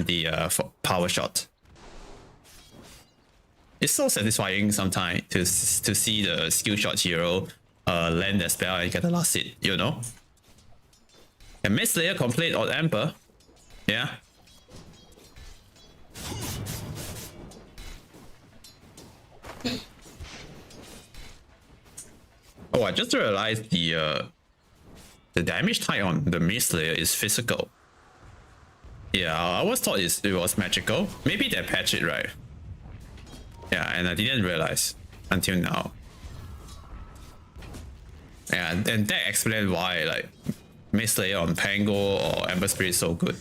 the power shot. It's so satisfying sometimes to see the skill shot hero land the spell and get the last hit, you know? And Mist Slayer complete on Ember. Yeah. Oh, I just realized the damage type on the Mist Slayer is physical. Yeah, I always thought it was magical. Maybe they patched it, right? Yeah, and I didn't realize until now. Yeah, and that explains why like Mist Slayer on Pango or Ember Spirit is so good.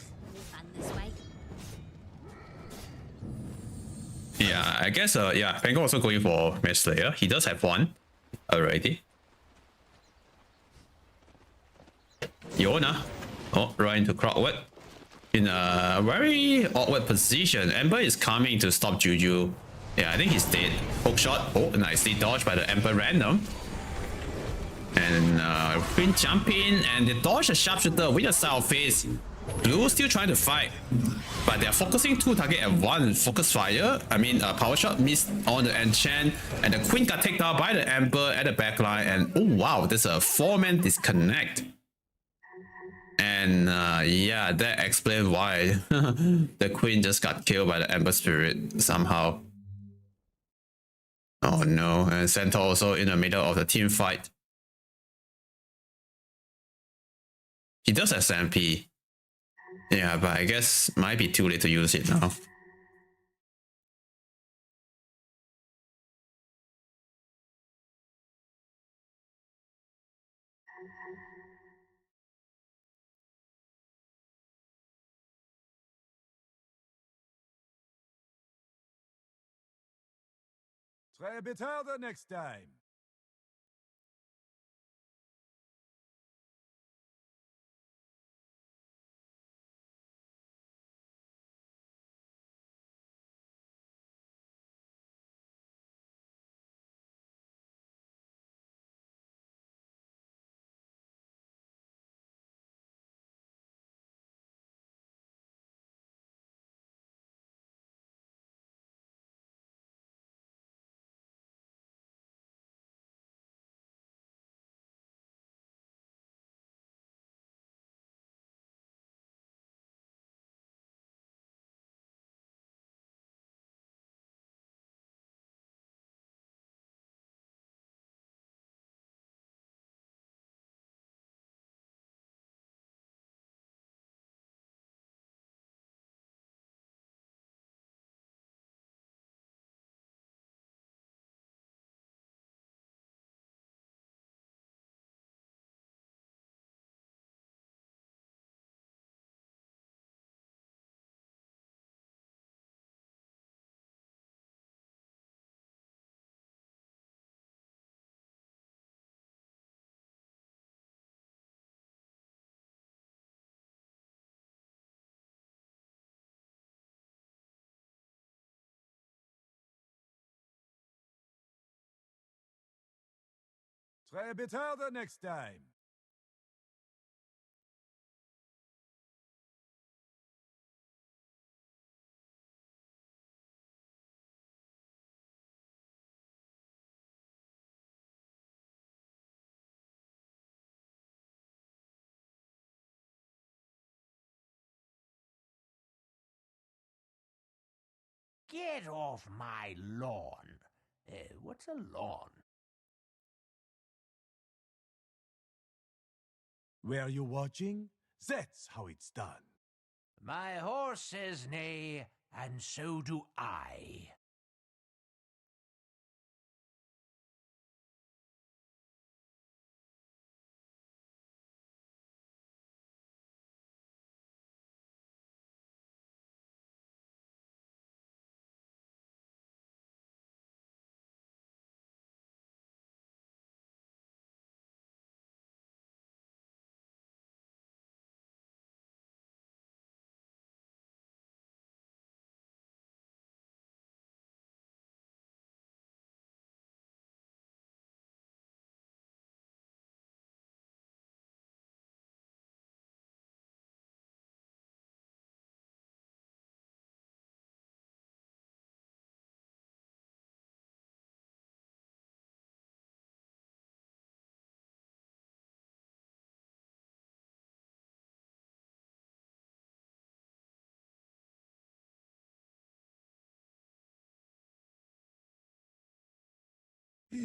Yeah, I guess yeah, Pango also going for Mist Slayer. He does have one already. Yona. Oh, right into Crowdwood. In a very awkward position. Ember is coming to stop Juju. Yeah, I think he's dead. Hook shot. Oh, nicely dodged by the Ember random. And Queen jump in and they dodge a sharpshooter with a Sour Face. Blue still trying to fight, but they're focusing two target at once. Focus fire. I mean, power shot missed on the enchant, and the Queen got taken out by the Ember at the backline. And oh wow, there's a 4-man disconnect. And yeah, that explains why the Queen just got killed by the Ember Spirit somehow. Oh no, and Centaur also in the middle of the team fight. He does have SMP. Yeah, but I guess might be too late to use it now. Try a bit harder next time. Try a bit harder next time. Get off my lawn. What's a lawn? Were you watching? That's how it's done. My horse says nay, and so do I. Try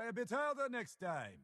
a bit harder next time.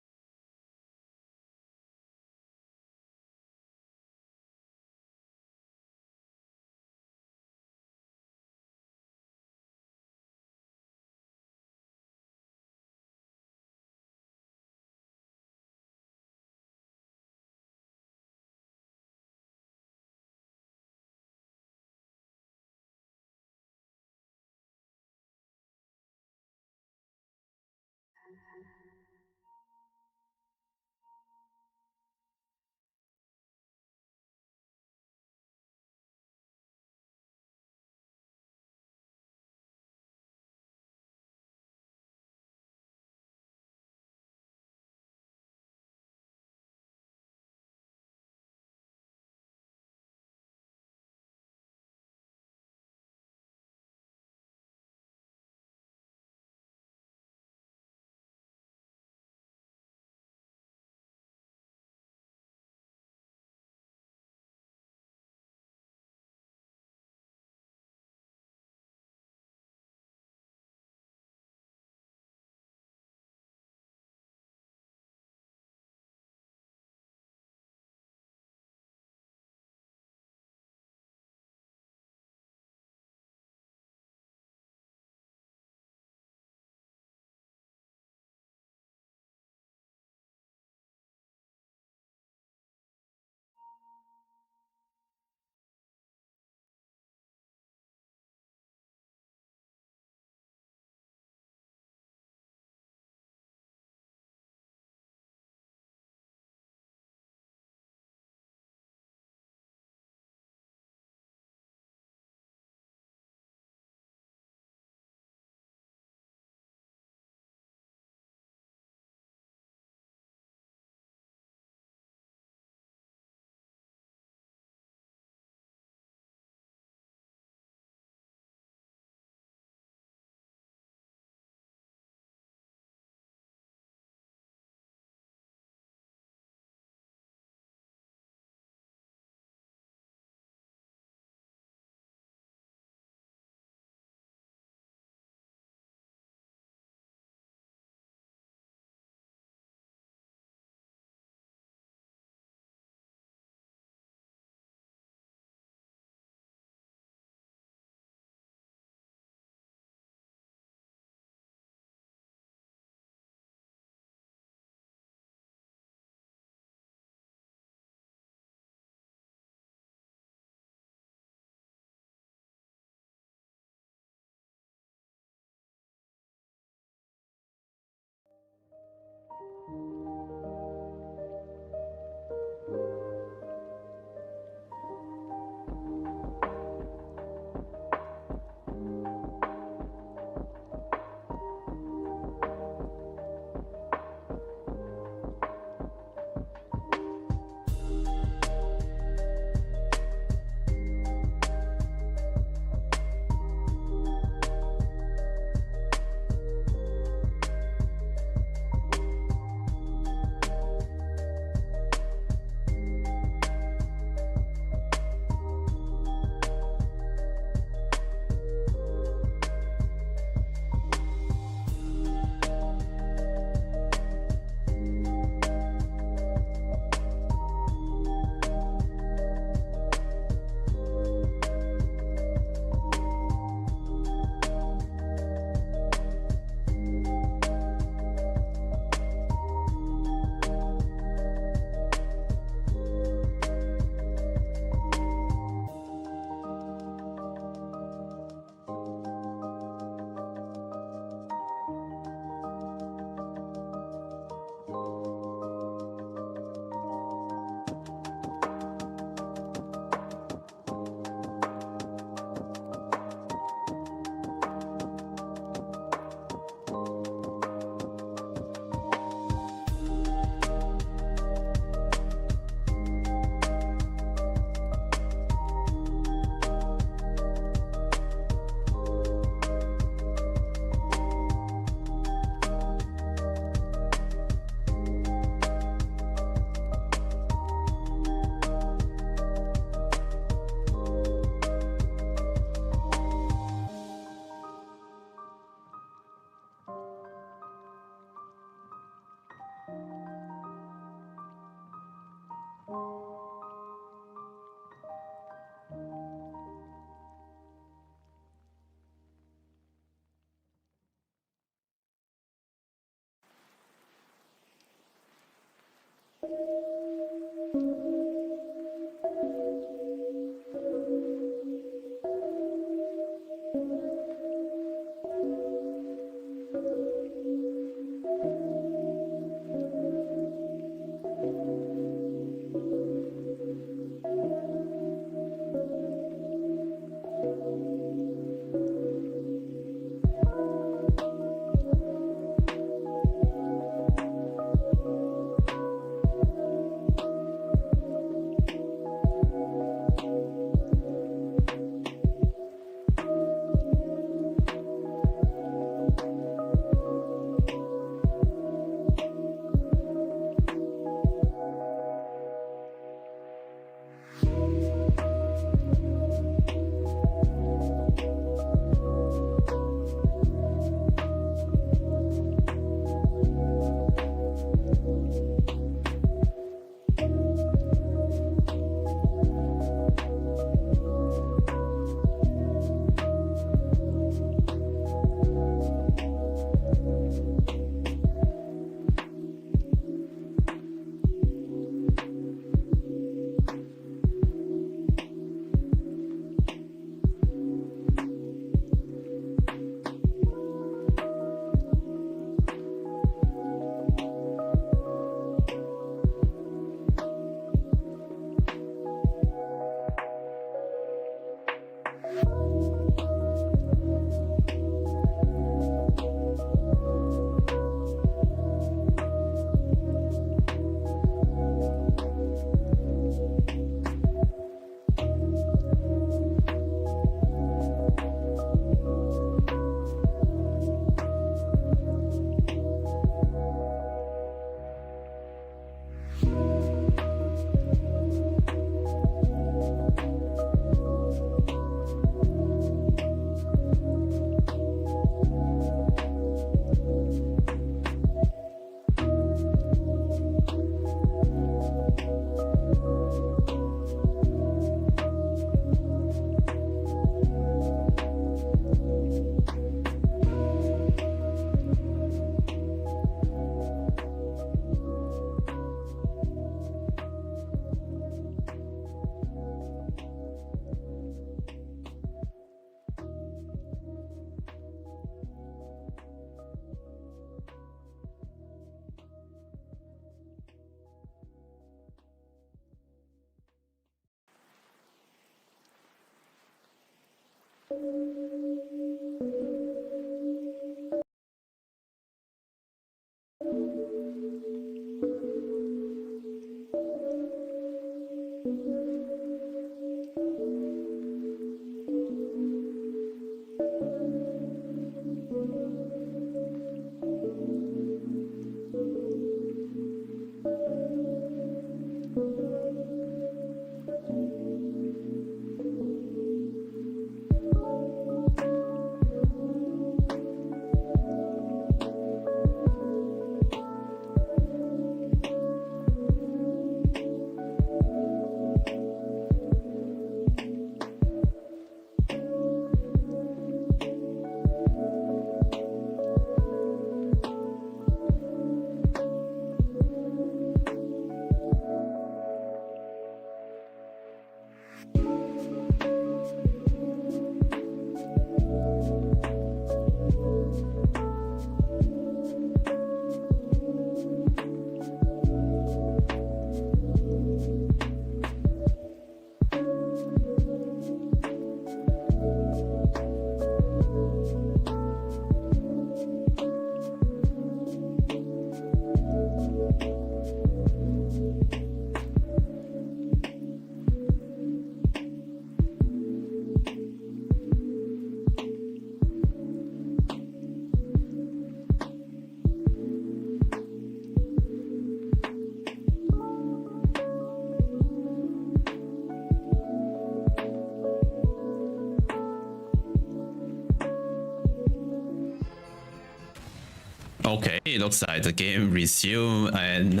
Okay, it looks like the game resumed, and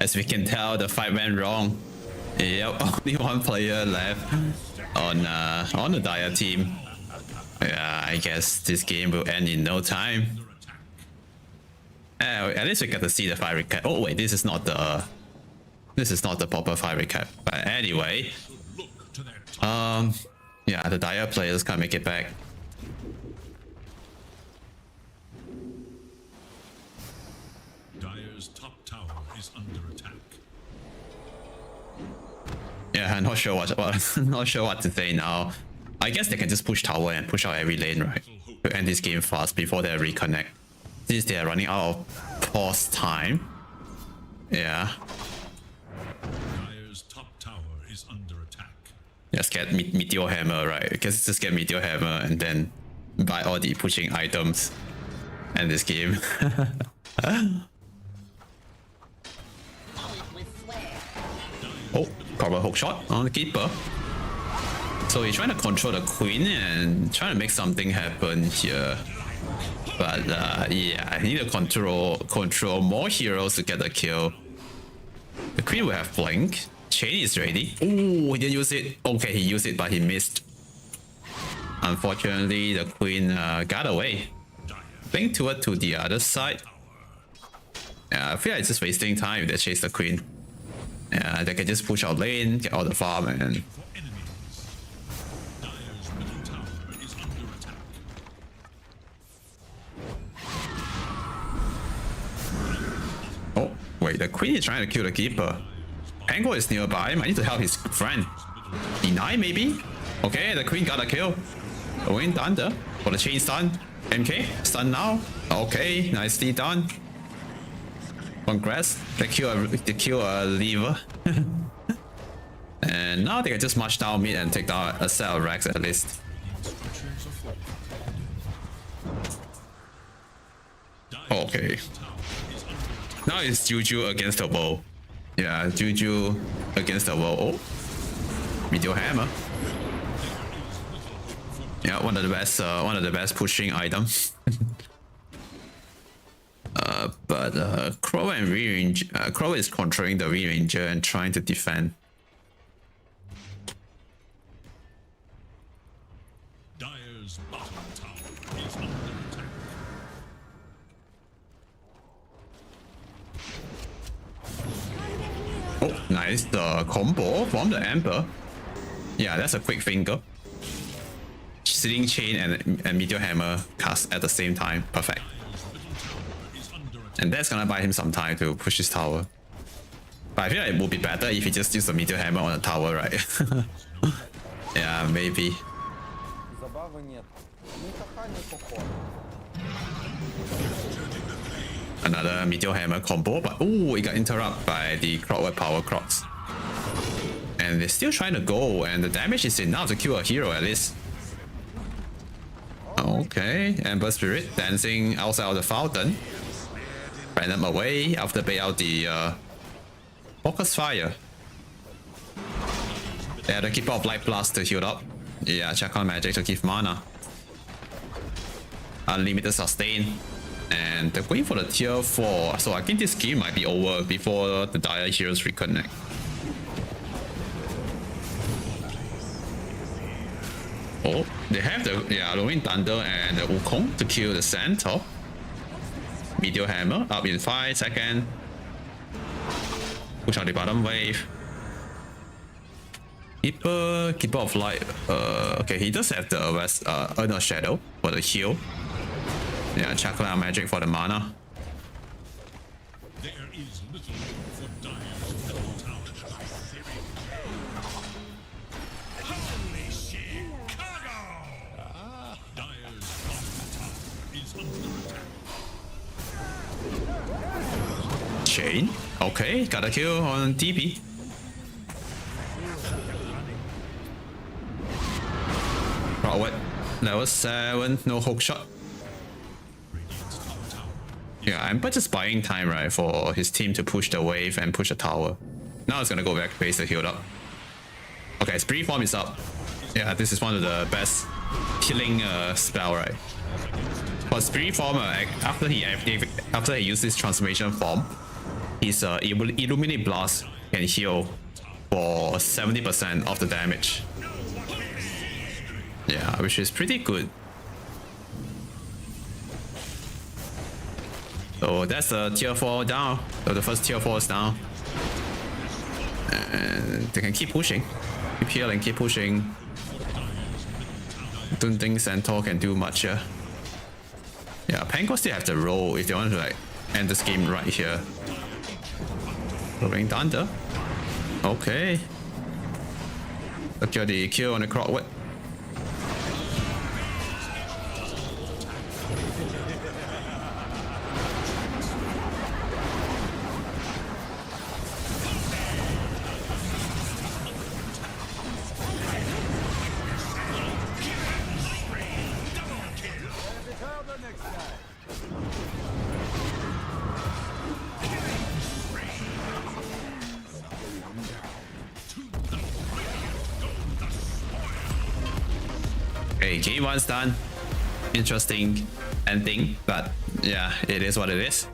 as we can tell, the fight went wrong. Yep, only one player left on the Dire team. Yeah, I guess this game will end in no time. At least we get to see the fire recap. Oh wait, this is not the proper fire recap. But anyway, yeah, the Dire players can't make it back. Dire's top tower is under attack. Yeah, I'm not sure not sure what to say now. I guess they can just push tower and push out every lane, right? To end this game fast before they reconnect. Since they are running out of pause time. Yeah. Dire's top tower is under attack. Just get Meteor Hammer, right? Because just get Meteor Hammer and then buy all the pushing items. End this game. Oh, proper hook shot on the keeper. So he's trying to control the queen and trying to make something happen here. But yeah, I need to control more heroes to get the kill. The queen will have blink. Chain is ready. Oh, he didn't use it. Okay, he used it, but he missed. Unfortunately, the queen got away. Blink toward to the other side. Yeah, I feel like it's just wasting time if they chase the queen. Yeah, they can just push out lane, get all the farm, and Dire's middle tower is under attack. oh wait, the queen is trying to kill the keeper. Angle is nearby. Might need to help his friend. Deny maybe. Okay, the queen got a kill. Win Thunder for the chain stun. MK stun now. Okay, nicely done. Congrats. They kill a lever. And now they can just march down mid and take down a set of racks at least. Okay. Now it's Juju against the wall. Yeah, Juju against the wall. Oh, Meteor Hammer. Yeah, one of the best pushing items. But Crow and Re-Ranger, Crow is controlling the Re-Ranger and trying to defend. Dire's bottom tower is under attack. Oh, nice. The combo from the Emperor. Yeah, that's a quick finger. Sitting Chain and Meteor Hammer cast at the same time. Perfect. And that's gonna buy him some time to push his tower. But I feel like it would be better if he just used the Meteor Hammer on the tower, right? Yeah, maybe. Забавы нет. Ни хаха, ни хохо. Another Meteor Hammer combo, but oh, it got interrupted by the Clockwork Power Crocs. And they're still trying to go, and the damage is enough to kill a hero at least. Okay, Ember Spirit dancing outside of the fountain. Random away after bait out the Focus Fire. They had a Keeper of Light Blast to heal up. Yeah, check on magic to give mana. Unlimited sustain. And they're going for the tier 4. So I think this game might be over before the Dire heroes reconnect. Oh, they have the Halloween Thunder and the Wukong to kill the Centaur. Meteor Hammer up in 5 seconds. Push out the bottom wave. Keeper of Light. Okay, he does have the Earth Shadow for the heal. Yeah, Chakra Magic for the mana. There is little hope for Dire's middle tower. Holy Chicago! Dire's bottom tower is under attack. Chain. Okay, got a kill on DP. Forward. Level 7, no hook shot. Yeah, I'm just buying time, right, for his team to push the wave and push the tower. Now it's gonna go back base to heal up. Okay, Spirit Form is up. Yeah, this is one of the best killing spell, right? But Spirit Form, after he uses his transformation form, his Illuminate Blast can heal for 70% of the damage. Yeah, which is pretty good. So that's the tier 4 down. So the first tier 4 is down. And they can keep pushing. Keep healing, keep pushing. Don't think Centaur can do much here. Yeah, Panko still have the role if they want to like end this game right here. Ring Thunder. Okay. Secure the kill on the clock. What? Okay, game 1's done. Interesting ending, but yeah, it is what it is.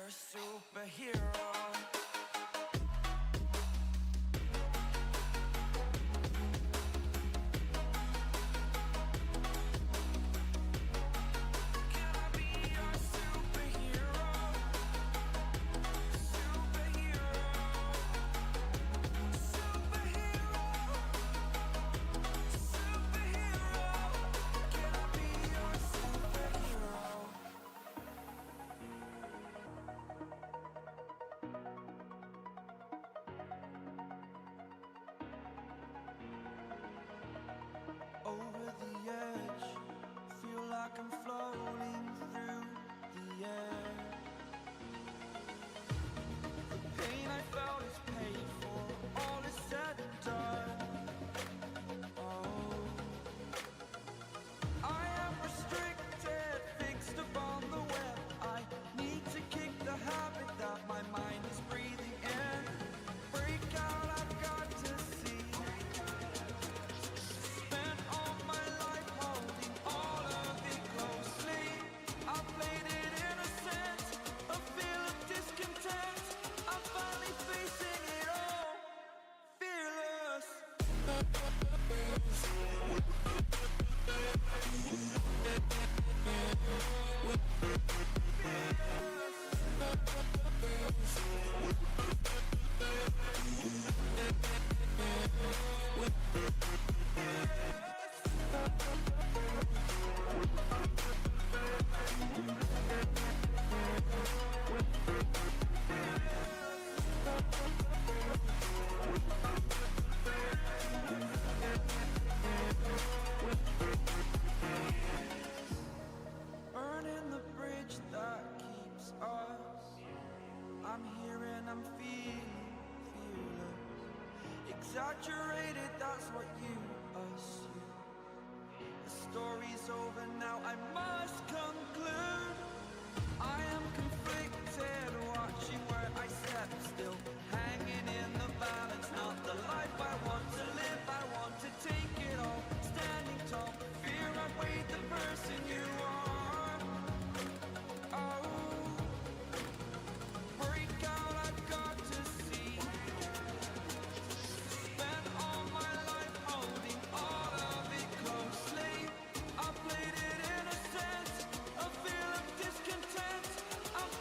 a superhero. Can I be your superhero? Superhero. Superhero. Superhero. Can I be your superhero? Over the edge, feel like I'm floating through the air. The pain I felt is paid for, all is said and done. Oh, I am restricted, fixed upon the web. I need to kick the habit that my mind is breathing in. Break out, I've got to see. Spent all my life holding all of it closely. I played it innocent, a feel of discontent. I'm finally facing it all, fearless. Burning the bridge that keeps us. I'm here and I'm feeling fearless. Exaggerated, that's what you assume. The story's over now, I must conclude. I am conflicted, watching where I step still, hanging in the balance. Not the life I want to live, I want to take it all. Standing tall, fear I weighed the person you are. Oh, break out, I've got to see. Spent all my life holding all of it closely. I played it innocent, a feel of discontent. I'm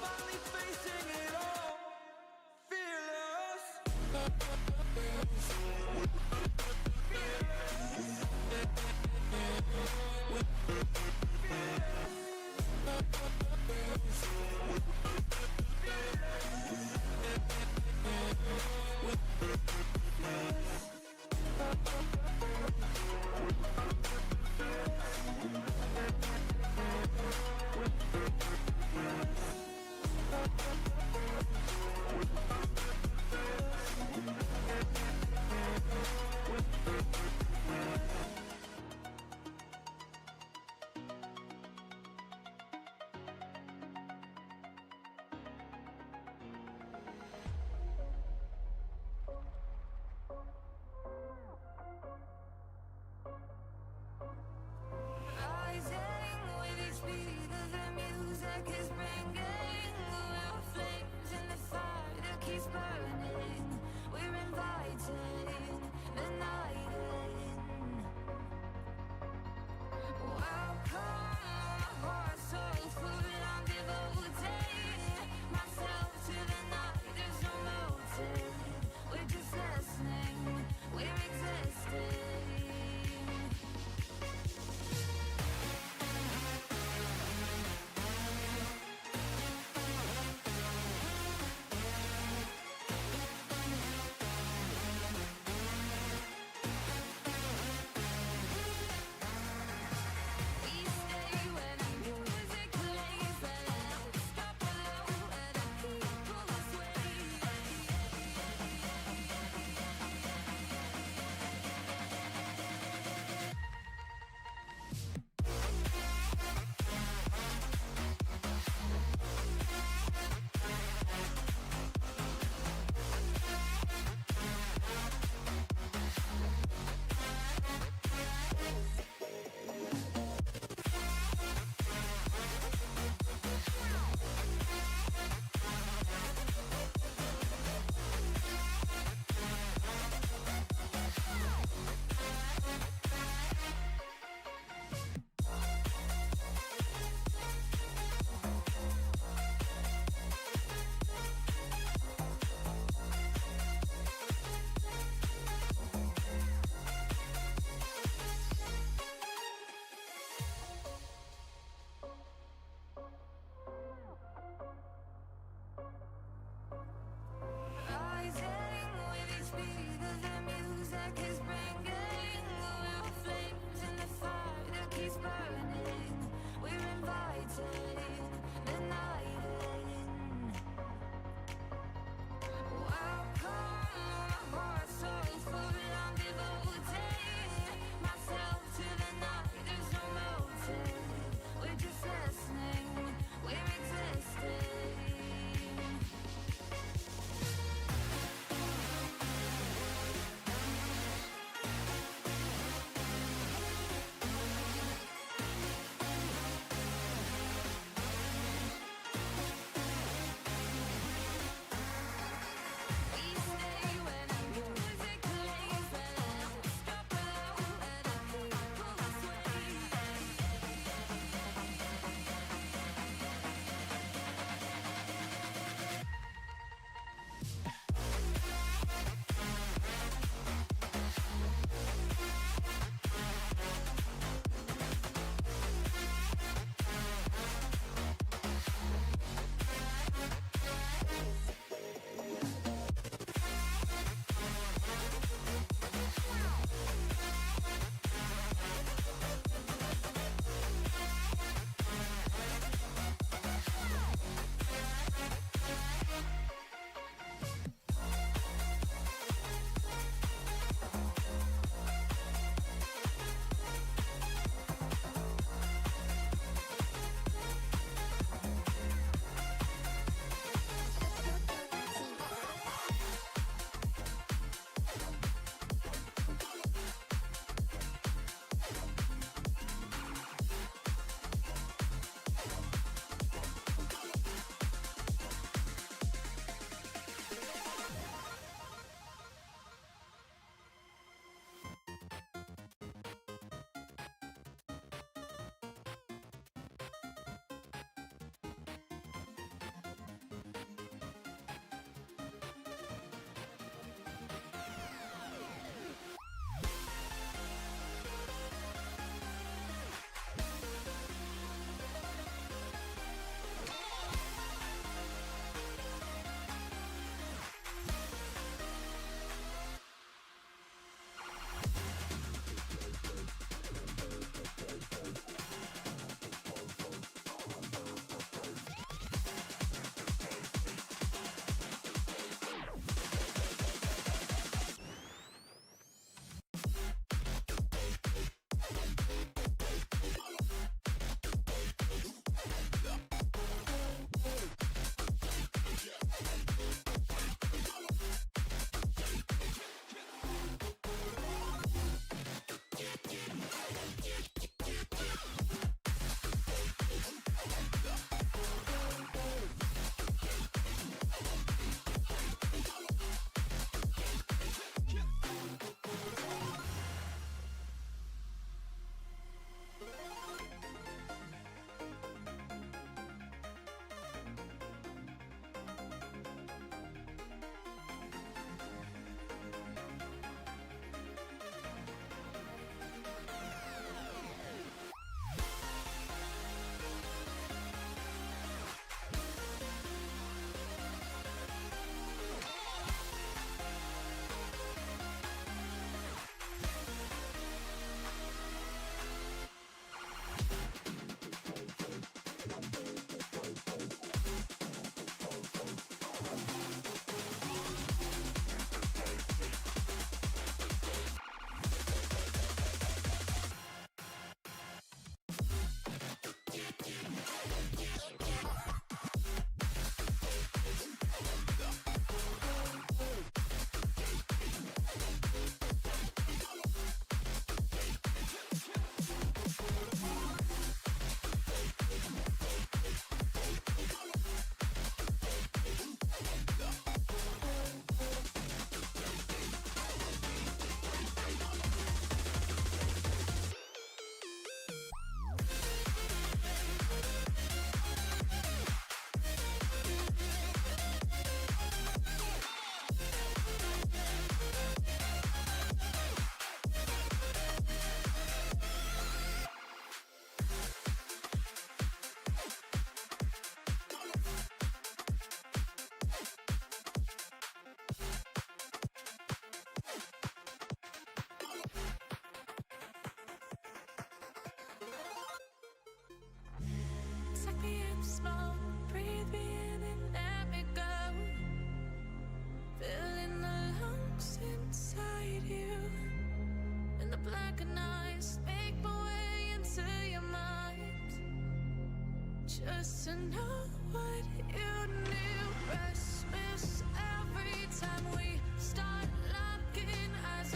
to know what you knew. Restless every time we start locking eyes.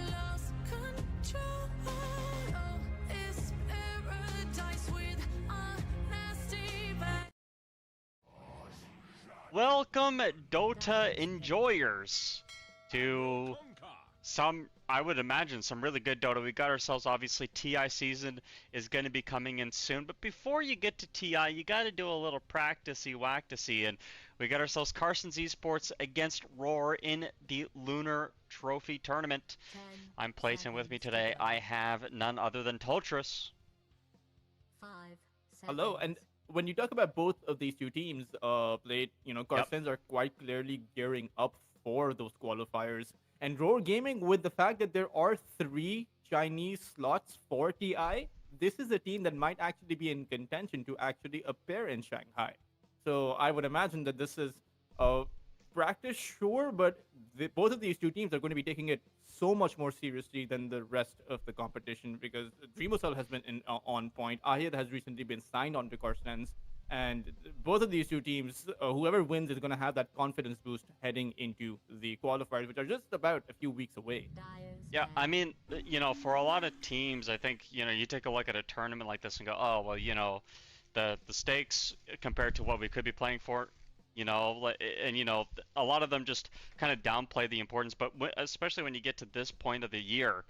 Lost control. Oh, it's paradise with honesty back. Welcome, Dota enjoyers, to some, I would imagine, some really good Dota. We got ourselves, obviously, TI season is going to be coming in soon. But before you get to TI, you got to do a little practicey wacticey. And we got ourselves Carson's Esports against Roar in the Lunar Trophy Tournament. I'm placing with me today. I have none other than Toltrus. 5 Hello, and when you talk about both of these two teams, Carsons are quite clearly gearing up for those qualifiers. And Roar Gaming, with the fact that there are 3 Chinese slots for TI, this is a team that might actually be in contention to actually appear in Shanghai. So I would imagine that this is practice, sure, but both of these two teams are going to be taking it so much more seriously than the rest of the competition, because Dreamosel has been on point. Ahid has recently been signed on to Carsons, and both of these two teams, whoever wins is going to have that confidence boost heading into the qualifiers, which are just about a few weeks away. Yeah, I mean, for a lot of teams, I think, you take a look at a tournament like this and go, oh, well, the stakes compared to what we could be playing for, and a lot of them just kind of downplay the importance. But especially when you get to this point of the year,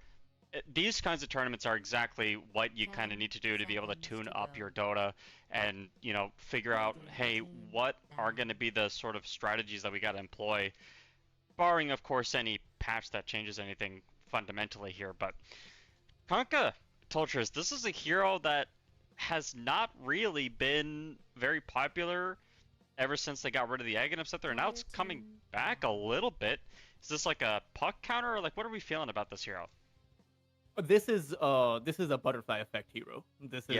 these kinds of tournaments are exactly what you kind of need to do to be able to tune up your Dota and figure out, hey, what are going to be the sort of strategies that we got to employ, barring of course any patch that changes anything fundamentally here. But Kanka, Toltrus, this is a hero that has not really been very popular ever since they got rid of the Aghanim Scepter, and now it's coming back a little bit. Is this like a puck counter, or like what are we feeling about this hero? This is a butterfly effect hero. This is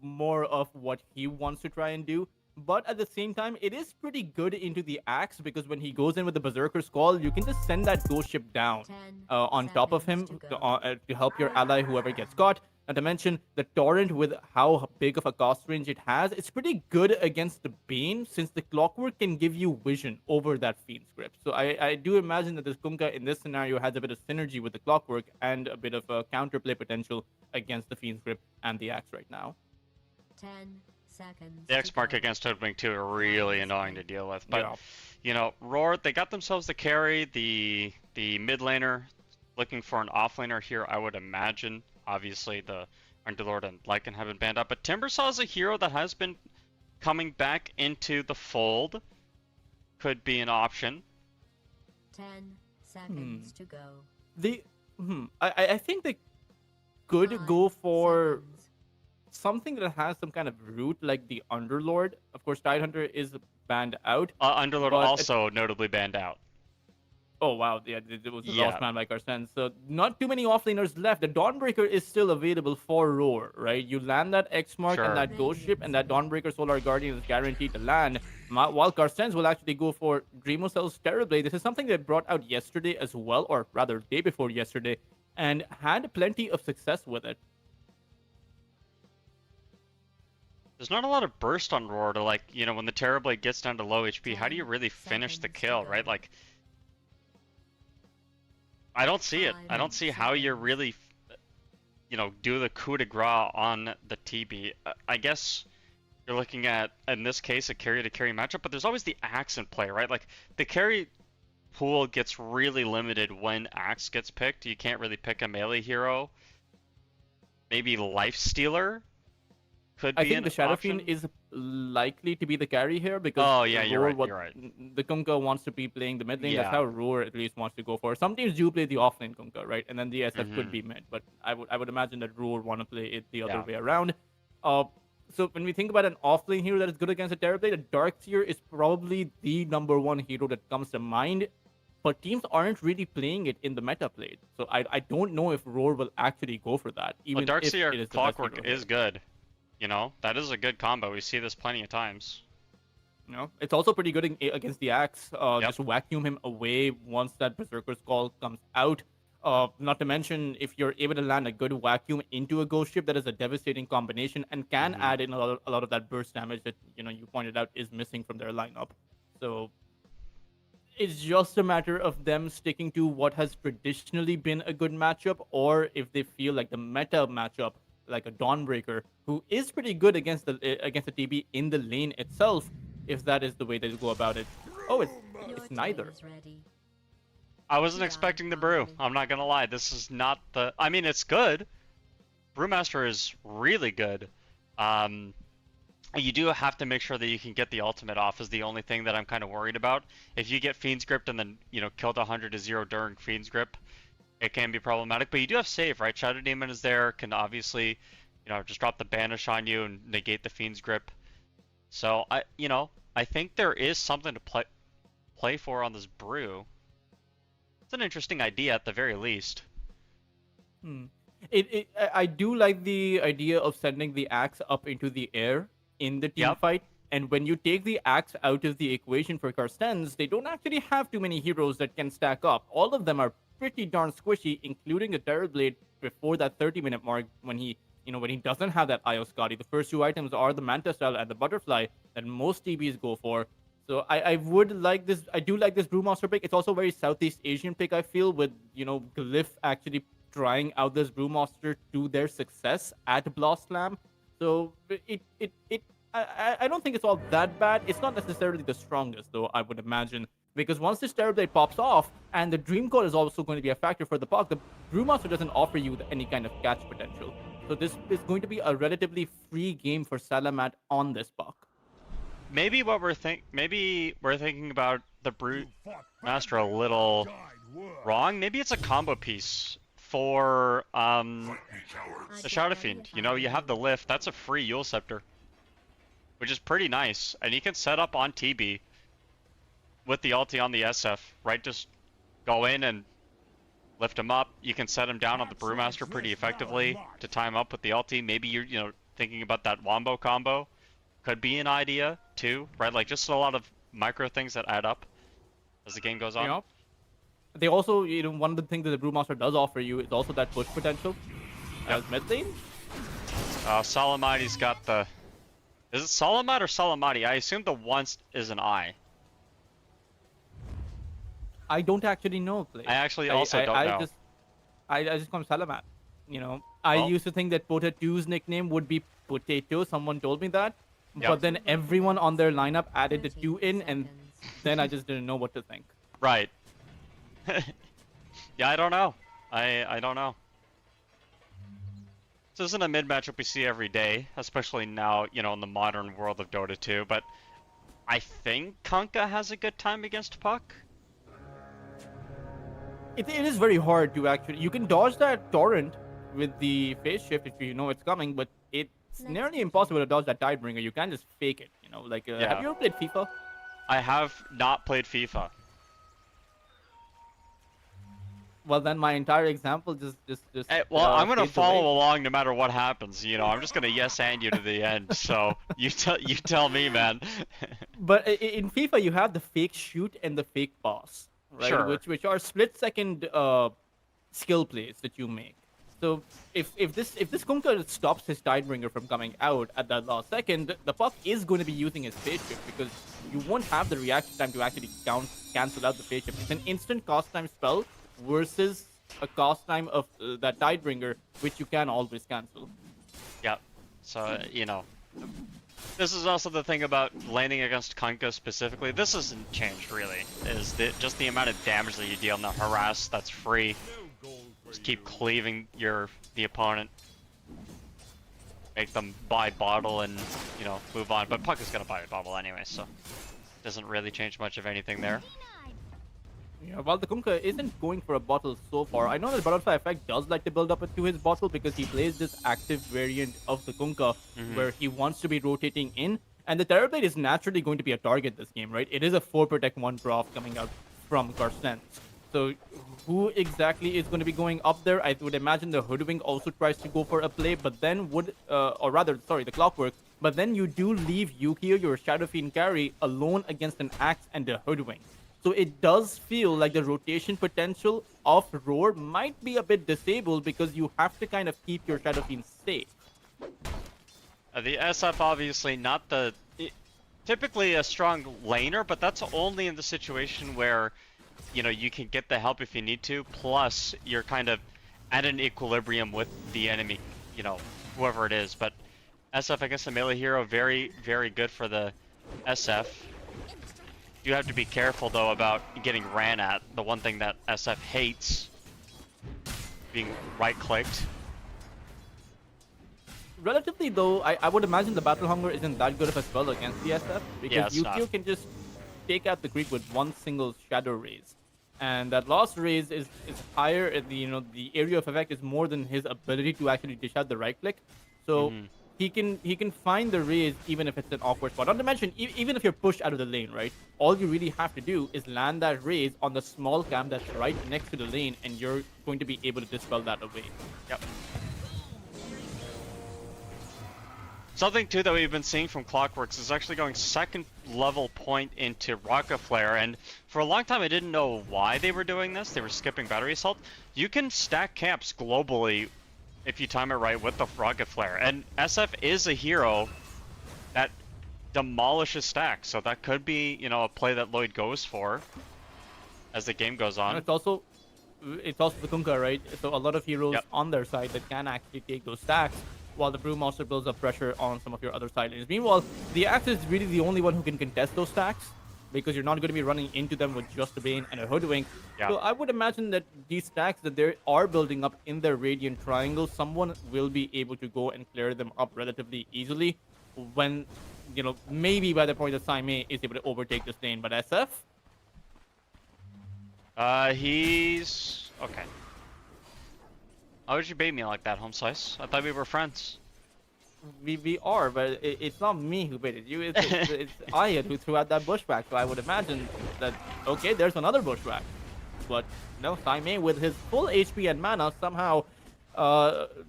more of what he wants to try and do. But at the same time, it is pretty good into the axe, because when he goes in with the Berserker's Call, you can just send that ghost ship down on top of him to help your ally, whoever gets caught. Not to mention the Torrent, with how big of a cost range it has, it's pretty good against the Bane, since the Clockwork can give you vision over that Fiend's Grip. So I do imagine that this Kunkka in this scenario has a bit of synergy with the Clockwork and a bit of a counterplay potential against the Fiend's Grip and the Axe right now. 10 seconds. The X-Mark against Toadwing 2 are really annoying to deal with. But, Roar, they got themselves the carry, the mid laner, looking for an off laner here, I would imagine. Obviously, the Underlord and Lycan have been banned out, but Timbersaw is a hero that has been coming back into the fold. Could be an option. 10 seconds to go. I think they could go for something that has some kind of root, like the Underlord. Of course, Tidehunter is banned out. Underlord also notably banned out. Oh wow, yeah, it was a lost man by Carsons. So not too many offlaners left. The Dawnbreaker is still available for Roar, right? You land that X mark and that Ghost Ship, and that Dawnbreaker Solar Guardian is guaranteed to land. While Carsons will actually go for Dreamocel's Terrorblade. This is something they brought out yesterday as well, or rather day before yesterday, and had plenty of success with it. There's not a lot of burst on Roar to, like, when the Terrorblade gets down to low HP, how do you really finish the kill, right? Like, I don't see it. I don't see how you really, do the coup de grace on the TB. I guess you're looking at, in this case, a carry-to-carry matchup, but there's always the Axe in play, right? Like, the carry pool gets really limited when Axe gets picked. You can't really pick a melee hero. Maybe Lifestealer could be an option. I think the Shadow Fiend is likely to be the carry here, because you're right. The Kunkka wants to be playing the mid lane. Yeah. That's how Roar at least wants to go for. Some teams do play the offlane Kunkka, right? And then the SF could be mid, but I would imagine that Roar want to play it the other way around. So when we think about an offlane hero that is good against a Terrorblade, a Darkseer is probably the #1 hero that comes to mind. But teams aren't really playing it in the meta played. So I don't know if Roar will actually go for that. Even Darkseer if it is Clockwork is good. That is a good combo. We see this plenty of times. It's also pretty good against the Axe. Just vacuum him away once that Berserker's Call comes out. Not to mention, if you're able to land a good vacuum into a ghost ship, that is a devastating combination and can add in a lot of that burst damage that you pointed out is missing from their lineup. So it's just a matter of them sticking to what has traditionally been a good matchup, or if they feel like the meta matchup, like a Dawnbreaker, who is pretty good against the TB in the lane itself, if that is the way they go about it. Oh, it's neither. I wasn't expecting the brew. I'm not gonna lie. This is not the. I mean, it's good. Brewmaster is really good. You do have to make sure that you can get the ultimate off. Is the only thing that I'm kind of worried about. If you get Fiend's Grip and then killed 100 to 0 during Fiend's Grip, it can be problematic. But you do have save, right? Shadow Demon is there. Can obviously, just drop the banish on you and negate the Fiend's Grip. So I think there is something to play for on this brew. It's an interesting idea at the very least. I do like the idea of sending the axe up into the air in the team fight. And when you take the axe out of the equation for Carstens, they don't actually have too many heroes that can stack up. All of them are pretty darn squishy, including a Terrorblade before that 30-minute mark when he doesn't have that Io Scotty. The first two items are the Manta Style and the Butterfly that most TBs go for. So I would like this. I do like this Brewmaster pick. It's also a very Southeast Asian pick, I feel, with Glyph actually trying out this Brewmaster to their success at Blast Slam. So I don't think it's all that bad. It's not necessarily the strongest, though, I would imagine, because once this Terrorblade pops off, and the Dream Coil is also going to be a factor for the puck, the Brewmaster doesn't offer you any kind of catch potential. So this is going to be a relatively free game for Salamat on this puck. Maybe we're thinking about the Brewmaster a little wrong. Maybe it's a combo piece for the Shadow Fiend. You have the lift. That's a free Yule Scepter, which is pretty nice, and you can set up on TB with the ulti on the SF, right? Just go in and lift him up. You can set him down on the Brewmaster pretty effectively to time up with the ulti. Maybe you're thinking about that Wombo combo. Could be an idea too, right? Like just a lot of micro things that add up as the game goes on. Yeah. They also, one of the things that the Brewmaster does offer you is also that push potential as mid lane. Salamati's got the. Is it Salamat or Salamati? I assume the once is an I. I don't actually know. I actually also don't know. I just call him Salamat. I used to think that Pota 2's nickname would be Potato. Someone told me that. But then everyone on their lineup added the 2 in, and then I just didn't know what to think. Right. Yeah, I don't know. I don't know. This isn't a mid matchup we see every day, especially now, in the modern world of Dota 2, but I think Kunkka has a good time against Puck. It is very hard to actually... You can dodge that Torrent with the phase shift if you know it's coming, but it's nearly impossible to dodge that Tidebringer. You can't just fake it, Have you ever played FIFA? I have not played FIFA. Well, then my entire example just Hey, well, I'm gonna follow along no matter what happens. I'm just gonna yes and you to the end. So you tell me, man. But in FIFA, you have the fake shoot and the fake pass, right? Sure. Which are split-second skill plays that you make. So if this Kunkka stops his Tidebringer from coming out at that last second, the puck is going to be using his phase shift because you won't have the reaction time to actually cancel out the phase shift. It's an instant cost time spell versus a cost time of that Tidebringer, which you can always cancel. Yeah. So, this is also the thing about landing against Kunkka specifically. This hasn't changed, really. Is just the amount of damage that you deal in the harass that's free. Just keep cleaving the opponent. Make them buy bottle and, move on. But Puck is going to buy a bottle anyway, so doesn't really change much of anything there. Yeah, while the Kunkka isn't going for a bottle so far, I know that Butterfly Effect does like to build up to his bottle because he plays this active variant of the Kunkka where he wants to be rotating in. And the Terrorblade is naturally going to be a target this game, right? It is a 4 Protect 1 Prof coming out from Carstens. So who exactly is going to be going up there? I would imagine the Hoodwink also tries to go for a play, but then the Clockwork. But then you do leave Yukio, your Shadow Fiend carry, alone against an Axe and a Hoodwink. So it does feel like the rotation potential of Roar might be a bit disabled because you have to kind of keep your Shadow Fiend safe. The SF obviously not typically a strong laner, but that's only in the situation where, you know, you can get the help if you need to, plus you're kind of at an equilibrium with the enemy, you know, whoever it is. But SF, I guess the melee hero, very, very good for the SF. You have to be careful though about getting ran at. The one thing that SF hates, being right-clicked. Relatively though, I would imagine the Battle Hunger isn't that good of a spell against the SF because Yukio can just take out the creep with one single Shadow Raise. And that last raise is higher, and the area of effect is more than his ability to actually dish out the right click. So he can find the raise even if it's an awkward spot. Not to mention, even if you're pushed out of the lane, right? All you really have to do is land that raise on the small camp that's right next to the lane, and you're going to be able to dispel that away. Yep. Something too that we've been seeing from Clockworks is actually going second level point into Rocket Flare, and for a long time I didn't know why they were doing this. They were skipping Battery Assault. You can stack camps globally if you time it right with the Rocket Flare, and SF is a hero that demolishes stacks, so that could be, you know, a play that Lloyd goes for as the game goes on. And it's also the Kunkka, right? So a lot of heroes on their side that can actually take those stacks, while the Brewmaster builds up pressure on some of your other side lanes. Meanwhile, the Axe is really the only one who can contest those stacks, because you're not going to be running into them with just a Bane and a Hoodwink. So I would imagine that these stacks that they are building up in their Radiant Triangle, someone will be able to go and clear them up relatively easily when, you know, maybe by the point that Saime is able to overtake this lane. But SF? He's... okay. Why would you bait me like that, Home Slice? I thought we were friends. We are, but it's not me who baited you. It's Ayat who threw out that bushwhack. So I would imagine that, okay, there's another bushwhack. But no, Saime with his full HP and mana somehow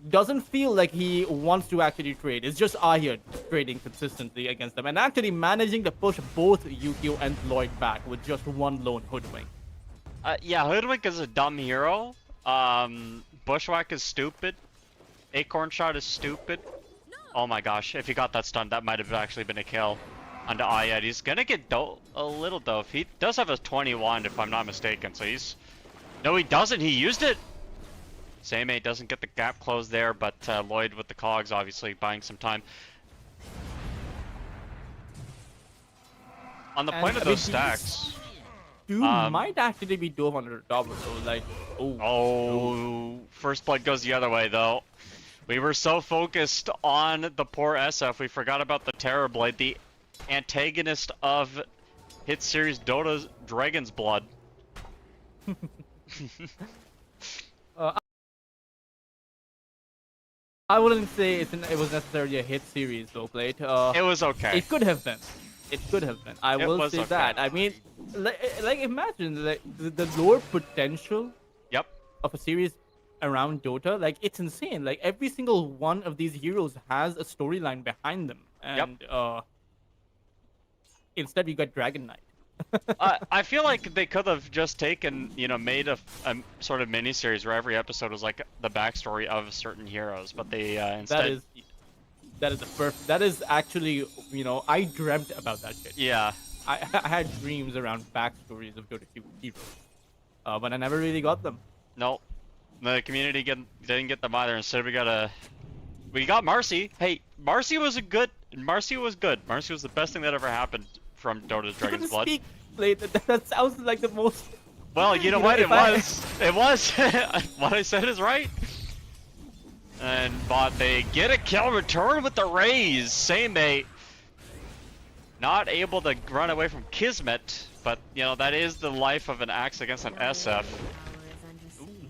doesn't feel like he wants to actually trade. It's just Ayat trading consistently against them and actually managing to push both Yukio and Lloyd back with just one lone Hoodwink. Yeah, Hoodwink is a dumb hero. Bushwhack is stupid. Acorn Shot is stupid. Oh my gosh, if he got that stun, that might have actually been a kill onto Ayat. He's gonna get a little dove. He does have a 20 wand, if I'm not mistaken, so he's... No, he doesn't. He used it! Saime doesn't get the gap closed there, but Lloyd with the cogs obviously buying some time. On the point of those stacks... might actually be dove under the double, so like... Oh, first blood goes the other way, though. We were so focused on the poor SF, we forgot about the Terrorblade, the antagonist of hit series Dota's Dragon's Blood. I wouldn't say it was necessarily a hit series, though, Plate. It was okay. It could have been. It could have been. I will say that. I mean, like imagine like the lore potential of a series around Dota, like it's insane. Like every single one of these heroes has a storyline behind them, and instead you got Dragon Knight. I feel like they could have just taken, you know, made a sort of mini series where every episode was like the backstory of certain heroes, but they instead. That is actually, you know, I dreamt about that shit. Yeah. I had dreams around backstories of Dota 2 heroes, but I never really got them. No, the community didn't get them either. Instead, we got Marcy. Hey, Marcy was good. Marcy was the best thing that ever happened from Dota's Dragon's Blood. That sounds like the most. Well, you know what? It was. It was. What I said is right. But they get a kill return with the raise. Saime not able to run away from Kismet, but you know that is the life of an Axe against an SF.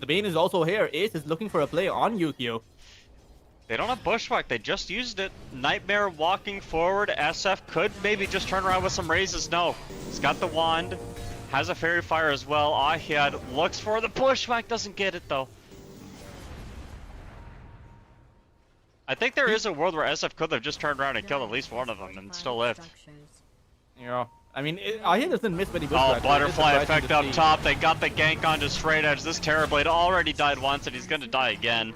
The Bane is also here. Ace is looking for a play on Yukio. They don't have Bushwhack, they just used it. Nightmare walking forward. SF could maybe just turn around with some raises. No, he's got the wand, has a Fairy Fire as well. Ahiad looks for the Bushwhack, doesn't get it though. I think there is a world where SF could have just turned around and killed at least one of them and still lived. Yeah. I mean, Ahia doesn't miss many Oh, bushwhackers. butterfly effect up top. They got the gank onto straight edge. This Terrorblade already died once, and he's gonna die again.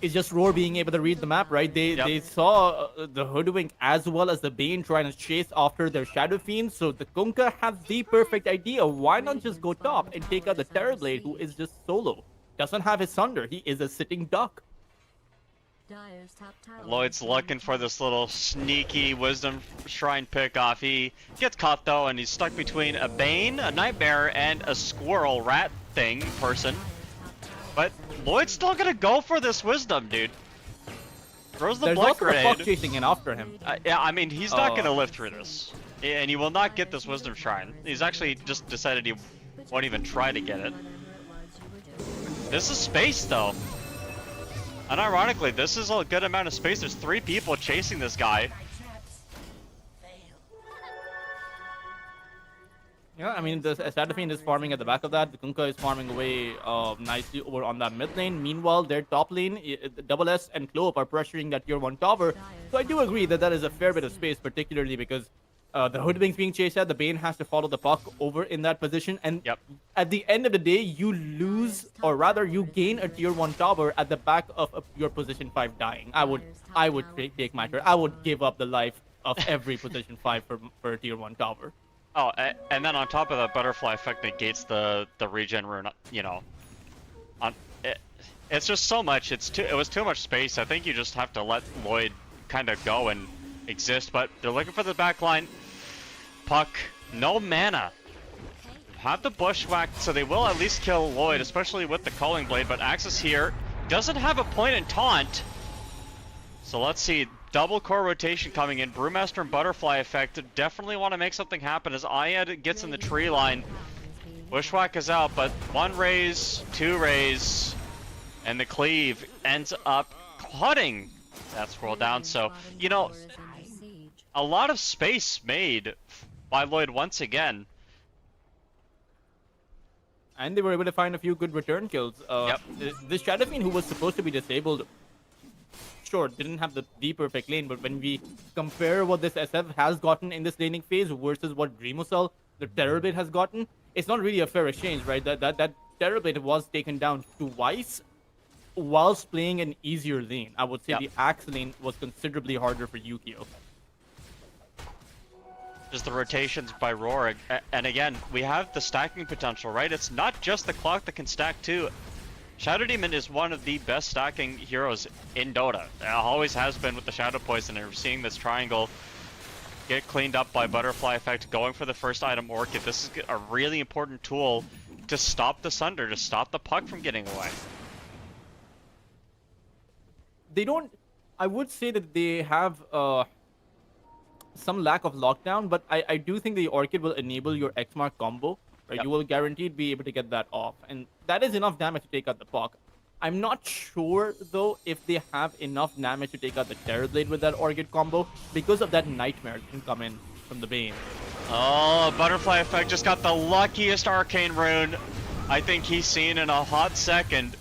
It's just Roar being able to read the map, right? They saw the Hoodwink as well as the Bane trying to chase after their Shadow Fiend, so the Kunkka has the perfect idea. Why not just go top and take out the Terrorblade, who is just solo? Doesn't have his Sunder. He is a sitting duck. Lloyd's looking for this little sneaky Wisdom Shrine pickoff. He gets caught though, and he's stuck between a Bane, a Nightmare, and a Squirrel Rat thing person. But Lloyd's still gonna go for this Wisdom, dude. Throws the blood grenade. There's also the Puck chasing in after him. Yeah, I mean, he's not gonna live through this. And he will not get this Wisdom Shrine. He's actually just decided he won't even try to get it. This is space, though. And ironically, this is a good amount of space. There's 3 people chasing this guy. Yeah, I mean, the Shadow Fiend is farming at the back of that. The Kunkka is farming away nicely over on that mid lane. Meanwhile, their top lane, Double S and Clove are pressuring that tier 1 tower. So I do agree that that is a fair bit of space, particularly because the Hoodwink's being chased at. The Bane has to follow the puck over in that position. And at the end of the day, you lose, or rather, you gain a tier 1 tower at the back of your position 5 dying. I would take my turn. I would give up the life of every position 5 for a tier 1 tower. Oh, and then on top of that, butterfly effect negates the regen rune. You know, it's just so much. It was too much space. I think you just have to let Lloyd kind of go and exist. But they're looking for the backline. Puck, no mana. Have the bushwhack, so they will at least kill Lloyd, especially with the Culling Blade. But Axis here doesn't have a point in taunt. So let's see. Double core rotation coming in. Brewmaster and Butterfly effect definitely want to make something happen as Ayad gets in the tree line. Bushwhack is out, but 1 raise, 2 raise, and the cleave ends up cutting that scroll down. So, you know, a lot of space made by Lloyd once again. And they were able to find a few good return kills. This Shadow Fiend, who was supposed to be disabled, sure, didn't have the perfect lane, but when we compare what this SF has gotten in this laning phase versus what Dreamosel, the Terrorblade, has gotten, it's not really a fair exchange, right? That Terrorblade was taken down twice whilst playing an easier lane. I would say the Axe lane was considerably harder for Yukio. Just the rotations by Roar, and again, we have the stacking potential, right? It's not just the clock that can stack too. Shadow Demon is one of the best stacking heroes in Dota. It always has been with the Shadow Poison, and we're seeing this triangle get cleaned up by Butterfly Effect, going for the first item Orchid. This is a really important tool to stop the Sunder, to stop the puck from getting away. They don't... I would say that they have some lack of lockdown, but I do think the Orchid will enable your X-Mark combo. Right, you will guaranteed be able to get that off, and that is enough damage to take out the puck. I'm not sure though if they have enough damage to take out the Terrorblade with that Orchid combo because of that Nightmare that can come in from the Bane. Oh, Butterfly Effect just got the luckiest Arcane Rune I think he's seen in a hot second.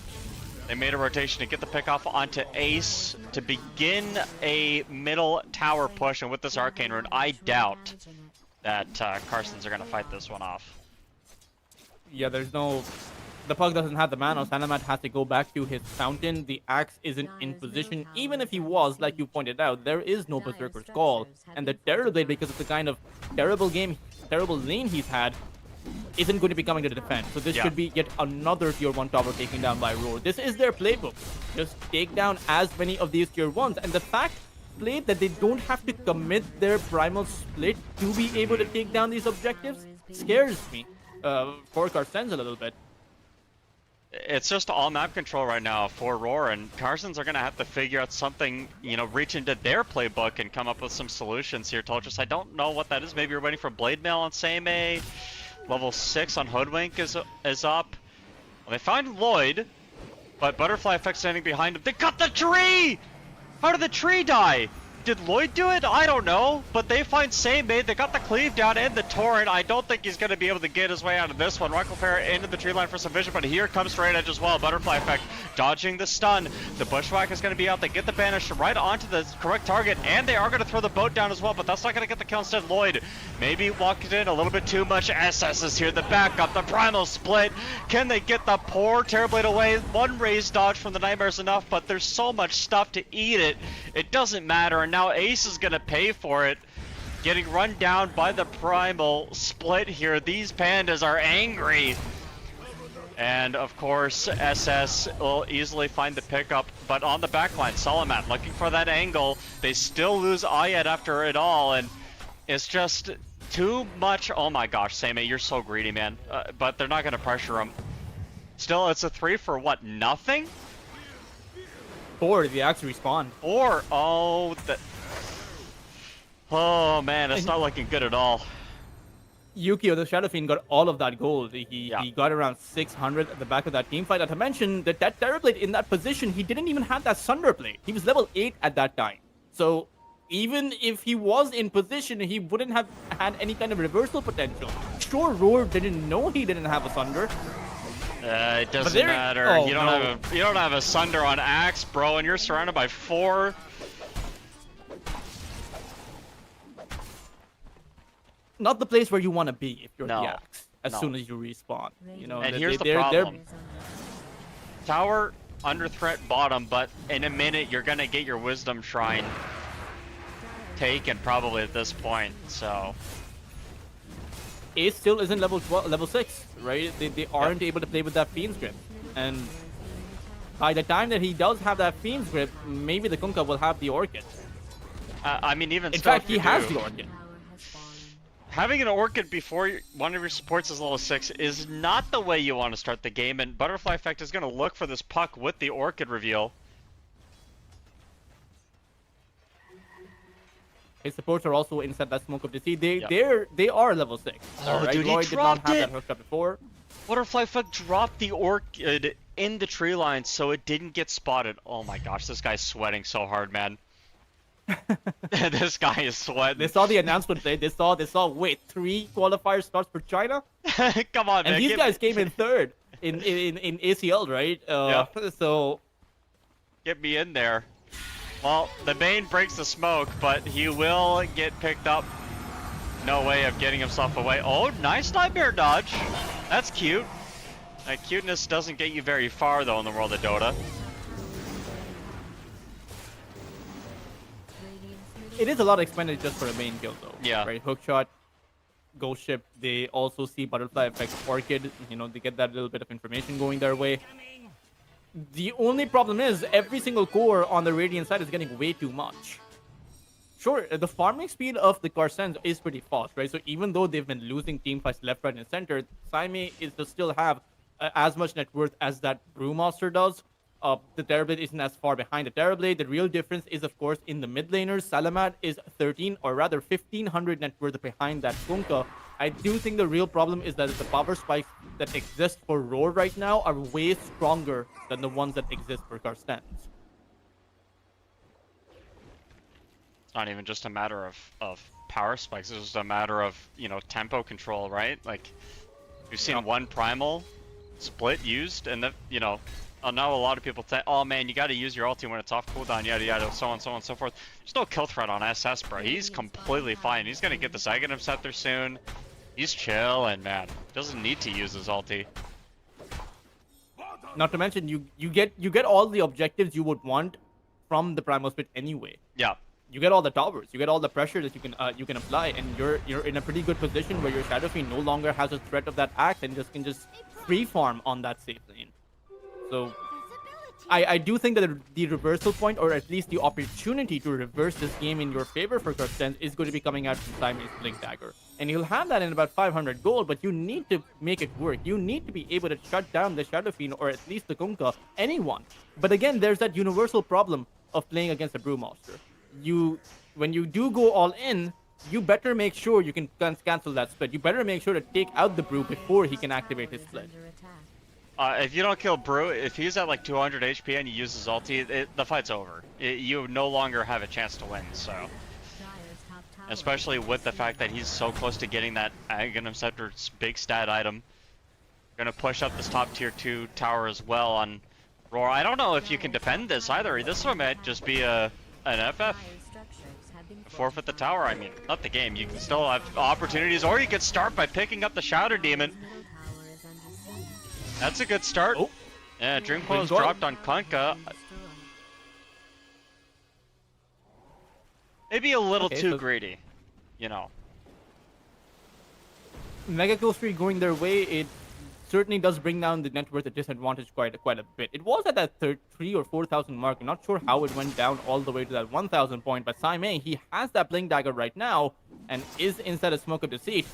They made a rotation to get the pick off onto Ace to begin a middle tower push, and with this Arcane Rune, I doubt that Carsons are going to fight this one off. Yeah, there's no... The puck doesn't have the mana. Sanamat has to go back to his fountain. The Axe isn't in position. Even if he was, like you pointed out, there is no Berserker's Call. And the Terrorblade, because of the kind of terrible lane he's had, isn't going to be coming to the defense. So this should be yet another tier 1 tower taken down by Roar. This is their playbook. Just take down as many of these tier 1s. And the fact played that they don't have to commit their primal split to be able to take down these objectives scares me. For Carsons a little bit. It's just all map control right now for Roar, and Carsons are going to have to figure out something, you know, reach into their playbook and come up with some solutions here. Tolchus, I don't know what that is. Maybe you're waiting for Blade Mail on Seimei. Level 6 on Hoodwink is up. Well, they find Lloyd, but Butterfly Effect standing behind him. They cut the tree! How did the tree die? did Lloyd do it? I don't know. But they find Seimei. They got the cleave down and the torrent. I don't think he's going to be able to get his way out of this one. Rocklepera into the tree line for some vision, but here comes straight edge as well. Butterfly effect dodging the stun. The bushwhack is going to be out. They get the banish right onto the correct target, and they are going to throw the boat down as well, but that's not going to get the kill. Instead, Lloyd maybe walked in a little bit too much. SS is here. The backup, the primal split. Can they get the poor Terrorblade away? One raise dodge from the Nightmare's enough, but there's so much stuff to eat it. It doesn't matter, and now Ace is going to pay for it. Getting run down by the primal split here. These pandas are angry. And of course, SS will easily find the pickup, but on the backline, Salamat looking for that angle. They still lose Ayat after it all, and it's just too much. Oh my gosh, Seimei, you're so greedy, man. But they're not going to pressure him. Still, it's a 3 for what? Nothing? 4 if you actually respawn. 4? Oh man, it's not looking good at all. Yukio, the Shadow Fiend, got all of that gold. He got around 600 at the back of that team fight. Not to mention that Terrorblade in that position, he didn't even have that Sunder Blade. He was level 8 at that time. So even if he was in position, he wouldn't have had any kind of reversal potential. Sure, Roar didn't know he didn't have a Sunder. It doesn't matter. Oh, you don't have a Sunder on Axe, bro, and you're surrounded by 4. Not the place where you want to be if you're No, the Axe as soon as you respawn. You know, and here's the problem. Tower under threat bottom, but in a minute you're gonna get your Wisdom Shrine taken probably at this point. So Ace still isn't level 6, right? They aren't able to play with that Fiend's Grip, and by the time that he does have that Fiend's Grip, maybe the Kunkka will have the Orchid. I mean, even in fact, he has the Orchid. Having an Orchid before one of your supports is level 6 is not the way you want to start the game, and Butterfly Effect is going to look for this puck with the Orchid reveal. His supports are also inside that Smoke of the Sea. They are level 6. Oh, right? dude, Lloyd he did not dropped have it! that hooked up before. Butterfly Effect dropped the Orchid in the tree line so it didn't get spotted. Oh my gosh, this guy's sweating so hard, man. This guy is sweating. They saw the announcement today. They saw, wait, 3 qualifier starts for China? Come on, man. And these guys came in 3rd in ACL, right? So get me in there. Well, the Bane breaks the smoke, but he will get picked up. No way of getting himself away. Oh, nice Nightmare dodge. That's cute. That cuteness doesn't get you very far, though, in the world of Dota. it is a lot of expended just for a main kill, though. Yeah. Right? Hookshot, Ghost Ship, they also see Butterfly Effect, Orchid. You know, they get that little bit of information going their way. The only problem is every single core on the Radiant side is getting way too much. Sure, the farming speed of the Carsens is pretty fast, right? So even though they've been losing team fights left, right, and center, Seimei is to still have as much net worth as that Brewmaster does. The Terrorblade isn't as far behind the Terrorblade. The real difference is, of course, in the mid laners. Salamat is 13 or rather 1500 net worth behind that Kunkka. I do think the real problem is that the power spikes that exist for Roar right now are way stronger than the ones that exist for Karstens. It's not even just a matter of power spikes. It's just a matter of, you know, tempo control, right? Like, we've seen one primal split used, and that, you know, I know a lot of people say, oh man, you got to use your ulti when it's off cooldown, yada yada, so on, so on, so forth. There's no kill threat on SS, bro. He's completely fine. He's gonna get this Aghanim Scepter soon. He's chilling, man. Doesn't need to use his ulti. Not to mention, you get all the objectives you would want from the primal split anyway. Yeah. You get all the towers, you get all the pressure that you can apply, and you're in a pretty good position where your Shadow Fiend no longer has a threat of that axe and can just free farm on that safe lane. So I do think that the reversal point, or at least the opportunity to reverse this game in your favor for Karstens, is going to be coming out from Seimei's Blink Dagger. And you'll have that in about 500 gold, but you need to make it work. You need to be able to shut down the Shadow Fiend, or at least the Kunkka, anyone. But again, there's that universal problem of playing against a Brewmaster. When you do go all in, you better make sure you can cancel that split. You better make sure to take out the Brew before he can activate his split. If you don't kill Brew, if he's at like 200 HP and you use his ulti, the fight's over. You no longer have a chance to win, so. Dire's top tower Especially with the fact that he's so close to getting that Aghanim Scepter's big stat item. Gonna push up this top tier 2 tower as well on Roar. I don't know if you can defend this either. This one might just be an FF. Dire structures have been Forfeit the tower, I mean, not the game. You can still have opportunities, or you could start by picking up the Shadow Demon. middle tower is under siege. That's a good start. Oh. Yeah, Dream Coil's Dream Coil. dropped on Kunkka. Destroyed. Maybe a little Okay, too so- greedy, you know. Mega kill streak going their way, it certainly does bring down the net worth disadvantage quite a bit. It was at that 3 or 4,000 mark. I'm not sure how it went down all the way to that 1,000 point, but Saimei, he has that Blink Dagger right now and is inside a Smoke of Deceit.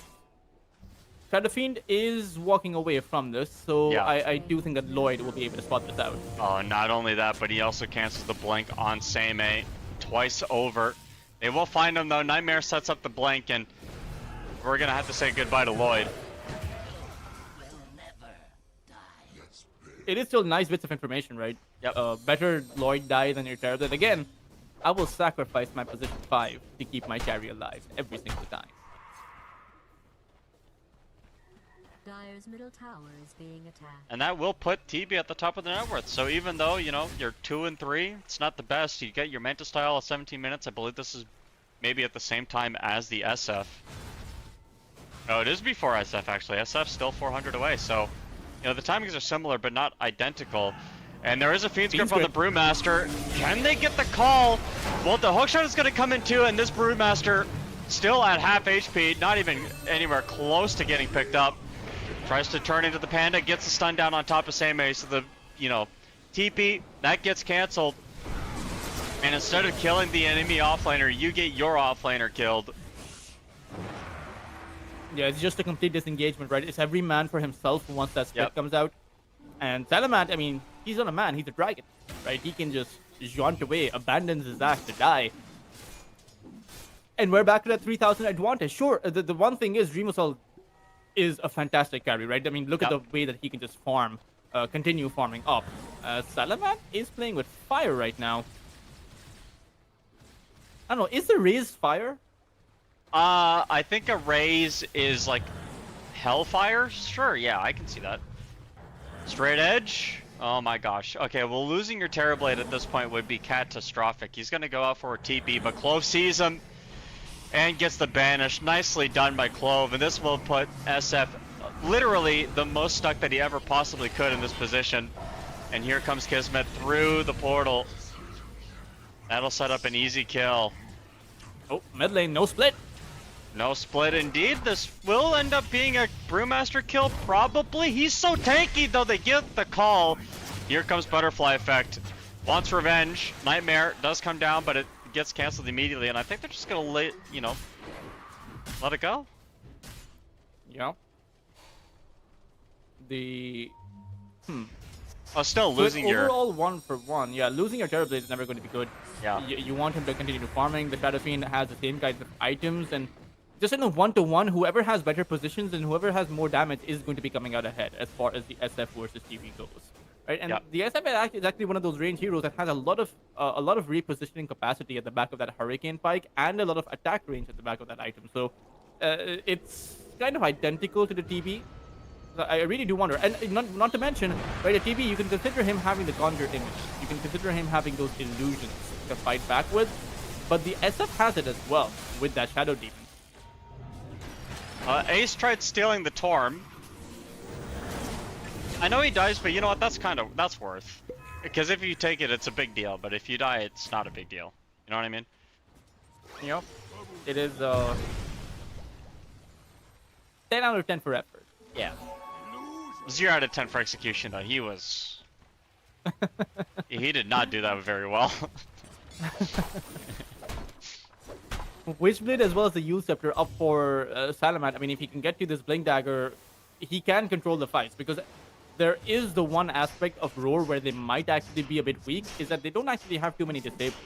Shadow Fiend is walking away from this, so Yeah. I do think that Lloyd will be able to spot this out. Oh, not only that, but he also cancels the blink on Seimei twice over. They will find him though. Nightmare sets up the blink, and we're gonna have to say goodbye to Lloyd. It is still nice bits of information, right? Yep. Better Lloyd die than your Terror. And again, I will sacrifice my position 5 to keep my carry alive every single time. Dire's middle tower is being attacked. And that will put TB at the top of the net worth. So even though, you know, you're 2 and 3, it's not the best. You get your Manta style at 17 minutes. I believe this is maybe at the same time as the SF. Oh, it is before SF actually. SF's still 400 away. So, you know, the timings are similar but not identical. And there is a Fiend's Grip on the Brewmaster. Can they get the call? Well, the hookshot is going to come in too, and this Brewmaster still at half HP, not even anywhere close to getting picked up. Tries to turn into the Panda, gets the stun down on top of Seimei, so the, you know, TP, that gets canceled. And instead of killing the enemy offlaner, you get your offlaner killed. Yeah, it's just a complete disengagement, right? It's every man for himself once that split Yep. comes out. And Salamat, I mean, he's not a man, he's a dragon, right? He can just jaunt away, abandons his axe to die. And we're back to that 3,000 advantage. Sure, the one thing is Dreamosol is a fantastic carry, right? I mean, look at the way that he can just farm, continue farming up. Salamat is playing with fire right now. I don't know, is the raise fire? I think a raise is like Hellfire? Sure, yeah, I can see that. Straight Edge? Oh my gosh. Okay, well, losing your Terrorblade at this point would be catastrophic. He's gonna go out for a TP, but Clove sees him and gets the banish. Nicely done by Clove, and this will put SF literally the most stuck that he ever possibly could in this position. And here comes Kismet through the portal. That'll set up an easy kill. Oh, mid lane, no split. No split indeed. This will end up being a Brewmaster kill, probably. He's so tanky, though. They get the call. Here comes Butterfly Effect. Wants revenge. Nightmare does come down, but it gets canceled immediately. And I think they're just gonna let it go. Yeah. The Oh, still so losing it's your. overall 1-for-1. Yeah, losing your Terrorblade is never going to be good. Yeah. You want him to continue farming. The Shadow Fiend has the same kinds of items, and just in a 1-to-1, whoever has better positions and whoever has more damage is going to be coming out ahead as far as the SF versus TV goes. Right, and Yep. the SF is actually one of those range heroes that has a lot of repositioning capacity at the back of that Hurricane Pike and a lot of attack range at the back of that item. So it's kind of identical to the TB. I really do wonder, and not to mention, right, at TB you can consider him having the Conjure image. You can consider him having those illusions to fight back with, but the SF has it as well with that Shadow Demon. Ace tried stealing the Torm. I know he dies, but you know what? That's worth. Because if you take it, it's a big deal. But if you die, it's not a big deal. You know what I mean? Yep. It is 10 out of 10 for effort. Yeah. 0 out of 10 for execution, though. He was. He did not do that very well. Witchblade as well as the Yule Scepter up for Salamat. I mean, if he can get to this Blink Dagger, he can control the fights, because there is the one aspect of Roar where they might actually be a bit weak, is that they don't actually have too many disables.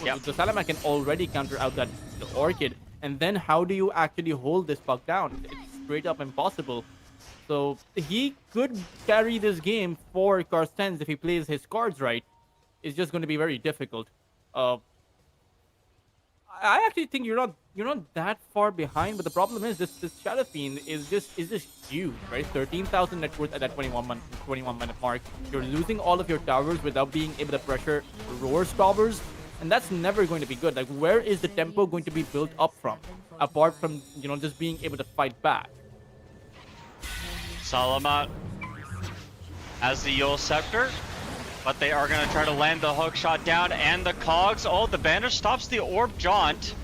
Yep. The Salamat can already counter out that the Orchid, and then how do you actually hold this puck down? It's straight up impossible. So he could carry this game for Carstens if he plays his cards right. It's just going to be very difficult. I actually think you're not that far behind, but the problem is this Shadow Fiend is just huge, right? 13,000 net worth at that 21 minute mark. You're losing all of your towers without being able to pressure Roar's towers, and that's never going to be good. Like, where is the tempo going to be built up from, apart from just being able to fight back? Salamat as the Yule Scepter, but they are going to try to land the hook shot down and the cogs. Oh, the banner stops the orb jaunt.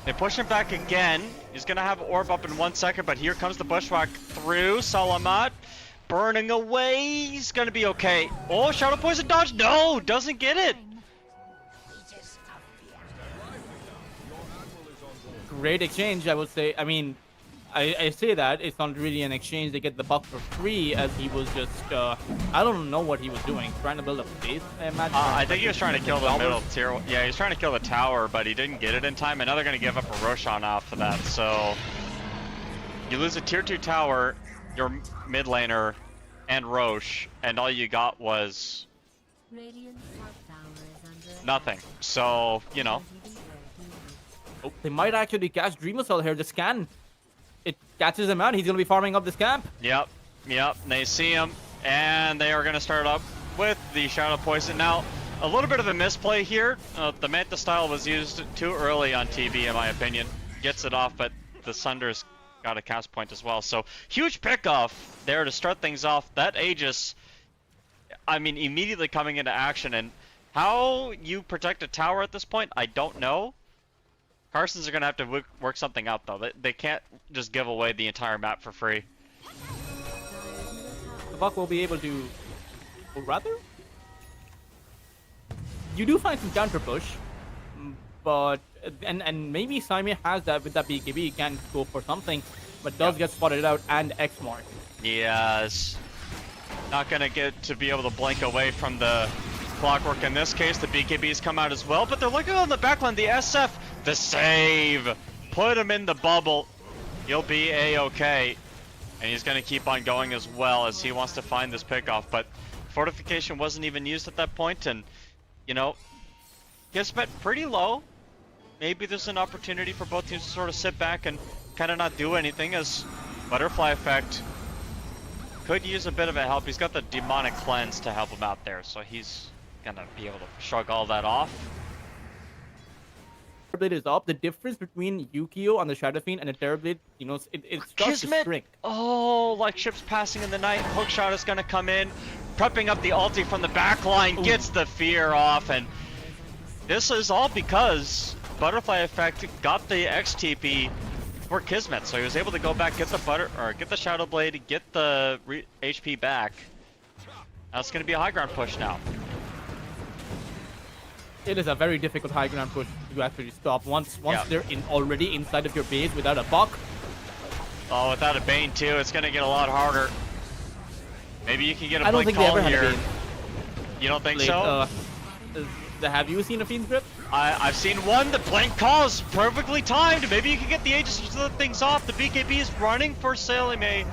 They push him back again. He's going to have orb up in 1 second, but here comes the bushwhack through. Salamat burning away. He's going to be okay. Oh, Shadow Poison dodge. No, doesn't get it. Great exchange, I would say. I mean, I say that it's not really an exchange. They get the buff for free, as he was just I don't know what he was doing, trying to build a base, I imagine. I think he was trying to kill the middle tier. Yeah, he was trying to kill the tower, but he didn't get it in time, and now they're going to give up a Roshan off of that. So you lose a tier 2 tower, your mid laner, and Roche, and all you got was nothing. So, Oh, they might actually catch Dreamcell here. The scan, it catches him out. He's going to be farming up this camp. Yep. They see him, and they are going to start up with the Shadow Poison. Now, a little bit of a misplay here. The Manta style was used too early on TV, in my opinion. Gets it off, but the Sunder's got a cast point as well. So, huge pickoff there to start things off. That Aegis, I mean, immediately coming into action. And how you protect a tower at this point, I don't know. Carsons are going to have to work something out, though. They can't just give away the entire map for free. The Buck will be able to... Or rather? You do find some counter push, but... And maybe Saime has that with that BKB. He can go for something, but does get spotted out and X mark. Yes. Not going to get to be able to blink away from the clockwork in this case. The BKBs come out as well, but they're looking on the backline. The SF, the save. Put him in the bubble. He'll be A-okay. And he's going to keep on going as well as he wants to find this pickoff. But fortification wasn't even used at that point, and, Kismet pretty low. Maybe there's an opportunity for both teams to sort of sit back and kind of not do anything, as Butterfly Effect could use a bit of a help. He's got the Demonic Cleanse to help him out there, so he's gonna be able to shrug all that off. Terrorblade is up. The difference between Yukio on the Shadow Fiend and a Terrorblade, it starts to shrink. Oh, like ships passing in the night. Hookshot is gonna come in, prepping up the ulti from the back line, gets the fear off, and this is all because Butterfly Effect got the XTP for Kismet, so he was able to go back, get the Shadow Blade, get the HP back. Now it's going to be a high ground push now. It is a very difficult high ground push to actually stop once they're already inside of your base without a buck. Oh, without a Bane too, it's going to get a lot harder. Maybe you can get a I don't blink think call they ever here. had a Bane. You don't think Like, so? Have you seen a Fiend's Grip? I've seen one. The blink call is perfectly timed. Maybe you can get the Aegis to let things off. The BKB is running for Salime, and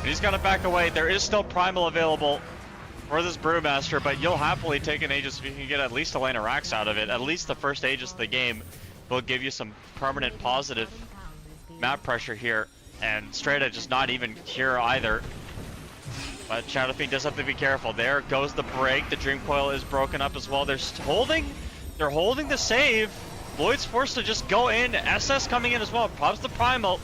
he's got to back away. There is still Primal available for this Brewmaster, but you'll happily take an Aegis if you can get at least a lane of racks out of it. At least the first Aegis of the game will give you some permanent positive map pressure here, and Straight Edge is not even here either. But Shadow Fiend does have to be careful. There goes the break. The Dream Coil is broken up as well. They're holding the save. Lloyd's forced to just go in. SS coming in as well. Pops the Primal.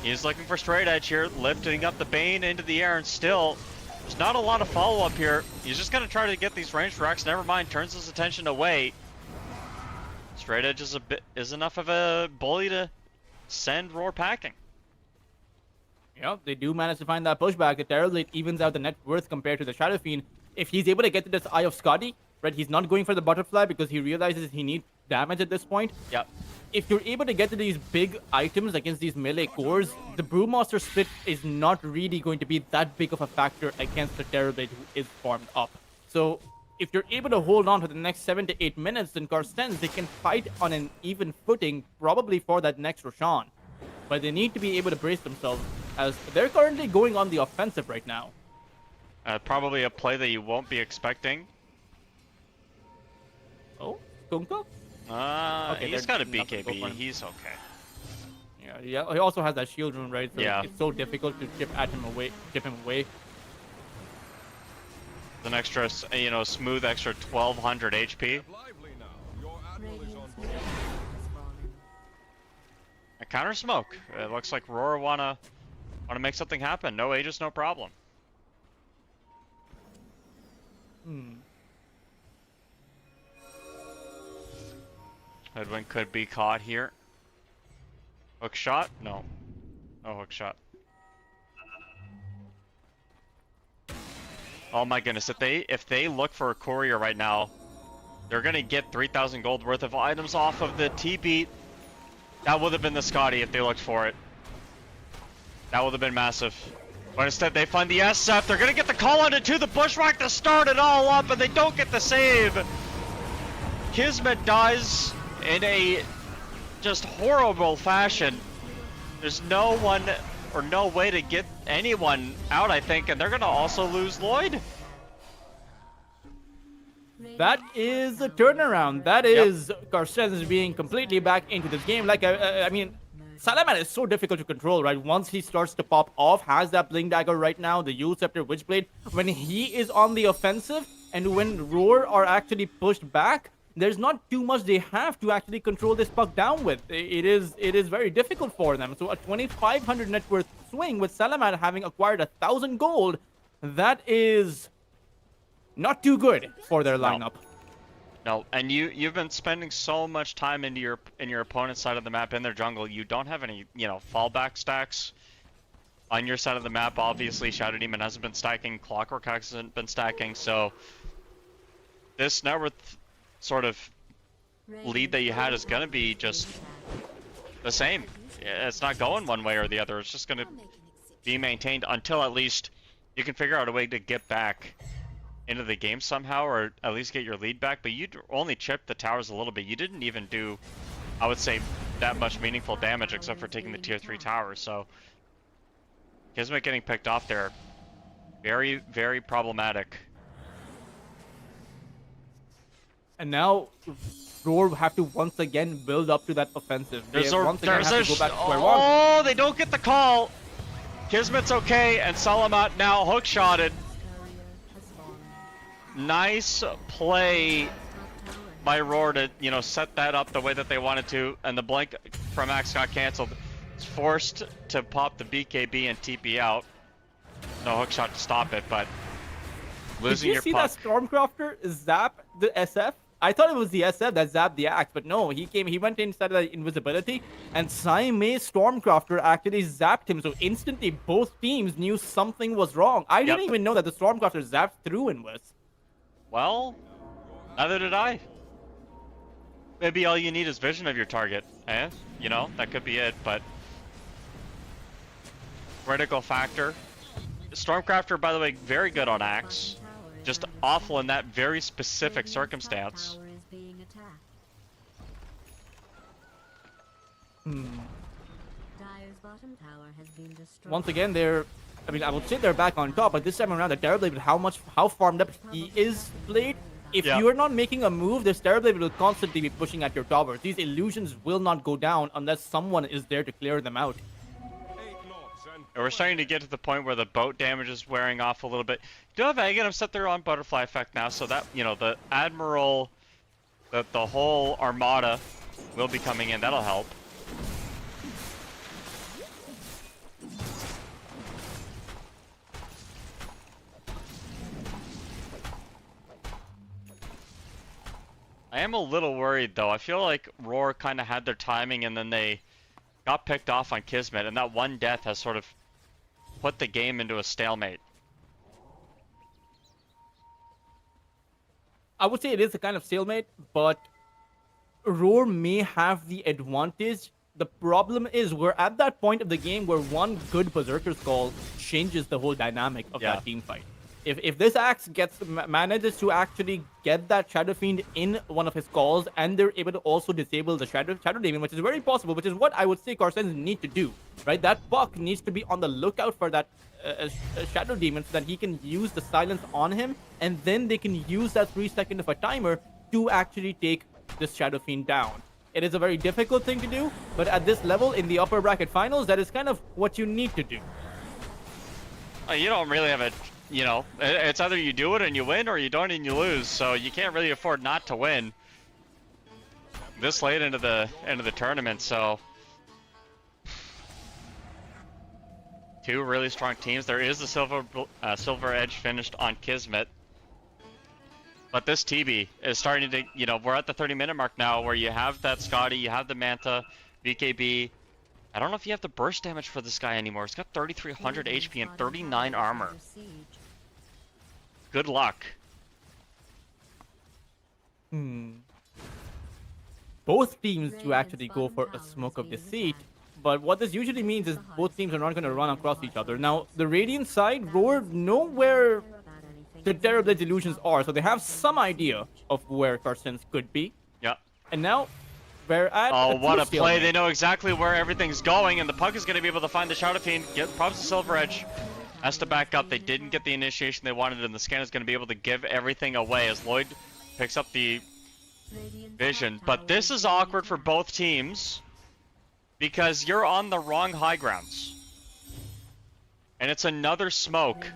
He's looking for Straight Edge here, lifting up the Bane into the air, and still, there's not a lot of follow-up here. He's just going to try to get these ranged racks. Never mind, turns his attention away. Straight Edge is enough of a bully to send Roar packing. Yeah, they do manage to find that pushback. The Terrorblade evens out the net worth compared to the Shadow Fiend. If he's able to get to this Eye of Scotty, right, he's not going for the Butterfly because he realizes he needs damage at this point. Yep. If you're able to get to these big items against these melee cores, the Brewmaster split is not really going to be that big of a factor against the Terrorblade who is farmed up. So if you're able to hold on for the next 7 to 8 minutes, then Carstens, they can fight on an even footing, probably for that next Roshan. But they need to be able to brace themselves as they're currently going on the offensive right now. Probably a play that you won't be expecting. Oh, Kunkka? Okay, He's they're got a not gonna go for BKB. him. He's okay. Yeah, he also has that shield rune, right? So Yeah. it's so difficult to chip him away. An extra, smooth extra 1200 HP. Radiant's middle tower has fallen. A counter smoke. It looks like Roar wanna make something happen. No Aegis, no problem. Headwind could be caught here. Hook shot? No. No hook shot. Oh my goodness, if they look for a courier right now, they're gonna get 3,000 gold worth of items off of the T-beat. That would have been the Scotty if they looked for it. That would have been massive. But instead they find the SF, they're gonna get the call on it too, the bushwhack to start it all up, and they don't get the save! Kismet dies in a just horrible fashion. There's no one or no way to get anyone out, I think, and they're gonna also lose Lloyd. That is a turnaround. That is Carstens being completely back into this game. Like, I mean, Salaman is so difficult to control, right? Once he starts to pop off, has that Blink Dagger right now, the Yule Scepter, Witchblade. When he is on the offensive, and when Roar are actually pushed back, there's not too much they have to actually control this puck down with. It is very difficult for them. So a 2,500 net worth swing with Salaman having acquired 1,000 gold, that is not too good for their lineup. No, and you've been spending so much time in your opponent's side of the map in their jungle. You don't have any, fallback stacks on your side of the map. Obviously, Shadow Demon hasn't been stacking, Clockwork hasn't been stacking, so this net worth sort of lead that you had is gonna be just the same. It's not going one way or the other. It's just gonna be maintained until at least you can figure out a way to get back into the game somehow, or at least get your lead back. But you only chipped the towers a little bit. You didn't even do, I would say, that much meaningful damage except for taking the tier 3 towers. So Kismet getting picked off there, very, very problematic. And now Roar have to once again build up to that offensive. They once again have to go back to square one. Oh, they don't get the call. Kismet's okay, and Salamat now hook-shotted. Nice play by Roar to, set that up the way that they wanted to, and the blink from Axe got cancelled. It's forced to pop the BKB and TP out. No hook shot to stop it, but losing your puck. Did you see that Stormcrafter zap the SF? I thought it was the SF that zapped the Axe, but no, he went inside of the invisibility, and Saimei Stormcrafter actually zapped him, so instantly both teams knew something was wrong. I didn't even know that the Stormcrafter zapped through Invis. Well, neither did I. Maybe all you need is vision of your target, eh? That could be it, but critical factor. Stormcrafter, by the way, very good on Axe. Just awful in that very specific circumstance. Once again, I would say they're back on top, but this time around, the Terrorblade, how farmed up he is played. If you are not making a move, this Terrorblade will constantly be pushing at your towers. These illusions will not go down unless someone is there to clear them out. And we're starting to get to the point where the boat damage is wearing off a little bit. You do have Aghanim set their own butterfly effect now, so that, the Admiral, the whole armada will be coming in. That'll help. I am a little worried though. I feel like Roar kind of had their timing and then they got picked off on Kismet, and that one death has sort of put the game into a stalemate. I would say it is a kind of stalemate, but Roar may have the advantage. The problem is we're at that point of the game where one good Berserker's call changes the whole dynamic of that team fight. If this axe manages to actually get that Shadow Fiend in one of his calls, and they're able to also disable the Shadow Demon, which is very possible, which is what I would say Carsons need to do, right? That Puck needs to be on the lookout for that Shadow Demon so that he can use the silence on him, and then they can use that 3 second of a timer to actually take this Shadow Fiend down. It is a very difficult thing to do, but at this level in the upper bracket finals, that is kind of what you need to do. You don't really have a, you know, it's either you do it and you win, or you don't and you lose. So you can't really afford not to win this late into the tournament. So two really strong teams. There is the silver edge finished on Kismet. But this TB is starting to, you know, we're at the 30-minute mark now where you have that Scotty, you have the Manta, BKB. I don't know if you have the burst damage for this guy anymore. It's got 3,300 HP and 39 armor. Good luck. Both teams do actually go for a smoke of deceit, but what this usually means is both teams are not going to run across each other. Now, the Radiant side, Roar know where the Terrorblade illusions are, so they have some idea of where Carsons could be. Yeah. And now, we're at oh, what a play. They know exactly where everything's going, and the Puck is going to be able to find the Shadow Fiend. Get props to Silver Edge. Has to back up. They didn't get the initiation they wanted, and the scan is going to be able to give everything away as Lloyd picks up the vision. But this is awkward for both teams because you're on the wrong high grounds. And it's another smoke.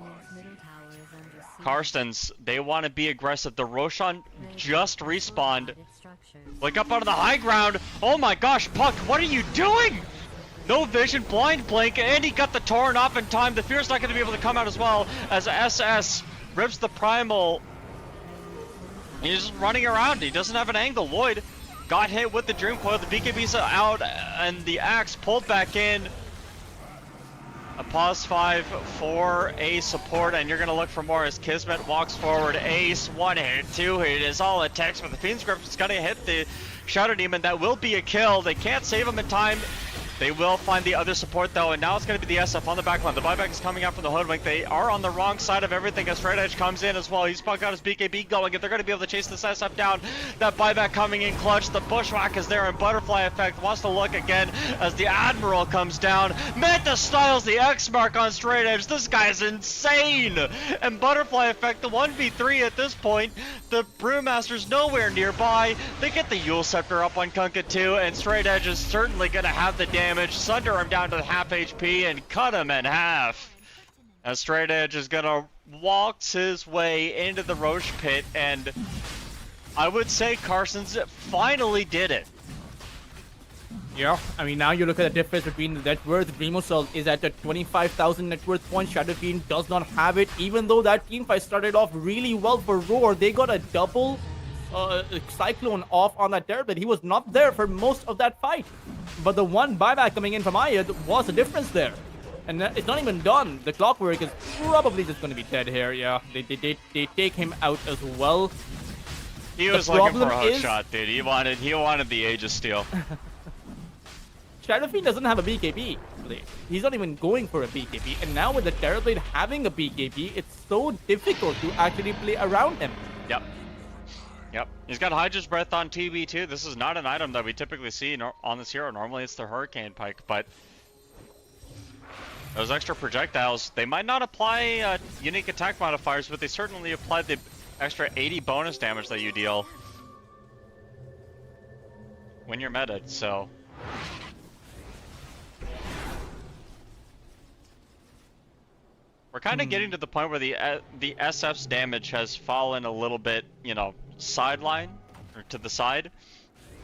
Karstens, they want to be aggressive. The Roshan just respawned. Like up out of the high ground. Oh my gosh, Puck, what are you doing? No vision, blind blink, and he got the Torrent off in time. The Fear's not going to be able to come out as well as SS rips the Primal. He's just running around. He doesn't have an angle. Lloyd got hit with the Dream Coil. The BKB's out, and the Axe pulled back in. A pause 5 for a support, and you're going to look for more as Kismet walks forward. Ace, 1 hit, 2 hit is all it takes, but the Fiend's Grip is going to hit the Shadow Demon. That will be a kill. They can't save him in time. They will find the other support though, and now it's going to be the SF on the back line. The buyback is coming out from the Hoodwink. They are on the wrong side of everything as Straight Edge comes in as well. He's got his BKB going. If they're going to be able to chase this SF down, that buyback coming in clutch. The Bushwhack is there, and Butterfly Effect wants to look again as the Admiral comes down. Manta styles the X mark on Straight Edge. This guy's insane. And Butterfly Effect, the 1v3 at this point. The Brewmaster's nowhere nearby. They get the Yule Scepter up on Kunkka too, and Straight Edge is certainly going to have the damage. Sunder him down to half HP and cut him in half. As Straight Edge is going to waltz his way into the Roche pit, and I would say Carsons finally did it. Yeah, I mean, now you look at the difference between the net worth. Dreamosol is at a 25,000 net worth point. Shadow Fiend does not have it, even though that team fight started off really well for Roar. They got a double Cyclone off on that Terrorblade. He was not there for most of that fight. But the one buyback coming in from Ayad was the difference there. And it's not even done. The Clockwork is probably just going to be dead here. Yeah, they take him out as well. He was looking for a hook shot, dude. He wanted the Age of Steel. Shadow Fiend doesn't have a BKB. He's not even going for a BKB. And now with the Terrorblade having a BKB, it's so difficult to actually play around him. Yep. Yep. He's got Hydra's Breath on TB too. This is not an item that we typically see on this hero. Normally it's the Hurricane Pike, but those extra projectiles, they might not apply unique attack modifiers, but they certainly apply the extra 80 bonus damage that you deal when you're meted, so. We're kind of getting to the point where the SF's damage has fallen a little bit, you know, sideline or to the side,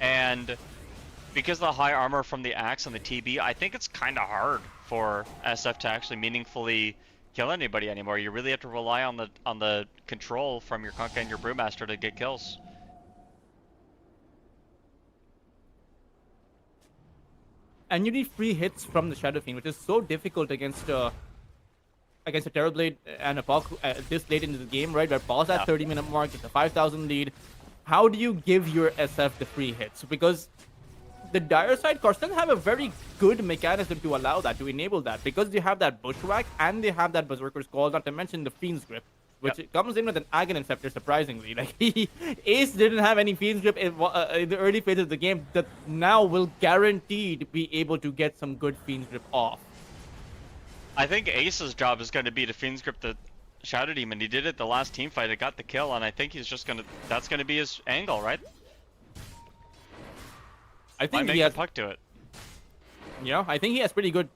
and because of the high armor from the Axe and the TB, I think it's kind of hard for SF to actually meaningfully kill anybody anymore. You really have to rely on the control from your Kunkka and your Brewmaster to get kills. And you need free hits from the Shadow Fiend, which is so difficult against a Terrorblade and a Puck this late into the game, right? Where Paul's at 30-minute mark, it's a 5,000 lead. How do you give your SF the free hits? Because the Dire side, Carsons have a very good mechanism to allow that, to enable that. Because they have that Bushwhack and they have that Berserker's Call, not to mention the Fiend's Grip. which comes in with an Aghanim Scepter, surprisingly. Like, Ace didn't have any Fiend's Grip in the early phase of the game that now will guaranteed be able to get some good Fiend's Grip off. I think Ace's job is going to be to Fiend's Grip the Shadow Demon. He did it the last team fight. It got the kill, and I think he's just gonna. That's gonna be his angle, right? I think Might he make has. the puck to it. Yeah, I think he has pretty good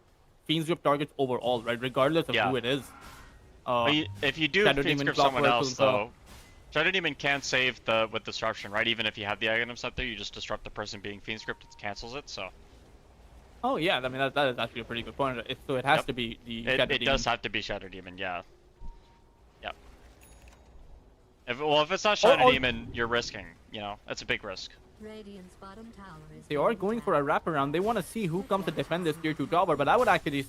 Fiend's Grip targets overall, right? Regardless of who it is. If you do Shadow Fiend's Demon, Grip someone Clockwork, else, though, Shadow Demon can't save with Disruption, right? Even if you have the Aghanim Scepter, you just disrupt the person being Fiend's Grip, it cancels it. So. Oh yeah, I mean that is actually a pretty good point. So it has to be the Shadow It Demon. does have to be Shadow Demon, yeah. Yep. If it's not Shadow Demon, you're risking. You know, that's a big risk. Radiant's bottom tower is They are going for a wraparound. They want to see who comes to defend this tier 2 tower, but I would actually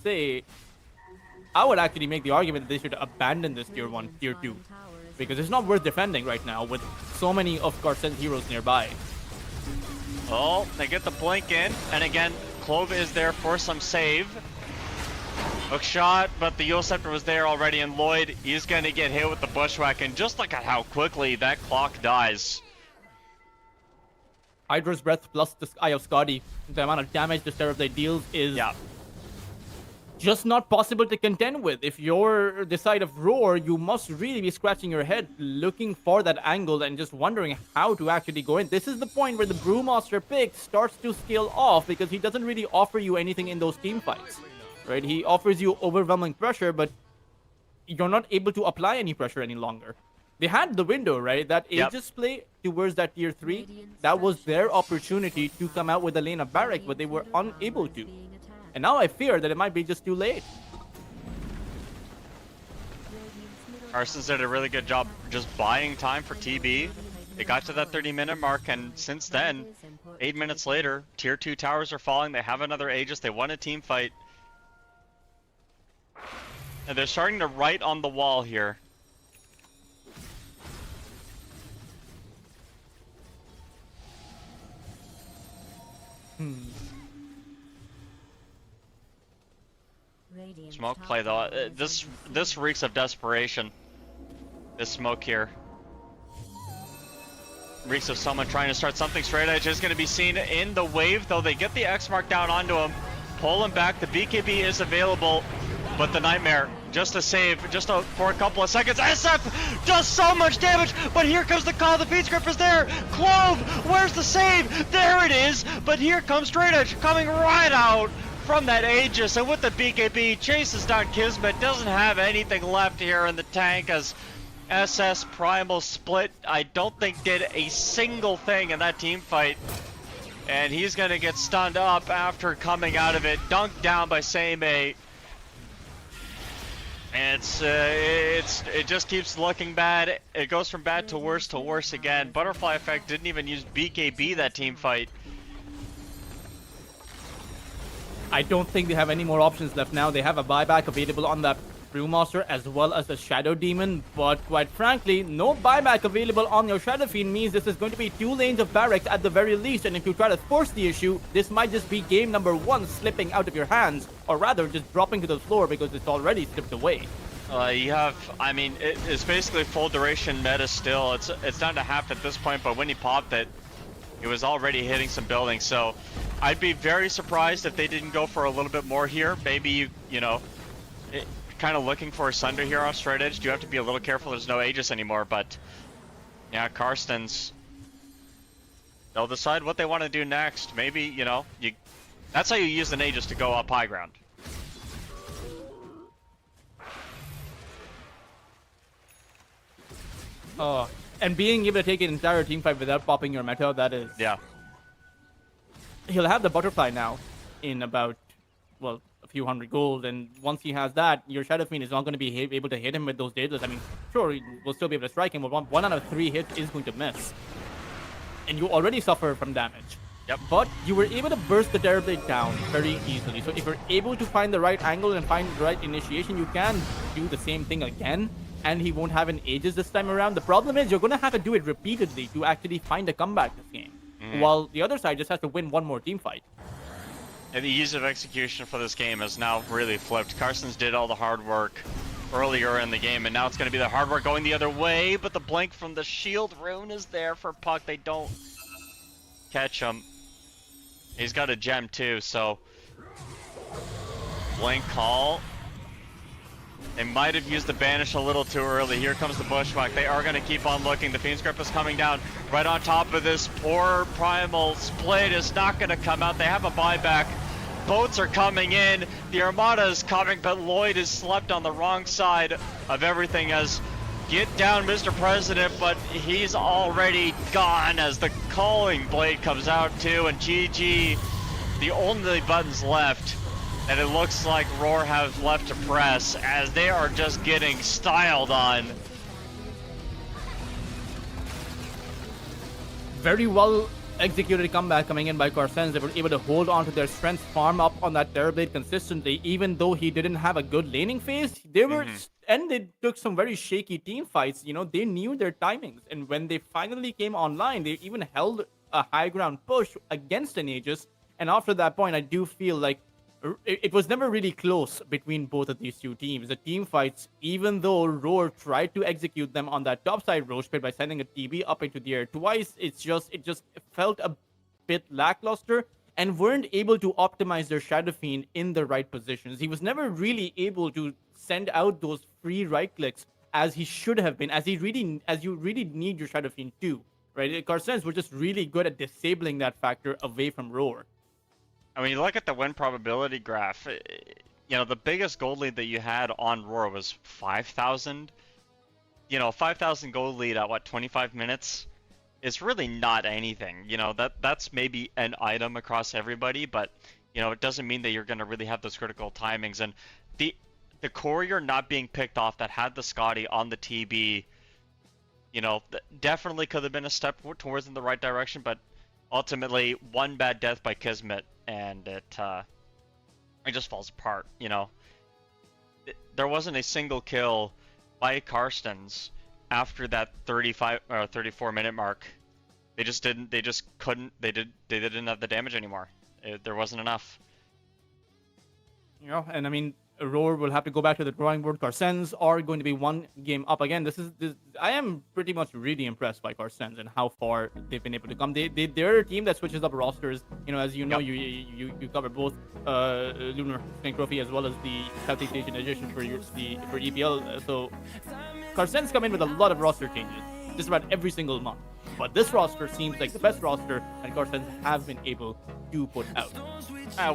make the argument that they should abandon this tier 1, tier 2. Because it's not worth defending right now with so many of Karsten's heroes nearby. Oh, they get the blink in, and again, Clove is there for some save. Hook shot, but the Yule Scepter was there already, and Lloyd, he's gonna get hit with the Bushwhack, and just look at how quickly that clock dies. Hydra's Breath plus the Eye of Scotty, the amount of damage the Terrorblade deals is just not possible to contend with. If you're the side of Roar, you must really be scratching your head, looking for that angle and just wondering how to actually go in. This is the point where the Brewmaster pick starts to scale off because he doesn't really offer you anything in those team fights, right? He offers you overwhelming pressure, but you're not able to apply any pressure any longer. They had the window, right? That Aegis play towards that tier 3, that was their opportunity to come out with a lane of Barrack, but they were unable to. And now I fear that it might be just too late. Carson's did a really good job just buying time for TB. They got to that 30-minute mark, and since then, 8 minutes later, tier 2 towers are falling. They have another Aegis. They won a team fight. And they're starting to write on the wall here. Smoke play though. This reeks of desperation. This smoke here reeks of someone trying to start something straight edge. Is going to be seen in the wave, though. They get the X mark down onto him, pull him back. The BKB is available, but the Nightmare just a save, for a couple of seconds. SF does so much damage, but here comes the call. The Fiend's Grip is there. Clove, where's the save? There it is. But here comes straight edge coming right out from that Aegis, and with the BKB, chases down Kismet. Doesn't have anything left here in the tank as SS Primal Split, I don't think did a single thing in that team fight. And he's gonna get stunned up after coming out of it, dunked down by Seimei. And it just keeps looking bad. It goes from bad to worse again. Butterfly Effect didn't even use BKB that team fight. I don't think they have any more options left now. They have a buyback available on that Brewmaster as well as the Shadow Demon, but quite frankly, no buyback available on your Shadow Fiend means this is going to be 2 lanes of barracks at the very least, and if you try to force the issue, this might just be game number 1 slipping out of your hands, or rather just dropping to the floor because it's already slipped away. You have, I mean, it's basically full duration meta still. It's down to half at this point, but when he popped it, it was already hitting some buildings, so I'd be very surprised if they didn't go for a little bit more here. Maybe, you know, kind of looking for a Sunder here off straight edge. Do have to be a little careful. There's no Aegis anymore, but yeah, Karsten's, they'll decide what they want to do next. Maybe, you know, that's how you use an Aegis to go up high ground. And being able to take an entire team fight without popping your meta, that is... Yeah. He'll have the Butterfly now in about, well, a few hundred gold, and once he has that, your Shadow Fiend is not going to be able to hit him with those daedalus. I mean, sure, he will still be able to strike him, but one out of 3 hits is going to miss. And you already suffer from damage. Yep. But you were able to burst the Terrorblade down very easily. So if you're able to find the right angle and find the right initiation, you can do the same thing again, and he won't have an Aegis this time around. The problem is you're going to have to do it repeatedly to actually find a comeback this game. While the other side just has to win one more team fight. And the ease of execution for this game has now really flipped. Carson's did all the hard work. earlier in the game, and now it's going to be the hard work going the other way, but the blink from the shield rune is there for Puck. They don't catch him. He's got a gem too, so blink call. They might have used the banish a little too early. Here comes the bushwhack. They are going to keep on looking. The Fiend's Grip is coming down right on top of this. Poor Primal Split is not going to come out. They have a buyback. Boats are coming in. The Armada is coming, but Lloyd is slept on the wrong side of everything as get down, Mr. President, but he's already gone as the Calling Blade comes out too, and GG, the only buttons left that it looks like Roar have left to press as they are just getting styled on. Very well executed comeback coming in by Carstens. They were able to hold on to their strength, farm up on that Terrorblade consistently, even though he didn't have a good laning phase. They were, and they took some very shaky team fights. You know, they knew their timings, and when they finally came online, they even held a high ground push against an Aegis. And after that point, I do feel like it was never really close between both of these two teams. The team fights, even though Roar tried to execute them on that topside Roche pit by sending a TB up into the air twice, it just felt a bit lackluster and weren't able to optimize their Shadow Fiend in the right positions. He was never really able to send out those free right clicks as he should have been, as you really need your Shadow Fiend to, right? Carstens were just really good at disabling that factor away from Roar. I mean, you look at the win probability graph, you know, the biggest gold lead that you had on Roar was 5,000. You know, 5,000 gold lead at, what, 25 minutes? It's really not anything. You know, that's maybe an item across everybody, but, you know, it doesn't mean that you're going to really have those critical timings. And the courier not being picked off that had the Scotty on the TB, you know, definitely could have been a step towards in the right direction, but ultimately, one bad death by Kismet, and it just falls apart, you know. There wasn't a single kill by Carstens after that 35 or 34 minute mark. They didn't have the damage anymore. There wasn't enough. You know, and I mean, Roar will have to go back to the drawing board. Carstens are going to be one game up again. I am pretty much really impressed by Carstens and how far they've been able to come. They're a team that switches up rosters. You know, as you know, you cover both Lunar Snake Trophy as well as the Southeast Asian edition for EPL. So Carstens come in with a lot of roster changes, just about every single month. But this roster seems like the best roster, and Carstens have been able to put out.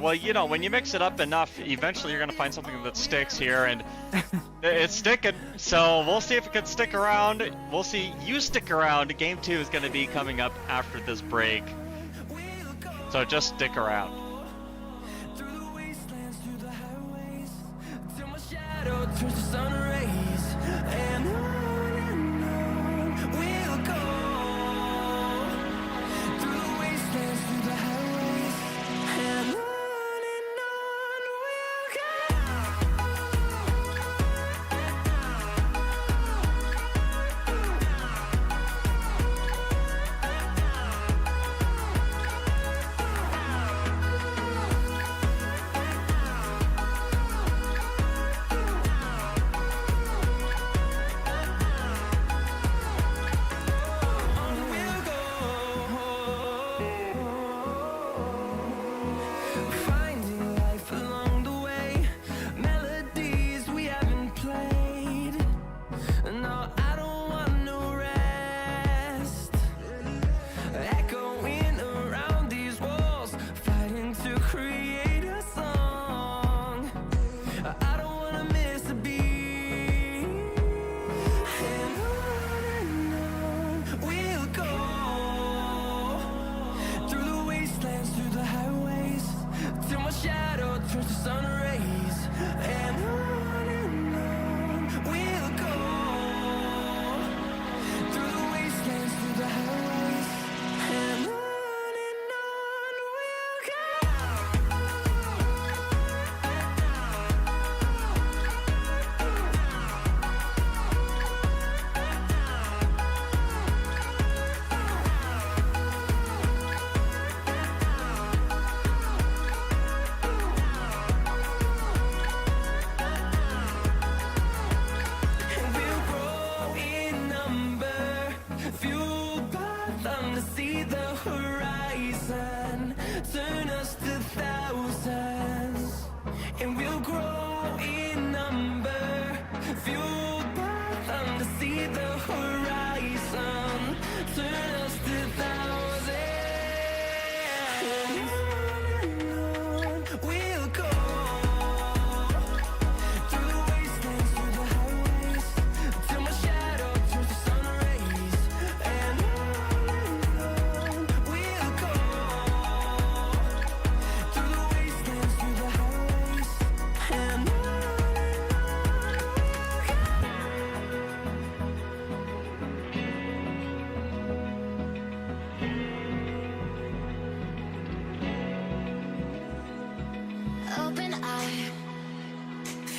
Well, you know, when you mix it up enough, eventually you're going to find something that sticks here, and it's sticking. So we'll see if it can stick around. We'll see you stick around. Game 2 is going to be coming up after this break. So just stick around. Through the wastelands, through the highways, till my shadow turns to sun rays, and on we'll go. Through the wastelands, through the highways, and on we'll go. Finding life along the way, melodies we haven't played. No, I don't want no rest. Echoing around these walls, fighting to create a song. I don't wanna miss a beat. And on we'll go. Through the wastelands, through the highways, till my shadow turns to sun rays, and on we'll go. Through the wastelands, through the highways, and on we'll go.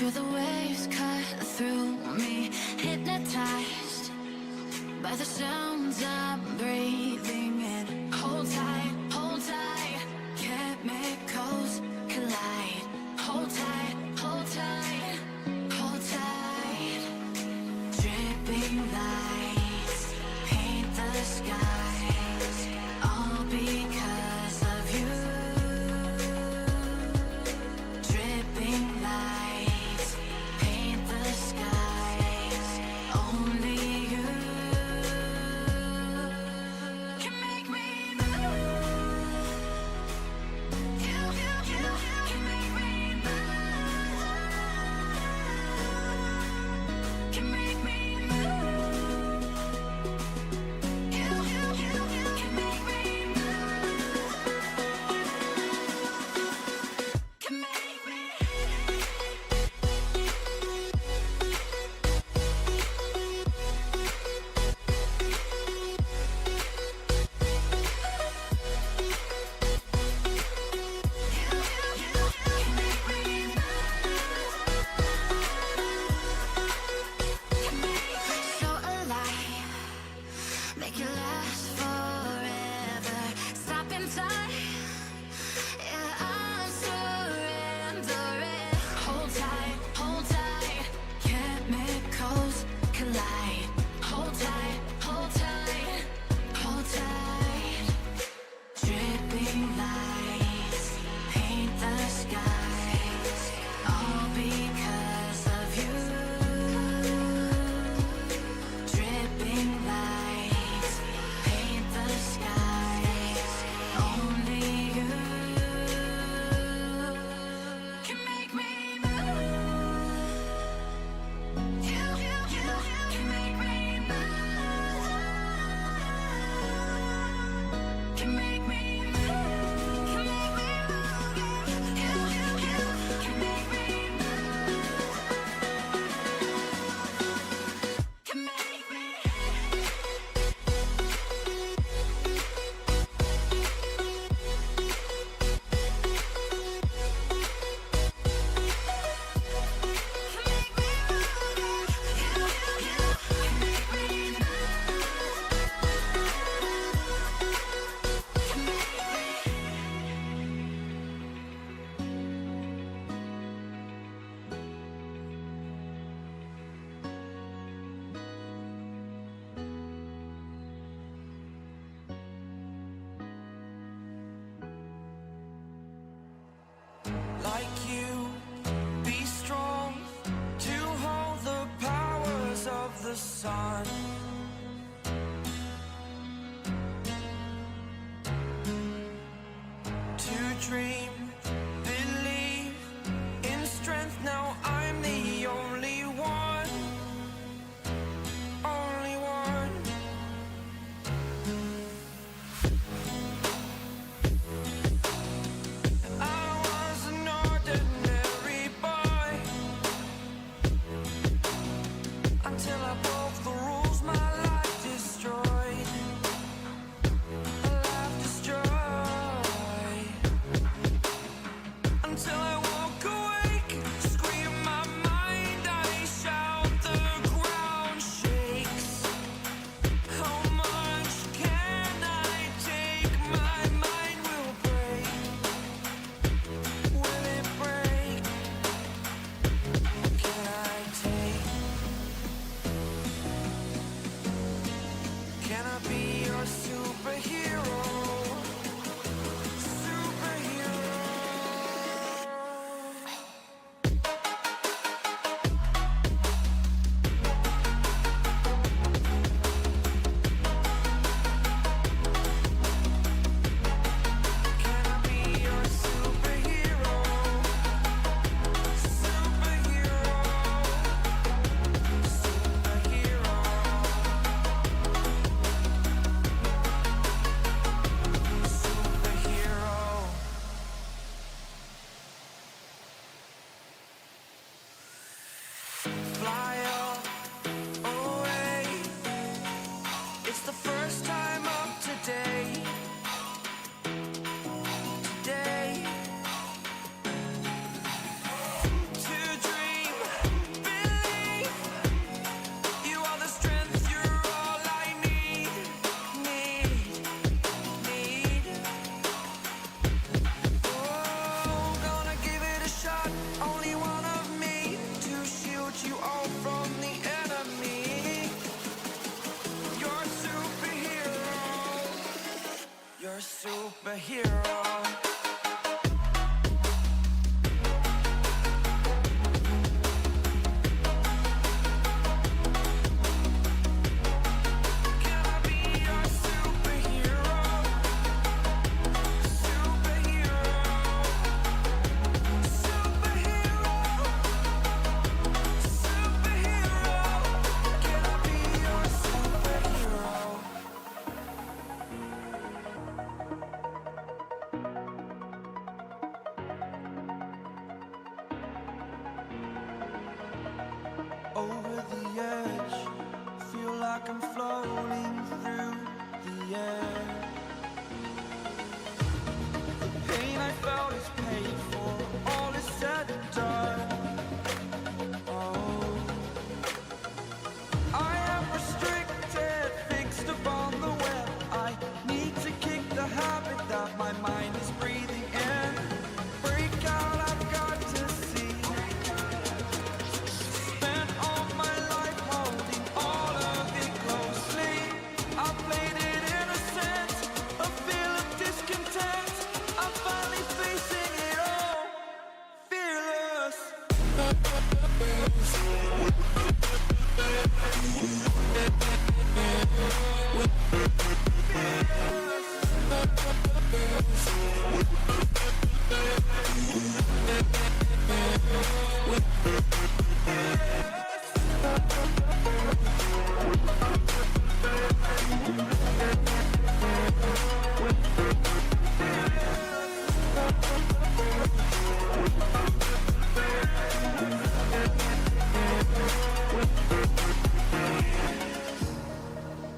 Feel the waves cut through me, hypnotized by the sounds I'm breathing in. Hold tight, chemicals collide. Hold tight, hold tight, hold tight. Dripping lights paint the skies, all because of you. Dripping lights paint the skies, only you can make me move.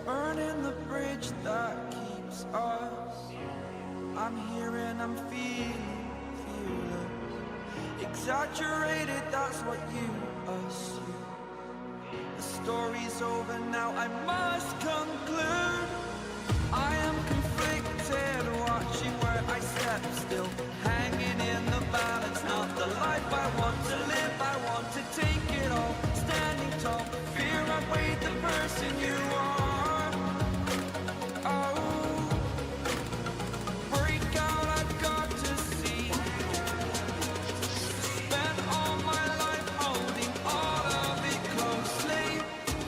Burning the bridge that keeps us. I'm here and I'm feeling fearless. Exaggerated, that's what you assume. The story's over now, I must conclude. I am conflicted, watching where I step still. Hanging in the balance, not the life I want to live. I want to take it all, standing tall. Fear outweighed the person you are. Oh, break out, I've got to see. Spent all my life holding all of it closely.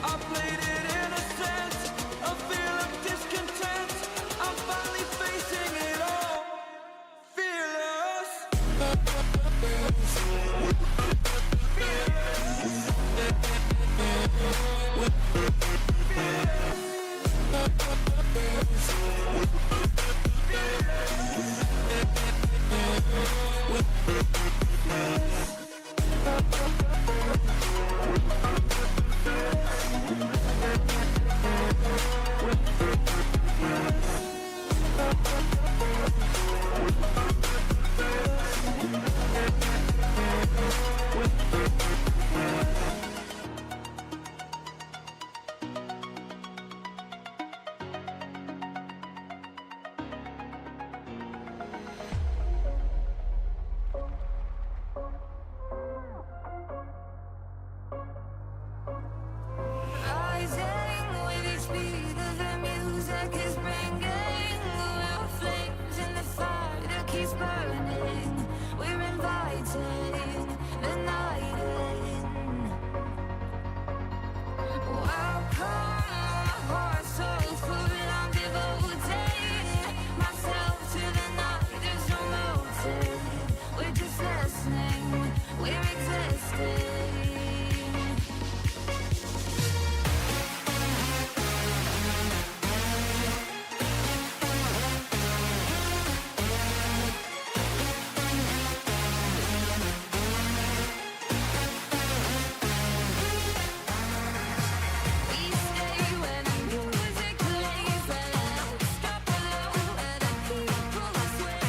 I played it in a sense, a feel of discontent. I'm finally facing it all, fearless. Rising with each beat of the music is bringing real flames in the fire that keeps burning. We're inviting the night in. Welcome, my heart, soul, food. I'm devoting myself to the night. There's no motive. We're just listening. We're existing. We stay when the music plays. Let's drop below where the people sway.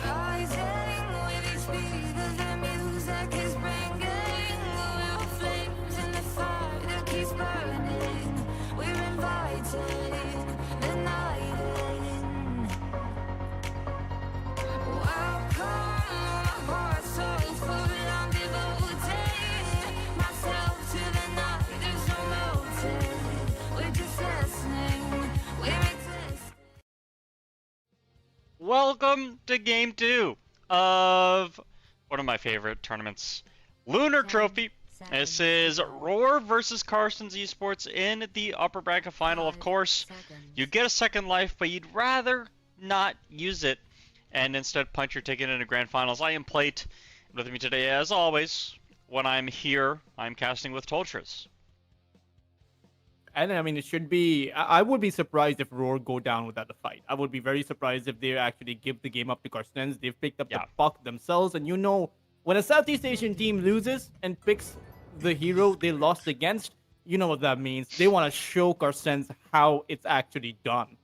Rising with each beat of the music is bringing real flames in the fire that keeps burning. We're inviting the night in. Welcome, my heart, soul, food. I'm devoting myself to the night. There's no motive. We're just listening. We're existing. Welcome to game 2 of one of my favorite tournaments, Lunar Trophy. This is Roar versus Carson's Esports in the upper bracket final. Of course, you get a second life, but you'd rather not use it and instead punch your ticket into grand finals. I am Plate. With me today, as always, when I'm here, I'm casting with Tolchers. And I mean, it should be. I would be surprised if Roar go down without a fight. I would be very surprised if they actually give the game up to Carstens. They've picked up the Yeah. puck themselves, and you know, when a Southeast Asian team loses and picks the hero they lost against, you know what that means. They want to show Carstens how it's actually done.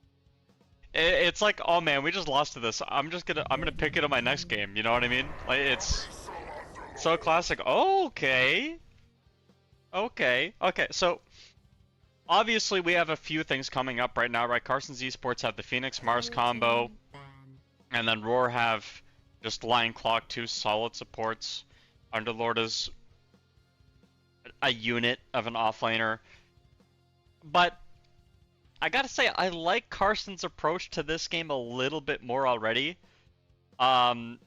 It's like, oh man, we just lost to this. I'm gonna pick it in my next game. You know what I mean? Like it's so classic. Okay. So obviously we have a few things coming up right now, right? Carson's Esports have the Phoenix Mars combo, and then Roar have just Lion Clock, 2 solid supports. Underlord is a unit of an offlaner, but I gotta say, I like Carson's approach to this game a little bit more already.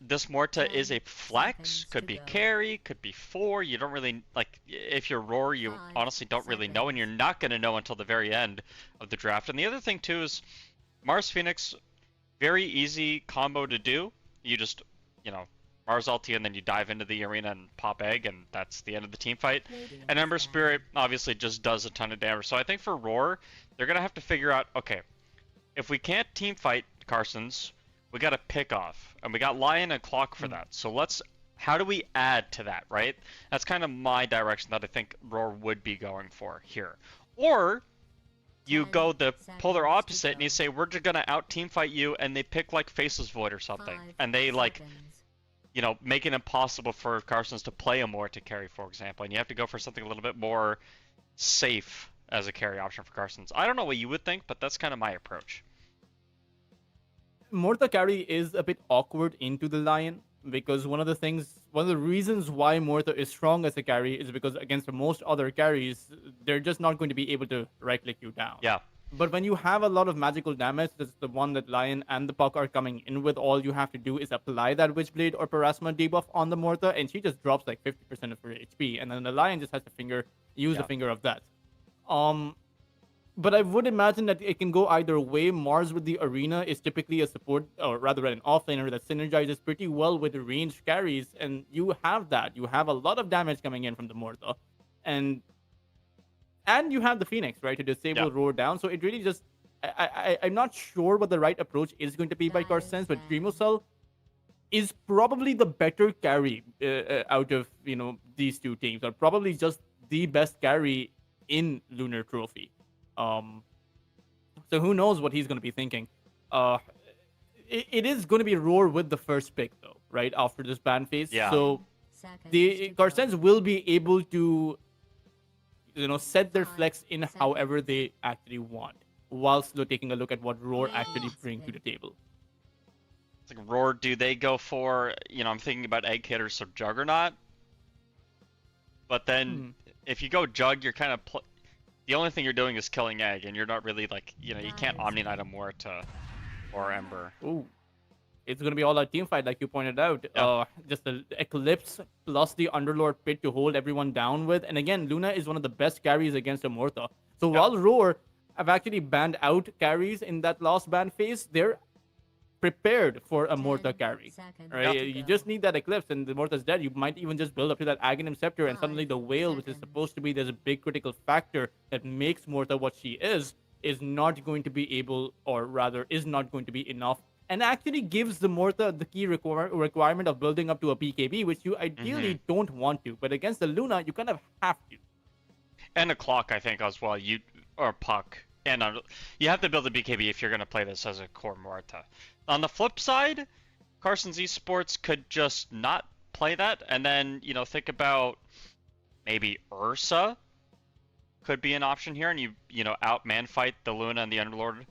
This Morta is a flex, could be carry, could be 4. You don't really, like, if you're Roar, you honestly don't really know, and you're not gonna know until the very end of the draft. And the other thing too is, Mars Phoenix, very easy combo to do. You just, you know, Mars ulti and then you dive into the arena and pop egg, and that's the end of the team fight. And Ember Spirit obviously just does a ton of damage. So I think for Roar, they're gonna have to figure out, okay, if we can't team fight Carson's, we gotta pick off, and we got Lion and Clock for that. So how do we add to that, right? That's kind of my direction that I think Roar would be going for here. Or you go the polar opposite and you say, we're just gonna out team fight you, and they pick like Faceless Void or something, and they like, you know, make it impossible for Carson's to play a Morta carry, for example, and you have to go for something a little bit more safe as a carry option for Carson's. I don't know what you would think, but that's kind of my approach. Morta carry is a bit awkward into the Lion, because one of the reasons why Morta is strong as a carry is because against most other carries, they're just not going to be able to right-click you down. Yeah. But when you have a lot of magical damage, that's the one that Lion and the Puck are coming in with, all you have to do is apply that Witchblade or Parasma debuff on the Morta, and she just drops like 50% of her HP, and then the Lion just has to use the finger of that. But I would imagine that it can go either way. Mars with the Arena is typically a support, or rather an offlaner that synergizes pretty well with the ranged carries, and you have that. You have a lot of damage coming in from the Morta, and you have the Phoenix, right, to disable Roar down. So it really just, I'm not sure what the right approach is going to be by Carson's, but Dreamosel is probably the better carry out of, you know, these two teams, or probably just the best carry in Lunar Trophy. So who knows what he's going to be thinking. It is going to be Roar with the first pick, though, right, after this ban phase. Yeah. So the Carsons will be able to, you know, set their flex in however they actually want, whilst still taking a look at what Roar actually bring to the table. It's like, Roar, do they go for, you know, I'm thinking about Egg Hitters or Juggernaut, but then if you go Jug, you're kind of the only thing you're doing is killing Egg, and you're not really, like, you know, you can't Omni Knight a Morta or Ember. Ooh. It's going to be all out team fight, like you pointed out. Yep. Just the Eclipse plus the Underlord Pit to hold everyone down with. And again, Luna is one of the best carries against a Morta. So while Roar have actually banned out carries in that last ban phase, they're prepared for a Morta carry. Right? You just need that Eclipse, and the Morta's dead. You might even just build up to that Aghanim Scepter, and suddenly the Whale, which is supposed to be this big critical factor that makes Morta what she is not going to be able, or rather, is not going to be enough, and actually gives the Morta the key requirement of building up to a BKB, which you ideally don't want to. But against the Luna, you kind of have to. And a Clock, I think, as well. Or Puck. And you have to build a BKB if you're going to play this as a core Morta. On the flip side, Carson's Esports could just not play that, and then, you know, think about maybe Ursa could be an option here, and you know, out man fight the Luna and the Underlord.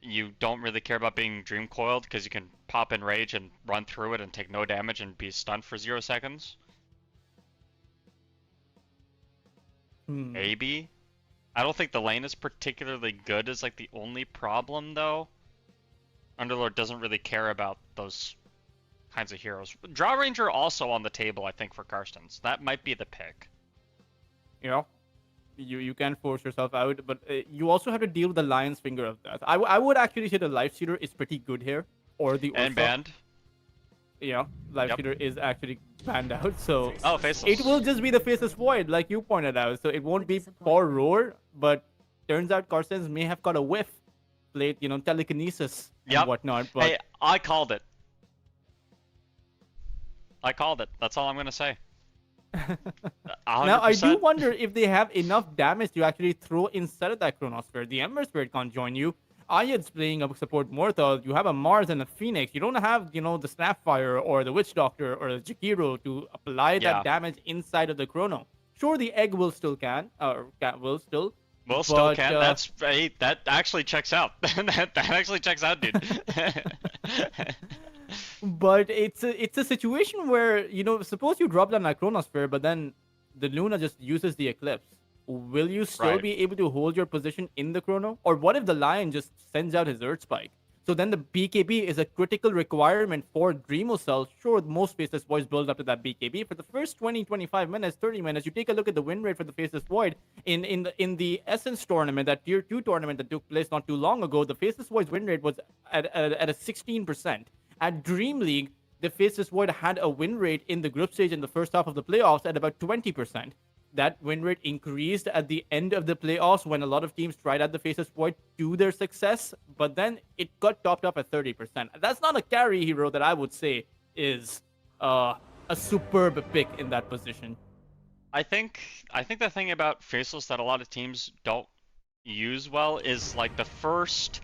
You don't really care about being Dream Coiled, because you can pop in Rage and run through it and take no damage and be stunned for 0 seconds. Maybe. I don't think the lane is particularly good is like the only problem, though. Underlord doesn't really care about those kinds of heroes. Draw Ranger also on the table, I think, for Karstens. That might be the pick. You know, you can force yourself out, but you also have to deal with the Lion's Finger of Death. I would actually say the Life Stealer is pretty good here, or the Ursa. And Band. Live Shooter is actually banned out, so Oh, Faceless. it will just be the Faceless Void, like you pointed out. So it won't be for Roar, but turns out Carson's may have got a whiff, played telekinesis and whatnot. But Hey, I called it. I called it. That's all I'm gonna say. 100%. now I do wonder if they have enough damage to actually throw inside of that Chronosphere. The Ember Spirit can't join you. Ayad's playing a support Mortal. You have a Mars and a Phoenix. You don't have, the Snapfire or the Witch Doctor or the Jakiro to apply that damage inside of the Chrono. Sure, the Egg will still will still. Still can. That actually checks out. that actually checks out, dude. But it's a situation where, suppose you drop down that Chronosphere, but then the Luna just uses the Eclipse. Will you still be able to hold your position in the Chrono? Or what if the Lion just sends out his Earth Spike? So then the BKB is a critical requirement for Dreamo Cell. Sure, most Faceless Voids build up to that BKB. For the first 20, 25 minutes, 30 minutes, you take a look at the win rate for the Faceless Void. In the Essence tournament, that Tier 2 tournament that took place not too long ago, the Faceless Void's win rate was at a 16%. At Dream League, the Faceless Void had a win rate in the group stage in the first half of the playoffs at about 20%. That win rate increased at the end of the playoffs when a lot of teams tried out the Faceless Void to their success, but then it got topped up at 30%. That's not a carry hero that I would say is a superb pick in that position. I think the thing about Faceless that a lot of teams don't use well is like the first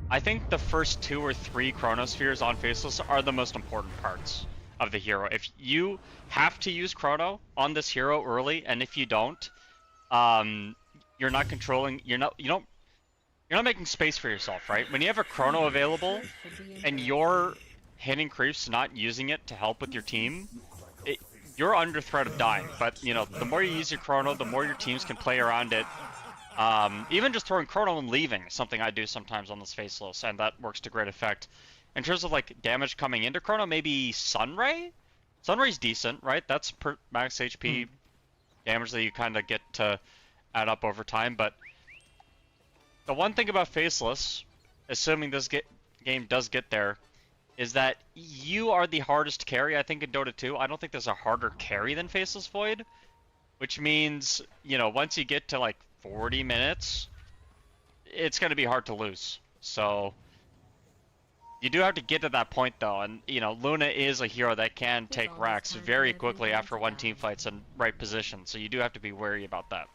2 or 3 Chronospheres on Faceless are the most important parts of the hero. If you have to use Chrono on this hero early, and if you don't, you're not controlling. You're not making space for yourself, right? When you have a Chrono available, and you're hitting creeps, not using it to help with your team, you're under threat of dying. But the more you use your Chrono, the more your teams can play around it. Even just throwing Chrono and leaving is something I do sometimes on this Faceless, and that works to great effect. In terms of like damage coming into Chrono, maybe Sunray? Sunray's decent, right? That's per max HP damage that you kind of get to add up over time. But the one thing about Faceless, assuming this game does get there, is that you are the hardest to carry, I think, in Dota 2. I don't think there's a harder carry than Faceless Void, which means, once you get to like 40 minutes, it's going to be hard to lose. So you do have to get to that point, though, and Luna is a hero that can take racks very quickly after one team fight's in right position, so you do have to be wary about that.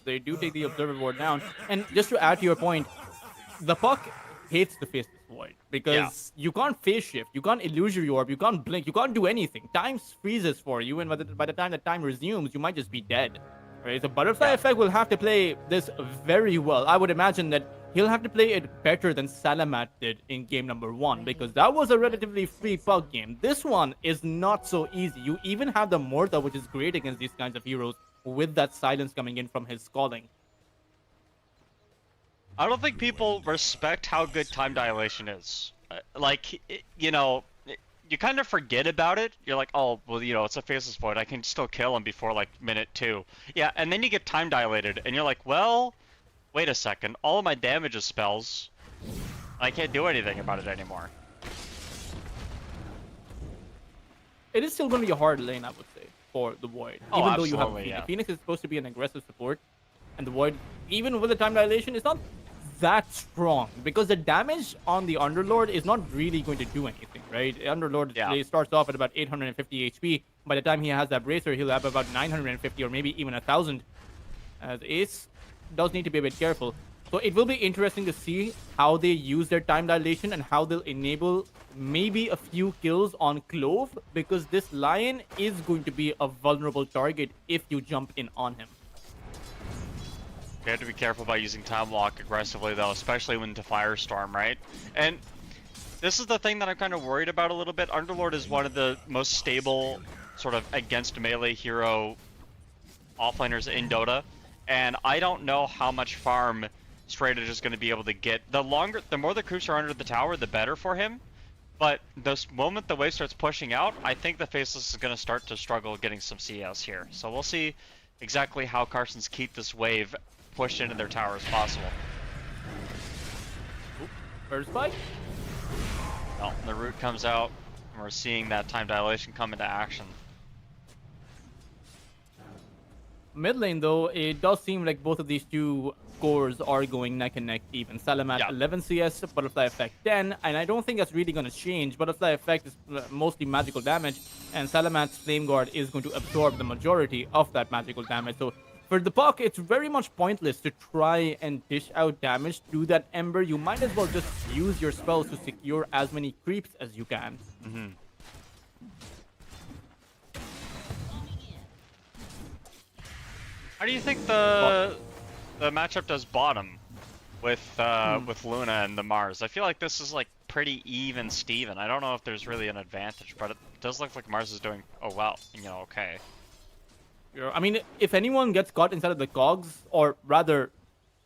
They do take the Observer Ward down, and just to add to your point, the puck hates the Faceless Void because you can't phase shift, you can't illusory orb, you can't blink, you can't do anything. Time freezes for you, and by the time that time resumes, you might just be dead. Right? So Butterfly Effect will have to play this very well. I would imagine that he'll have to play it better than Salamat did in game number 1, because that was a relatively free puck game. This one is not so easy. You even have the Morta, which is great against these kinds of heroes, with that silence coming in from his calling. I don't think people respect how good time dilation is. You kind of forget about it. You're like, oh, well, it's a Faceless Void. I can still kill him before, like, minute 2. Yeah, and then you get time dilated, and you're like, well, wait a second. All of my damage is spells. I can't do anything about it anymore. It is still going to be a hard lane, I would say, for the Void. Oh, even though you have absolutely, Phoenix is supposed to be an aggressive support, and the Void, even with the time dilation, is not that strong, because the damage on the Underlord is not really going to do anything, right? Underlord starts off at about 850 HP. By the time he has that Bracer, he'll have about 950 or maybe even 1,000. As Ace does need to be a bit careful. So it will be interesting to see how they use their time dilation and how they'll enable maybe a few kills on Clove, because this Lion is going to be a vulnerable target if you jump in on him. You have to be careful about using Time Walk aggressively, though, especially when to Firestorm, right? And this is the thing that I'm kind of worried about a little bit. Underlord is one of the most stable sort of against melee hero offlaners in Dota, and I don't know how much farm Straight Edge is going to be able to get. The more the creeps are under the tower, the better for him. But the moment the wave starts pushing out, I think the Faceless is going to start to struggle getting some CS here. So we'll see exactly how Carson's keep this wave pushed into their tower as possible. First spike. Well, the root comes out, and we're seeing that time dilation come into action. Mid lane, though, it does seem like both of these two cores are going neck and neck even. Salamat Yeah. 11 CS, Butterfly Effect 10, and I don't think that's really going to change. Butterfly Effect is mostly magical damage, and Salamat's Flame Guard is going to absorb the majority of that magical damage. So for the Puck, it's very much pointless to try and dish out damage through that Ember. You might as well just use your spells to secure as many creeps as you can. Mm-hmm. How do you think the matchup does bottom with Luna and the Mars? I feel like this is like pretty even Steven. I don't know if there's really an advantage, but it does look like Mars is doing okay. Yeah, I mean, if anyone gets caught inside of the cogs, or rather,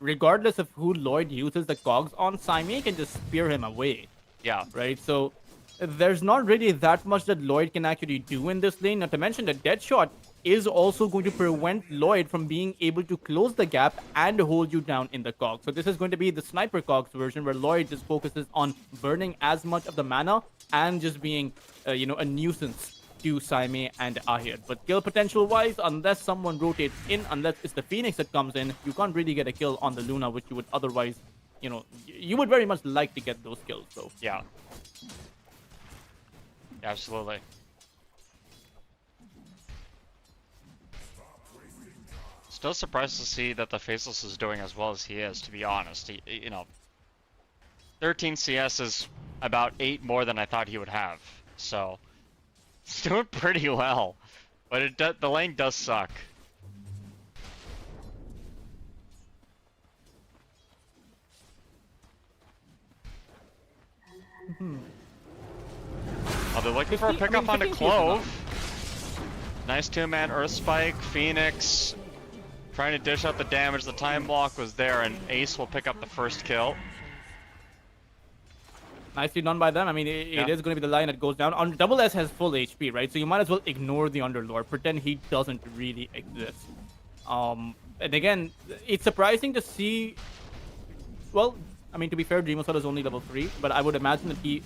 regardless of who Lloyd uses the cogs on, Saime can just spear him away. Yeah. Right? So there's not really that much that Lloyd can actually do in this lane. Not to mention that Deadshot is also going to prevent Lloyd from being able to close the gap and hold you down in the cogs. So this is going to be the sniper cogs version where Lloyd just focuses on burning as much of the mana and just being, a nuisance to Saime and Ahir. But kill potential wise, unless someone rotates in, unless it's the Phoenix that comes in, you can't really get a kill on the Luna, which you would otherwise, you would very much like to get those kills. So Yeah. Absolutely. Still surprised to see that the Faceless is doing as well as he is, to be honest. 13 CS is about 8 more than I thought he would have. So, it's doing pretty well. But the lane does suck. Oh, they're looking for a pickup onto Clove. Nice 2-man Earth Spike, Phoenix. Trying to dish out the damage. The time block was there, and Ace will pick up the first kill. Nicely done by them. I mean, it is going to be the line that goes down. Double S has full HP, right? So you might as well ignore the Underlord. Pretend he doesn't really exist. And again, it's surprising to see... Well, I mean, to be fair, Dreamosol is only level 3, but I would imagine that he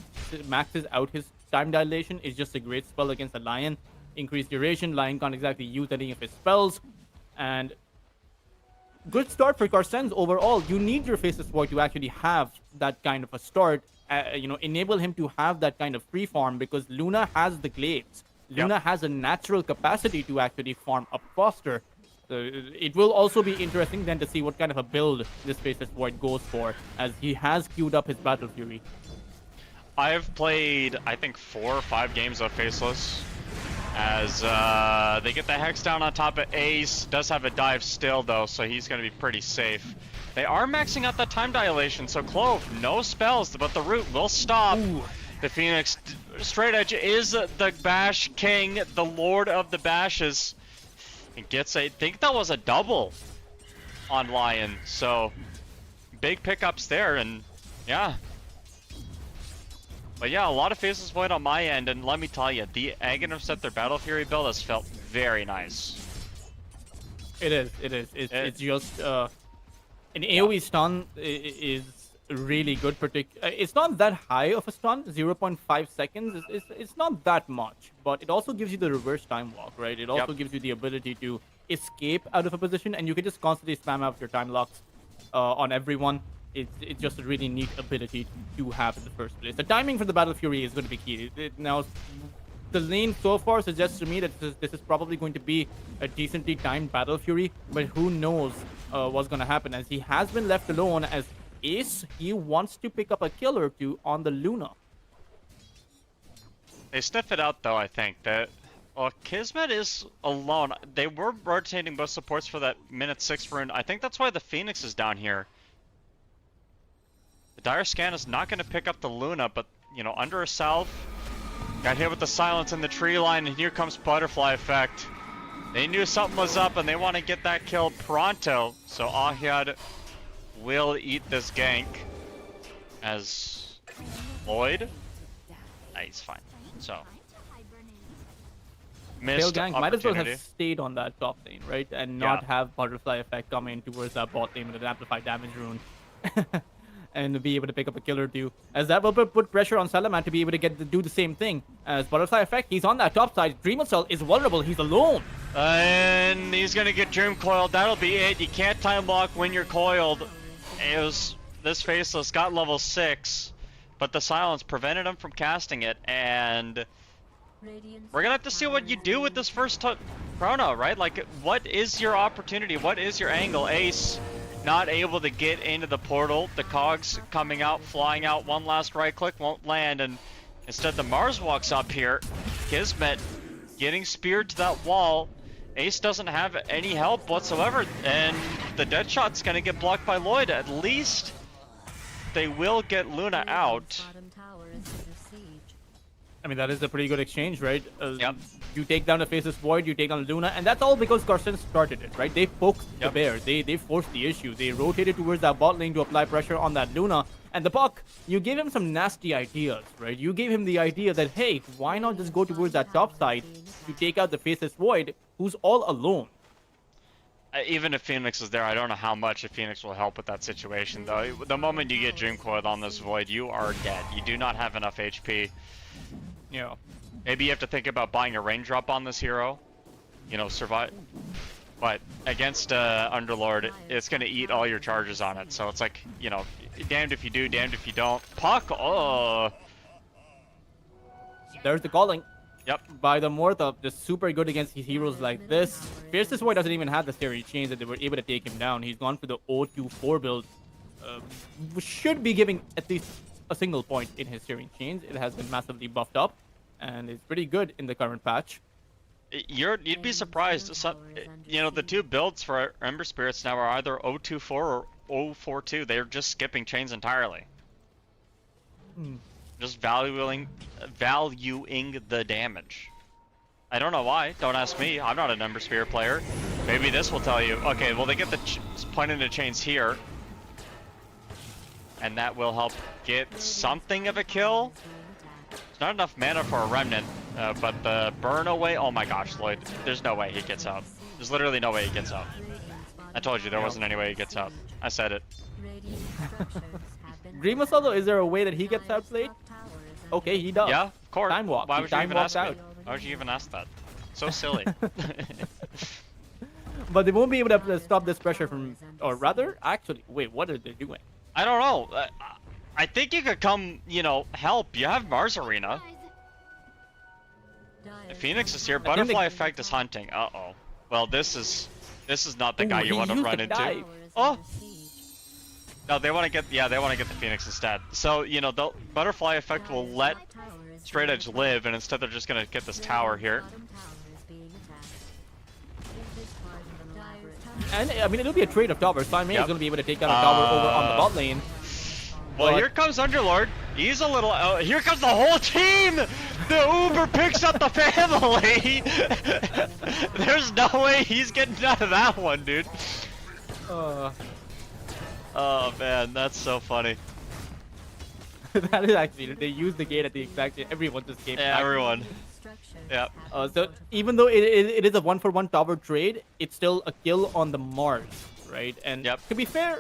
maxes out his time dilation. It's just a great spell against a Lion. Increased duration. Lion can't exactly use any of his spells. And good start for Karsenz overall. You need your Faceless Void to actually have that kind of a start. Enable him to have that kind of free farm, because Luna has the Glaives. Luna has a natural capacity to actually farm up faster. So it will also be interesting then to see what kind of a build this Faceless Void goes for, as he has queued up his Battle Fury. I've played, I think, 4 or 5 games of Faceless. As they get the Hex down on top of Ace. Does have a dive still, though, so he's going to be pretty safe. They are maxing out that time dilation, so Clove, no spells, but the root will stop. Ooh. The Phoenix straight edge is the Bash King, the Lord of the Bashes. It gets I think that was a double on Lion, so big pickups there, and yeah. But yeah, a lot of Faceless Void on my end, and let me tell you, the Egg Interceptor Battle Fury build has felt very nice. It is. It's just an AoE stun is really good. It's not that high of a stun, 0.5 seconds. It's not that much, but it also gives you the reverse time walk, right? It also gives you the ability to escape out of a position, and you can just constantly spam out your time locks on everyone. It's just a really neat ability to have in the first place. The timing for the Battle Fury is going to be key. Now, the lane so far suggests to me that this is probably going to be a decently timed Battle Fury, but who knows what's going to happen, as he has been left alone as Ace. He wants to pick up a kill or two on the Luna. They sniff it out, though, I think. Well, Kismet is alone. They were rotating both supports for that minute 6 rune. I think that's why the Phoenix is down here. The Dire Scan is not going to pick up the Luna, but, under a salve. Got hit with the silence in the tree line, and here comes Butterfly Effect. They knew something was up, and they want to get that kill pronto. So Ahyad will eat this gank. As Lloyd? He's fine. So. Missed Gang might as well opportunity. have stayed on that top lane, right? And not have Butterfly Effect come in towards that bot lane with an amplified damage rune. and be able to pick up a kill or two. As that will put pressure on Salaman to be able to do the same thing. As Butterfly Effect, he's on that top side. Dreamer Cell is vulnerable. He's alone. And he's gonna get Dream Coiled. That'll be it. You can't time lock when you're coiled. This Faceless got level 6, but the silence prevented him from casting it, and we're gonna have to see what you do with this first chrono, right? Like, what is your opportunity? What is your angle? Ace not able to get into the portal. The cogs coming out, flying out. One last right click won't land, and instead the Mars walks up here. Kismet getting speared to that wall. Ace doesn't have any help whatsoever, and the dead shot's gonna get blocked by Lloyd. At least they will get Luna out. I mean, that is a pretty good exchange, right? Yep. You take down the Faceless Void, you take down Luna, and that's all because Carson started it, right? They poked the bear. They forced the issue. They rotated towards that bot lane to apply pressure on that Luna. And the Puck, you gave him some nasty ideas, right? You gave him the idea that, hey, why not just go towards that top side to take out the Faceless Void, who's all alone? Even if Phoenix is there, I don't know how much if Phoenix will help with that situation, though. The moment you get Dream Coiled on this Void, you are dead. You do not have enough HP. Yeah. Maybe you have to think about buying a raindrop on this hero. You know, survive. But against Underlord, it's going to eat all your charges on it. So it's like, you know, damned if you do, damned if you don't. Puck, oh. There's the calling. Yep. By the Mortha, just super good against heroes like this. Fiercest Void doesn't even have the series chains that they were able to take him down. He's gone for the 0-2-4 build. Should be giving at least a single point in his series chains. It has been massively buffed up, and it's pretty good in the current patch. You'd be surprised. You know, the two builds for Ember Spirits now are either 0-2-4 or 0-4-2. They're just skipping chains entirely. Just valuing the damage. I don't know why. Don't ask me. I'm not an Ember Spirit player. Maybe this will tell you. Okay, well they get the point into chains here, and that will help get something of a kill. There's not enough mana for a remnant, but the burn away. Oh my gosh, Lloyd. There's no way he gets out. There's literally no way he gets out. I told you there wasn't any way he gets out. I said it. Dreamer Solo, is there a way that he gets outplayed? Okay, he does. Yeah, of course. Time walk. Why would you even ask out. me? Why would you even ask that? So silly. But they won't be able to stop this pressure from, or rather, actually, wait, what are they doing? I don't know. I think you could come, you know, help. You have Mars Arena. If Phoenix is here. Butterfly Effect is hunting. Uh-oh. Well, this is not the guy you want to run into. Oh. No, they want to get, they want to get the Phoenix instead. So, you know, the Butterfly Effect will let Straight Edge live, and instead they're just going to get this tower here. And, I mean, it'll be a trade of towers. Simon is going to be able to take out a tower over on the bot lane. Well, here comes Underlord. He's a little... here comes the whole team! The Uber picks up the family! There's no way he's getting out of that one, dude. Oh, man, that's so funny. That is actually... They used the gate at the exact... Everyone just came back. Everyone. Yeah. So, even though it is a 1-for-1 tower trade, it's still a kill on the Mars, right? And to be fair...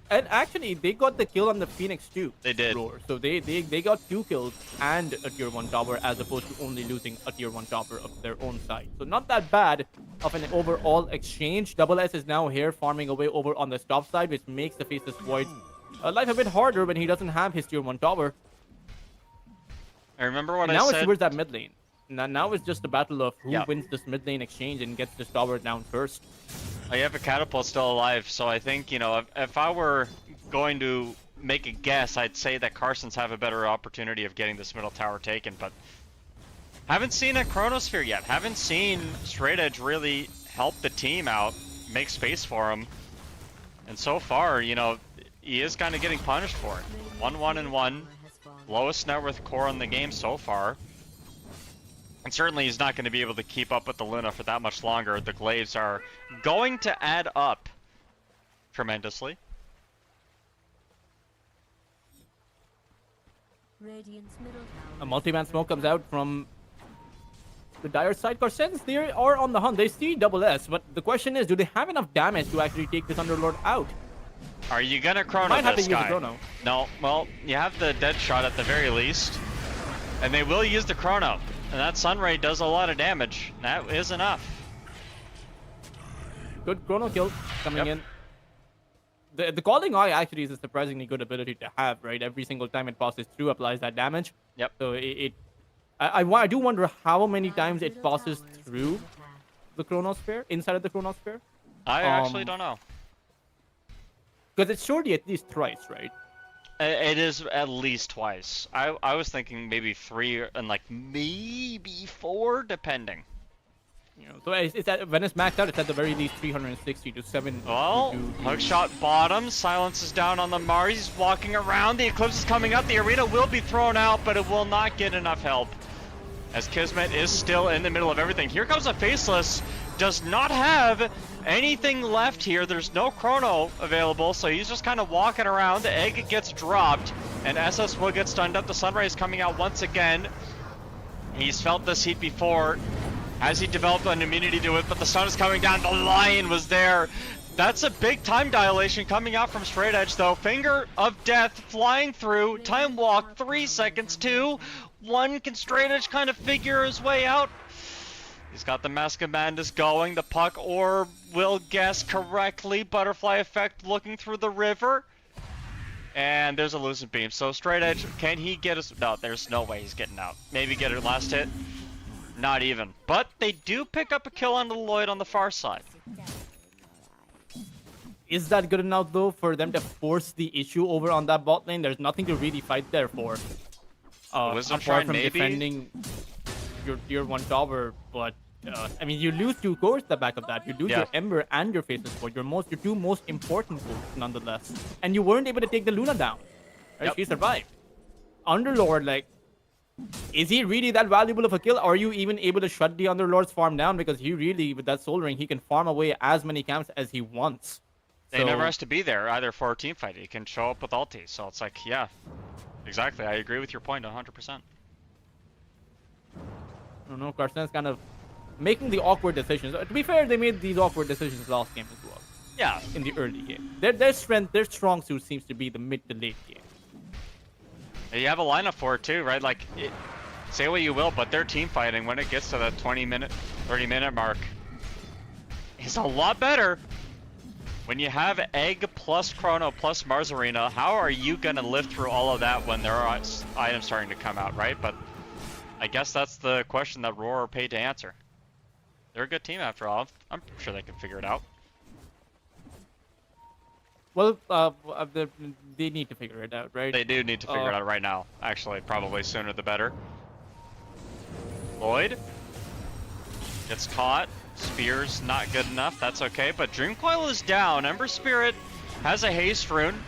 And actually, they got the kill on the Phoenix too. They did. Roar. So they got 2 kills and a tier 1 tower as opposed to only losing a tier 1 tower of their own side. So not that bad of an overall exchange. Double S is now here farming away over on the top side, which makes the Faceless Void life a bit harder when he doesn't have his tier 1 tower. I remember what and I now said. It's towards that mid lane. Now it's just a battle of who wins this mid lane exchange and gets this tower down first. I have a catapult still alive, so I think, you know, if I were going to make a guess, I'd say that Carson's have a better opportunity of getting this middle tower taken, but haven't seen a Chronosphere yet. Haven't seen Straight Edge really help the team out, make space for him. And so far, you know, he is kind of getting punished for it. 1-1-1, lowest net worth core in the game so far. And certainly he's not going to be able to keep up with the Luna for that much longer. The glaives are going to add up tremendously. A multi-man smoke comes out from the Dire side. Carsons, they are on the hunt. They see Double S, but the question is, do they have enough damage to actually take this Underlord out? Are you gonna chrono Might have to this use the guy? chrono. No, well, you have the dead shot at the very least. And they will use the chrono. And that Sunray does a lot of damage. That is enough. Good chrono kill coming in. The Calling Eye actually is a surprisingly good ability to have, right? Every single time it passes through, applies that damage. Yep. So I do wonder how many times it passes through the Chronosphere, inside of the Chronosphere. I actually don't know. Because it's surely at least thrice, right? It is at least twice. I was thinking maybe 3 and like maybe 4, depending. You know, so it's at, when it's maxed out, it's at the very least 360 to 7. Well, hookshot bottom, silence is down on the Mars, he's walking around, the Eclipse is coming up, the arena will be thrown out, but it will not get enough help. As Kismet is still in the middle of everything. Here comes a Faceless, does not have anything left here, there's no chrono available, so he's just kind of walking around, the egg gets dropped, and SS will get stunned up, the Sunray is coming out once again. He's felt this heat before. Has he developed an immunity to it, but the sun is coming down, the Lion was there. That's a big time dilation coming out from Straight Edge though. Finger of Death flying through, time walk 3 seconds, 2, 1, can Straight Edge kind of figure his way out? He's got the Mask of Madness going, the Puck Orb will guess correctly, Butterfly Effect looking through the river. And there's a Lucent Beam, so Straight Edge, can he get us? No, there's no way he's getting out. Maybe get a last hit. Not even. But they do pick up a kill on the Lloyd on the far side. Is that good enough though for them to force the issue over on that bot lane? There's nothing to really fight there for. Wisdom Apart Shrine from maybe? defending your tier 1 tower, but I mean you lose 2 cores at the back of that. You lose your Ember and your Faceless Sword, your 2 most important cores nonetheless. And you weren't able to take the Luna down. Right? She survived. Underlord, like, is he really that valuable of a kill? Are you even able to shut the Underlord's farm down? Because he really, with that Soul Ring, he can farm away as many camps as he wants. They never has to be there either for a team fight. He can show up with ulti. So it's like, yeah, exactly. I agree with your point 100%. I don't know, Carsten's kind of making the awkward decisions. To be fair, they made these awkward decisions last game as well. Yeah. In the early game. Their strong suit seems to be the mid to late game. You have a lineup for it too, right? Like, say what you will, but their team fighting when it gets to the 20-minute, 30-minute mark is a lot better. When you have Egg plus Chrono plus Mars Arena, how are you gonna live through all of that when there are items starting to come out, right? But I guess that's the question that Roar are paid to answer. They're a good team after all. I'm sure they can figure it out. Well, they need to figure it out, right? They do need to figure it out right now. Actually, probably sooner the better. Lloyd gets caught. Spear's not good enough. That's okay. But Dream Coil is down. Ember Spirit has a haste rune.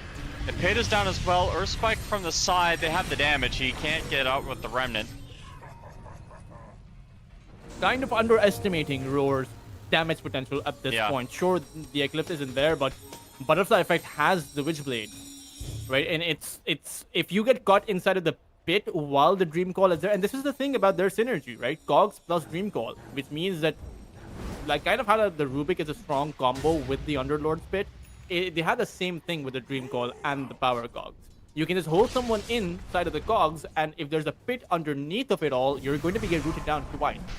The pit is down as well. Earthspike from the side. They have the damage. He can't get out with the remnant. Kind of underestimating Roar's damage potential at this point. Sure, the Eclipse isn't there, but Butterfly Effect has the Witchblade, right? And it's if you get caught inside of the pit while the Dream Call is there, and this is the thing about their synergy, right? Cogs plus Dream Call, which means that, like, kind of how the Rubik is a strong combo with the Underlord's pit, they have the same thing with the Dream Call and the Power Cogs. You can just hold someone inside of the Cogs, and if there's a pit underneath of it all, you're going to be get rooted down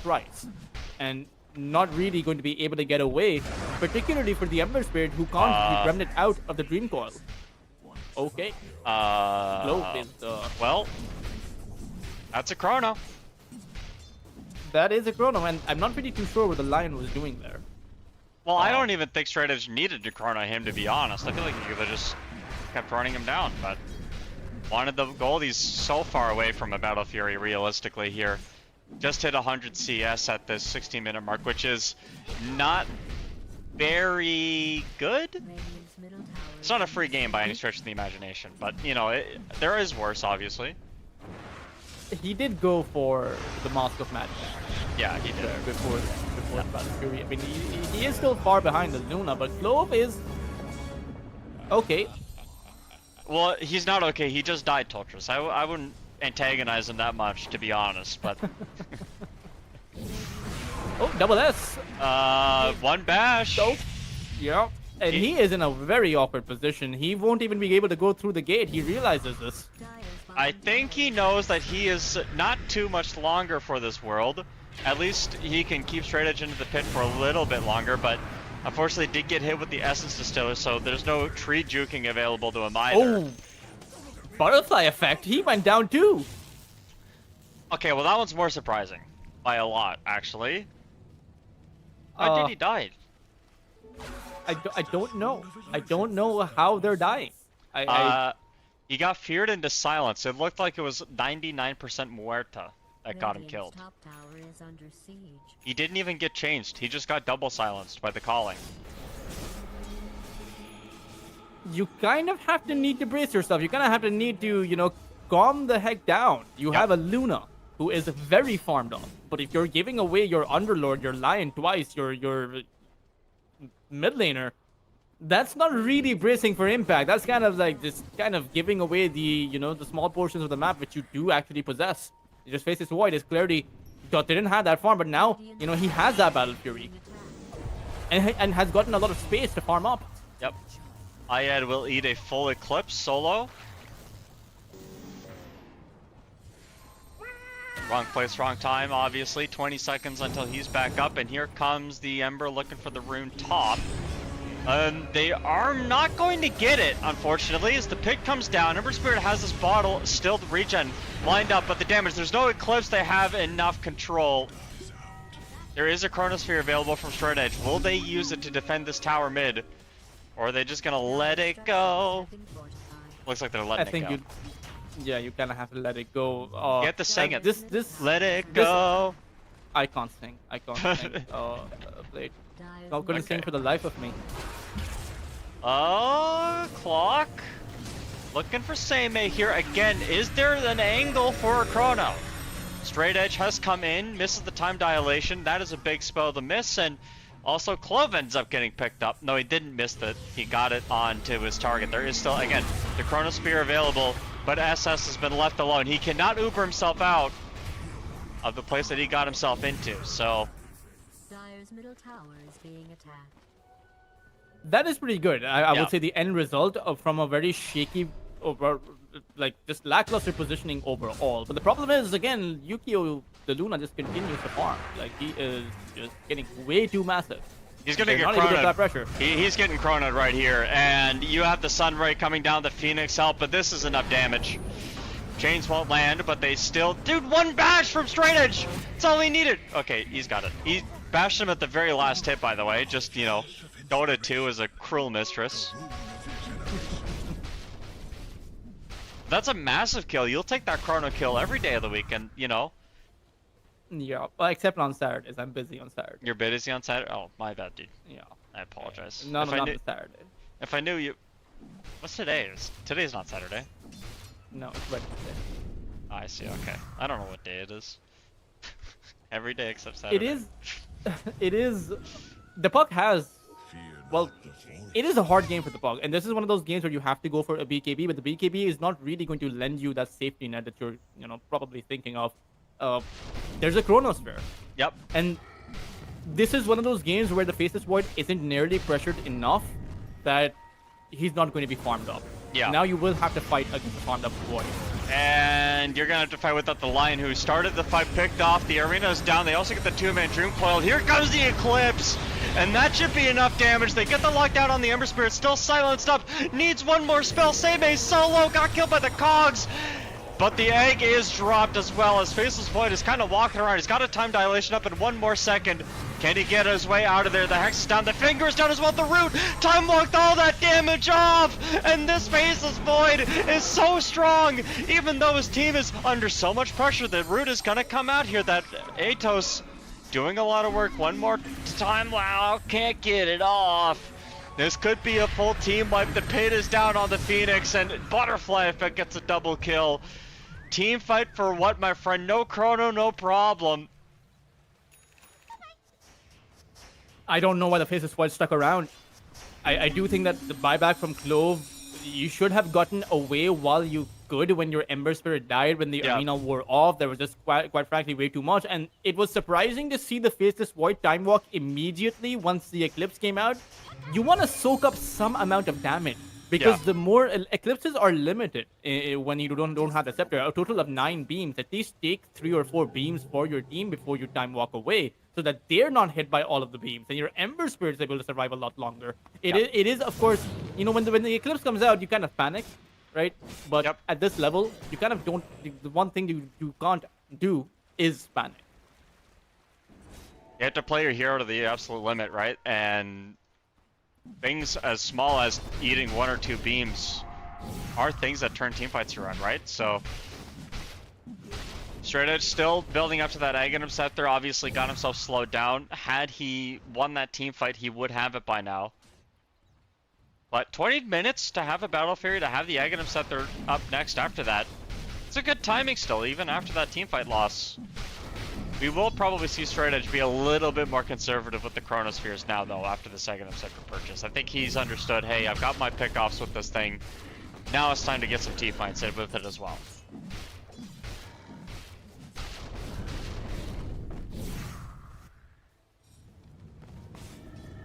thrice. And not really going to be able to get away, particularly for the Ember Spirit who can't be remnant out of the Dream Coil. Okay. Well, that's a Chrono. That is a Chrono, and I'm not really too sure what the Lion was doing there. Well, I don't even think Straight Edge needed to Chrono him, to be honest. I feel like he could have just kept running him down, but wanted the gold. He's so far away from a Battle Fury realistically here. Just hit 100 CS at this 16-minute mark, which is not very good. It's not a free game by any stretch of the imagination, but, you know, there is worse, obviously. He did go for the Mask of Madness. Yeah, he did. Before Battle Fury. I mean, he is still far behind the Luna, but Clove is okay. Well, he's not okay. He just died, Toltrus. I wouldn't antagonize him that much, to be honest, but... Oh, double S! One bash! So, yeah. And he is in a very awkward position. He won't even be able to go through the gate. He realizes this. I think he knows that he is not too much longer for this world. At least he can keep straight edge into the pit for a little bit longer, but unfortunately did get hit with the Essence Distiller, so there's no tree juking available to him either. Oh, butterfly effect. He went down too. Okay, well that one's more surprising. By a lot, actually. How did he die? I don't know. I don't know how they're dying. He got feared into silence. It looked like it was 99% Muerta that got him killed. Top tower is under siege. He didn't even get changed. He just got double silenced by the calling. You kind of have to need to brace yourself. You kind of have to need to, you know, calm the heck down. You have a Lunar who is very farmed up. But if you're giving away your Underlord, your Lion twice, your mid laner, that's not really bracing for impact. That's kind of like just kind of giving away the, you know, the small portions of the map which you do actually possess. You just face this void. It's clearly didn't have that farm, but now, you know, he has that Battle Fury. And has gotten a lot of space to farm up. Yep. Ayed will eat a full Eclipse solo. Wrong place, wrong time, obviously. 20 seconds until he's back up, and here comes the Ember looking for the rune top. They are not going to get it, unfortunately, as the pit comes down. Ember Spirit has this bottle, still the regen lined up, but the damage, there's no Eclipse, they have enough control. There is a Chronosphere available from Straight Edge. Will they use it to defend this tower mid? Or are they just gonna let it go? Looks like they're letting it go. Yeah, you kind of have to let it go. You have to sing it. This let it go. I can't sing. Blade. I couldn't sing for the life of me. Clock. Looking for Seimei here again. Is there an angle for a Chrono? Straight Edge has come in, misses the time dilation. That is a big spell to miss, and also Clove ends up getting picked up. No, he didn't miss it. He got it onto his target. There is still, again, the Chronosphere available, but SS has been left alone. He cannot Uber himself out of the place that he got himself into, so... Dire's middle tower is being attacked. That is pretty good. I would say the end result from a very shaky, like just lackluster positioning overall. But the problem is, again, Yukio, the Luna, just continues to farm. Like, he is just getting way too massive. He's gonna get chronoed. He's getting chronoed right here, and you have the Sun Ray coming down the Phoenix help, but this is enough damage. Chains won't land, but they still... Dude, one bash from Straight Edge! That's all he needed! Okay, he's got it. He bashed him at the very last hit, by the way. Just, you know, Dota 2 is a cruel mistress. That's a massive kill. You'll take that chrono kill every day of the week, and, you know... Yeah, well, except on Saturdays. I'm busy on Saturday. You're busy on Saturday? Oh, my bad, dude. Yeah. I apologize. No, not on Saturday. If I knew you... What's today? Today's not Saturday. No, it's Wednesday. Oh, I see, okay. I don't know what day it is. Every day except Saturday. It is... it is... The puck has... Well, it is a hard game for the puck, and this is one of those games where you have to go for a BKB, but the BKB is not really going to lend you that safety net that you're, you know, probably thinking of. There's a Chronosphere. Yep. And this is one of those games where the Faceless Void isn't nearly pressured enough that he's not going to be farmed up. Yeah. Now you will have to fight against the farmed up Void. And you're gonna have to fight without the Lion, who started the fight, picked off. The arena's down. They also get the two-man Dream Coil. Here comes the Eclipse, and that should be enough damage. They get the lockdown on the Ember Spirit, still silenced up. Needs one more spell. Seimei solo, got killed by the Cogs. But the egg is dropped as well, as Faceless Void is kind of walking around. He's got a time dilation up in 1 more second. Can he get his way out of there? The Hex is down, the Finger is down as well, the Root! Time walked all that damage off! And this Faceless Void is so strong! Even though his team is under so much pressure, the Root is gonna come out here. That Atos doing a lot of work. 1 more time, wow, can't get it off. This could be a full team wipe. The Pit is down on the Phoenix, and Butterfly Effect gets a double kill. Team fight for what, my friend? No chrono, no problem. I don't know why the Faceless Void stuck around. I do think that the buyback from Clove, you should have gotten away while you good when your Ember Spirit died, when the arena wore off. There was just quite frankly way too much, and it was surprising to see the Faceless Void time walk immediately once the Eclipse came out. You want to soak up some amount of damage. Because the more eclipses are limited when you don't have the scepter. A total of 9 beams. At least take 3 or 4 beams for your team before you time walk away, so that they're not hit by all of the beams, and your Ember Spirit is able to survive a lot longer. It is of course, you know, when the eclipse comes out, you kind of panic, right? But at this level, you kind of don't. The one thing you can't do is panic. You have to play your hero to the absolute limit, right? And things as small as eating 1 or 2 beams are things that turn teamfights around, right? So Straight Edge still building up to that Aghanim Scepter, obviously got himself slowed down. Had he won that team fight, he would have it by now. But 20 minutes to have a Battle Fury, to have the Aghanim Scepter up next after that. It's a good timing still, even after that team fight loss. We will probably see Straight Edge be a little bit more conservative with the Chronospheres now, though, after the Aghanim Scepter purchase. I think he's understood, hey, I've got my pickoffs with this thing. Now it's time to get some teamfights in with it as well.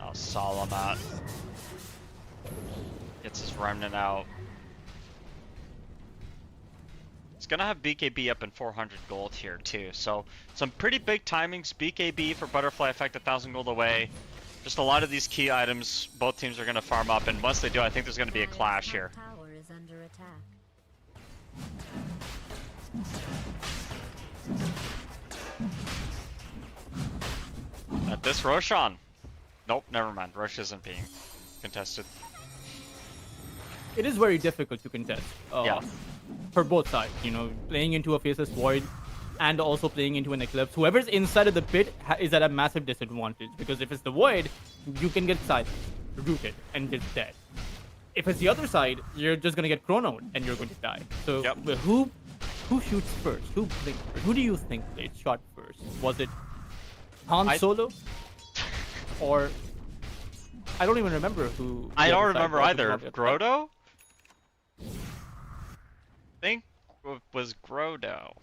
Oh, Salamat gets his Remnant out. He's gonna have BKB up in 400 gold here too, so some pretty big timings. BKB for Butterfly Effect, 1,000 gold away. Just a lot of these key items both teams are gonna farm up, and once they do, I think there's gonna be a clash here. Tower is under attack. At this Roshan. Nope, never mind. Rosh isn't being contested. It is very difficult to contest. For both sides, you know, playing into a Faceless Void and also playing into an Eclipse. Whoever's inside of the pit is at a massive disadvantage, because if it's the Void, you can get silenced, rooted, and just dead. If it's the other side, you're just gonna get chronoed and you're going to die. So who shoots first? Who blinked first? Who do you think played shot first? Was it Han Solo? Or I don't even remember who. I don't remember either. Grotto? I think it was Grotto.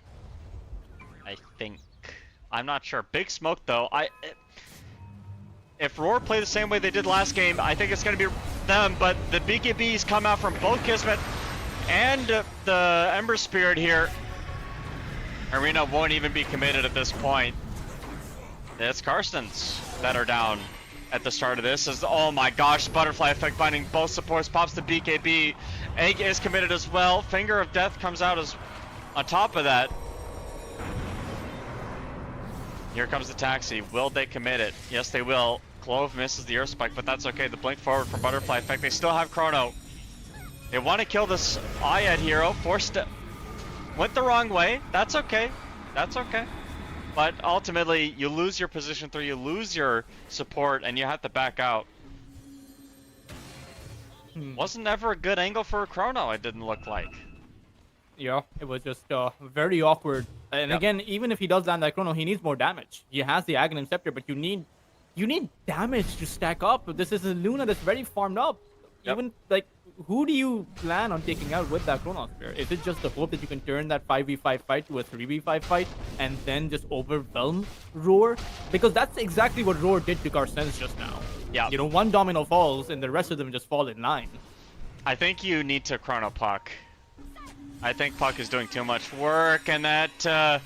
I think. I'm not sure. Big Smoke though. If Roar play the same way they did last game, I think it's going to be them. But the BKBs come out from both Kismet and the Ember Spirit here. Arena won't even be committed at this point. It's Karstens that are down at the start of this. Oh my gosh, Butterfly Effect binding both supports, pops the BKB. Egg is committed as well. Finger of Death comes out as on top of that. Here comes the Taxi. Will they commit it? Yes, they will. Clove misses the Earth Spike, but that's okay. The blink forward from Butterfly Effect. They still have Chrono. They want to kill this Ayad hero. Went the wrong way. That's okay. That's okay. But ultimately, you lose your position 3, you lose your support, and you have to back out. Wasn't ever a good angle for a Chrono, it didn't look like. Yeah, it was just very awkward. And again, even if he does land that Chrono, he needs more damage. He has the Aghanim Scepter, but you need damage to stack up. This is a Lunar that's very farmed up. Even, like, who do you plan on taking out with that Chronosphere? Is it just the hope that you can turn that 5v5 fight to a 3v5 fight and then just overwhelm Roar? Because that's exactly what Roar did to Karstens just now. Yeah. You know, one domino falls and the rest of them just fall in line. I think you need to Chrono Puck. I think Puck is doing too much work, and that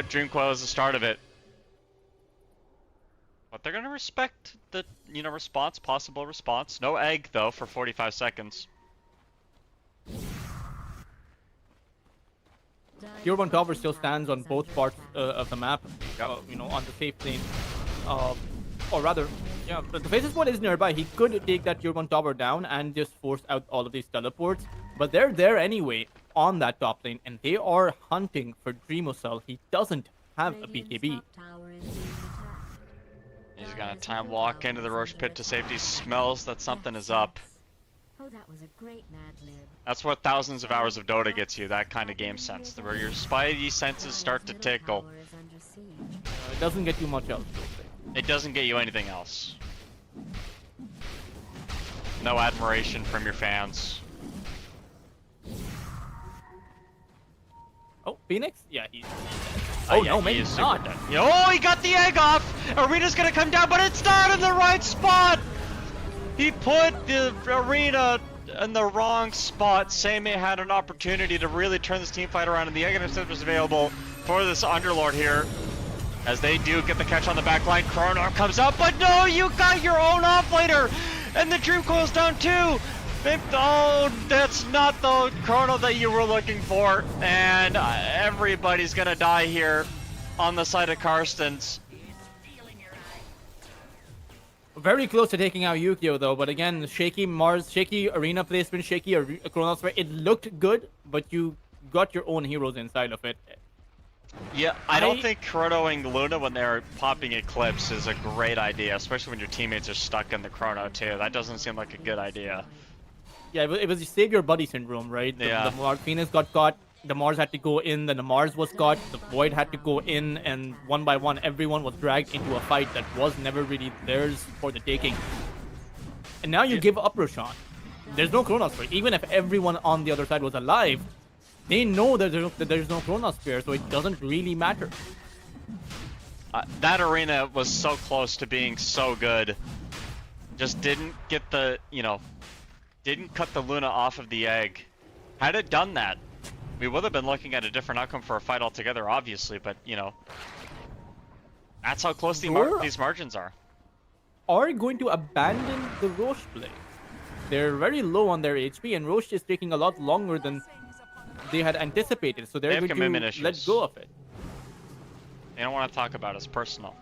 Dream Coil is the start of it. But they're gonna respect the, you know, possible response. No egg though for 45 seconds. Tier 1 tower still stands on both parts of the map, you know, on the safe lane. Or rather, yeah, the Faceless Void is nearby. He could take that Tier 1 tower down and just force out all of these teleports. But they're there anyway on that top lane, and they are hunting for Dreamocell. He doesn't have a BKB. He's gonna time walk into the Roche pit to safety. Smells that something is up. Oh, that was a great Mad Lib. That's what thousands of hours of Dota gets you, that kind of game sense, where your spidey senses start to tickle. It doesn't get you much else. It doesn't get you anything else. No admiration from your fans. Phoenix? Yeah, he's. Oh no, yeah, maybe he is not. super dead. Oh, he got the egg off! Arena's gonna come down, but it's not in the right spot! He put the Arena in the wrong spot. Seimei had an opportunity to really turn this team fight around, and the egg intercept was available for this Underlord here. As they do get the catch on the back line, Chrono comes up, but no, you got your own offlaner! And the Dream Coil's down too! Oh, that's not the Chrono that you were looking for. And everybody's gonna die here on the side of Karstens. Very close to taking out Yukio though, but again, shaky Mars, shaky arena placement, shaky Chronos. It looked good, but you got your own heroes inside of it. Yeah, I don't think Chronoing Luna when they're popping Eclipse is a great idea, especially when your teammates are stuck in the Chrono too. That doesn't seem like a good idea. Yeah, it was save your buddy syndrome, right? Yeah. The Phoenix got caught, the Mars had to go in, then the Mars was caught, the Void had to go in, and one by one, everyone was dragged into a fight that was never really theirs for the taking. And now you give up Roshan. There's no Chronos Sphere. Even if everyone on the other side was alive, they know that there's no Chronos Sphere, so it doesn't really matter. That Arena was so close to being so good. Just didn't get the, didn't cut the Luna off of the egg. Had it done that, we would have been looking at a different outcome for a fight altogether, obviously, but, that's how close these margins are. Are going to abandon the Roche play. They're very low on their HP, and Roche is taking a lot longer than they had anticipated, so they're going to let go of it. They don't want to talk about it. It's personal.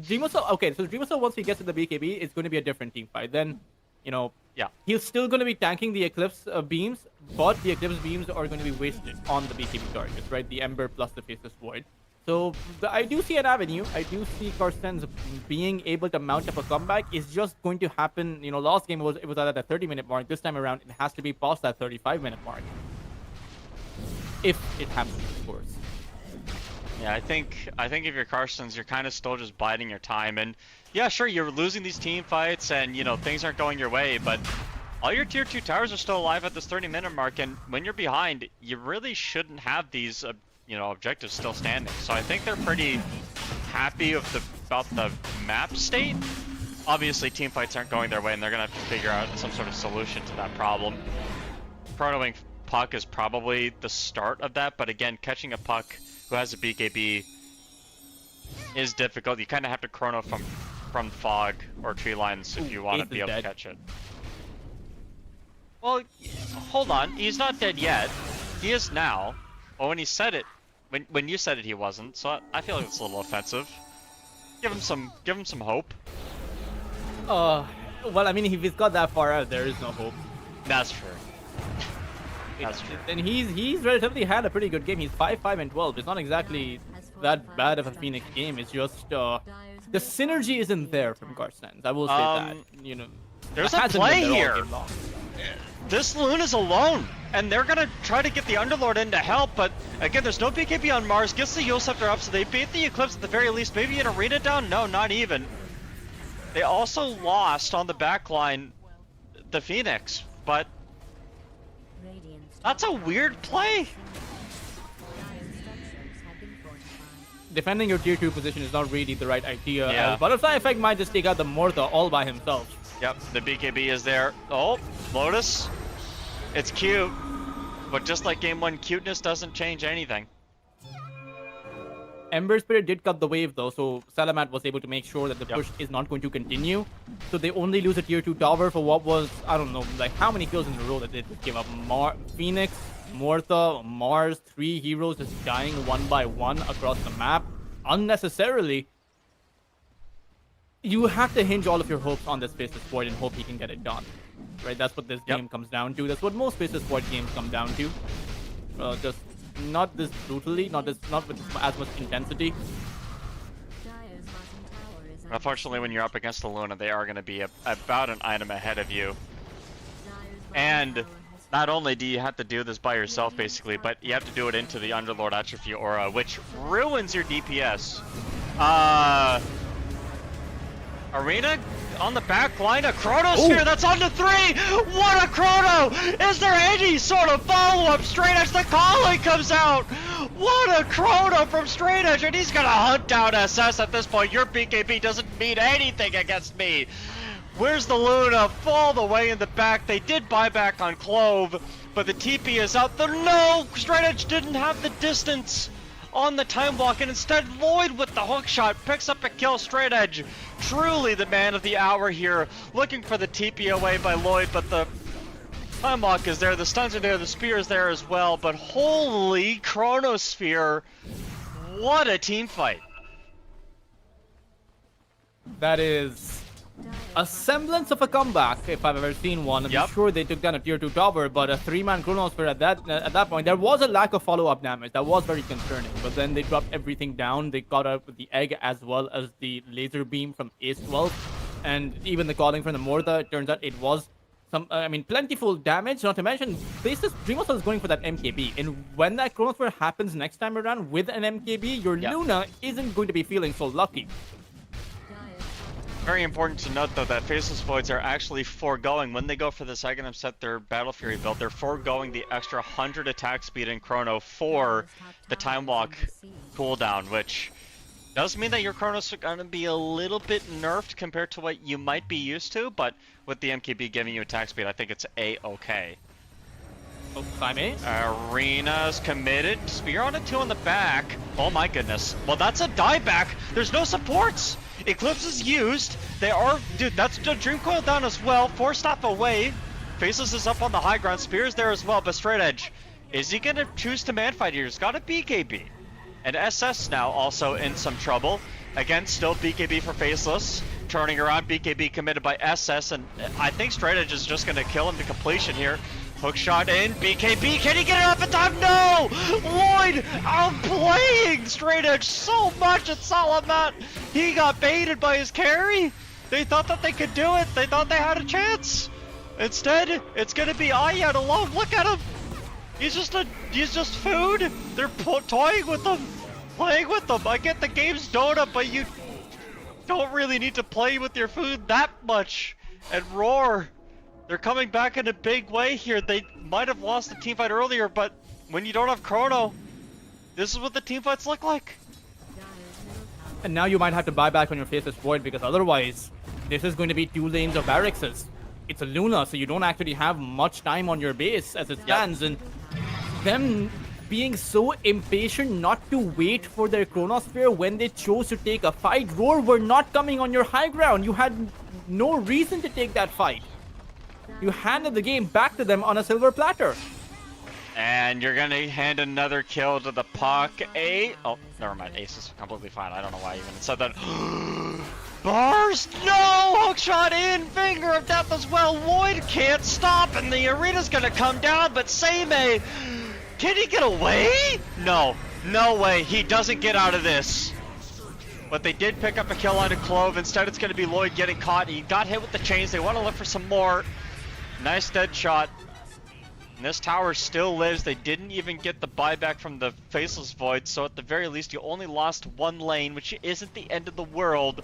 Dreamoso, okay, so Dreamoso, once he gets to the BKB, it's going to be a different team fight. Then, yeah, he's still going to be tanking the Eclipse beams, but the Eclipse beams are going to be wasted on the BKB targets, right? The Ember plus the Faceless Void. So, I do see an avenue. I do see Karstens being able to mount up a comeback. It's just going to happen, last game it was at the 30-minute mark. This time around, it has to be past that 35-minute mark. If it happens, of course. Yeah, I think if you're Karstens, you're kind of still just biding your time. And yeah, sure, you're losing these team fights and, things aren't going your way, but all your tier 2 towers are still alive at this 30-minute mark. And when you're behind, you really shouldn't have these, objectives still standing. So I think they're pretty happy about the map state. Obviously, team fights aren't going their way, and they're going to have to figure out some sort of solution to that problem. Chronoing Puck is probably the start of that, but again, catching a Puck who has a BKB is difficult. You kind of have to Chrono from fog or tree lines if you want to be able to catch it. Well, hold on. He's not dead yet. He is now. Well, when he said it, when you said it, he wasn't. So I feel like it's a little offensive. Give him some hope. Well, I mean, if he's got that far out, there is no hope. That's true. That's true. And he's relatively had a pretty good game. He's 5-5-12. It's not exactly that bad of a Phoenix game. It's just the synergy isn't there from Karstens. I will say that. There's a play here. This Luna's alone, and they're gonna try to get the Underlord in to help, but again, there's no BKB on Mars. Gets the Yule Scepter up, so they beat the Eclipse at the very least. Maybe an Arena down? No, not even. They also lost on the back line the Phoenix, but that's a weird play. Defending your tier 2 position is not really the right idea. Yeah. Butterfly Effect might just take out the Mortha all by himself. Yep, the BKB is there. Oh, Lotus. It's cute, but just like game 1, cuteness doesn't change anything. Ember Spirit did cut the wave though, so Salamat was able to make sure that the push is not going to continue. So they only lose a tier 2 tower for what was, I don't know, like how many kills in a row that they just gave up. Phoenix, Mortha, Mars, 3 heroes just dying one by one across the map unnecessarily. You have to hinge all of your hopes on this Faceless Void and hope he can get it done. Right? That's what this game comes down to. That's what most Faceless Void games come down to. Just not this brutally, not with as much intensity. Unfortunately, when you're up against the Luna, they are going to be about an item ahead of you. And not only do you have to do this by yourself, basically, but you have to do it into the Underlord Atrophy Aura, which ruins your DPS. Arena on the back line, a Chronosphere that's on to 3! What a Chrono! Is there any sort of follow-up? Straight Edge, the calling comes out! What a Chrono from Straight Edge, and he's gonna hunt down SS at this point. Your BKB doesn't mean anything against me. Where's the Luna? All the way in the back. They did buy back on Clove, but the TP is out. No! Straight Edge didn't have the distance on the time walk, and instead Lloyd with the hook shot picks up a kill. Straight Edge, truly the man of the hour here, looking for the TP away by Lloyd, but the time walk is there, the stuns are there, the spear is there as well, but holy Chronosphere, what a team fight. That is a semblance of a comeback, if I've ever seen one. I'm sure they took down a tier 2 tower, but a 3-man Chronosphere at that point, there was a lack of follow-up damage. That was very concerning, but then they dropped everything down. They got out with the egg as well as the laser beam from Ace 12, and even the calling from the Morta. It turns out it was some, plentiful damage, not to mention, Dreamos is going for that MKB, and when that Chronosphere happens next time around with an MKB, your Luna isn't going to be feeling so lucky. Very important to note, though, that Faceless Voids are actually foregoing, when they go for the second and set their Battle Fury build, they're foregoing the extra 100 attack speed in Chrono for the Time Walk cooldown, which does mean that your Chronos are going to be a little bit nerfed compared to what you might be used to, but with the MKB giving you attack speed, I think it's A-okay. Oh, Simon. Arena's committed. Spear on a 2 on the back. Oh my goodness. Well, that's a dieback. There's no supports. Eclipse is used. They are... Dude, that's the Dream Coil down as well. 4 stop away. Faceless is up on the high ground. Spear's there as well, but Straight Edge. Is he going to choose to manfight here? He's got a BKB. And SS now also in some trouble. Again, still BKB for Faceless. Turning around, BKB committed by SS. And I think Straight Edge is just going to kill him to completion here. Hook shot in, BKB, can he get it up in time? No! Lloyd outplaying Straight Edge so much at Salamat. He got baited by his carry. They thought that they could do it. They thought they had a chance. Instead, it's gonna be Ayat alone. Look at him. He's just food. They're toying with him, playing with them. I get the game's Dota, but you don't really need to play with your food that much. And Roar, they're coming back in a big way here. They might have lost the teamfight earlier, but when you don't have Chrono, this is what the teamfights look like. And now you might have to buy back on your Faceless Void, because otherwise, this is going to be 2 lanes of barracks. It's a Luna, so you don't actually have much time on your base as it stands. And them being so impatient not to wait for their Chronosphere when they chose to take a fight. Roar were not coming on your high ground. You had no reason to take that fight. You handed the game back to them on a silver platter. And you're gonna hand another kill to the Puck. Oh, never mind. Ace is completely fine. I don't know why I even said that. Burst! No! Hookshot in! Finger of Death as well. Lloyd can't stop, and the arena's gonna come down, but Seimei, can he get away? No. No way. He doesn't get out of this. But they did pick up a kill on a Clove. Instead, it's gonna be Lloyd getting caught. He got hit with the chains. They want to look for some more. Nice dead shot. And this tower still lives. They didn't even get the buyback from the Faceless Void, so at the very least you only lost 1 lane, which isn't the end of the world.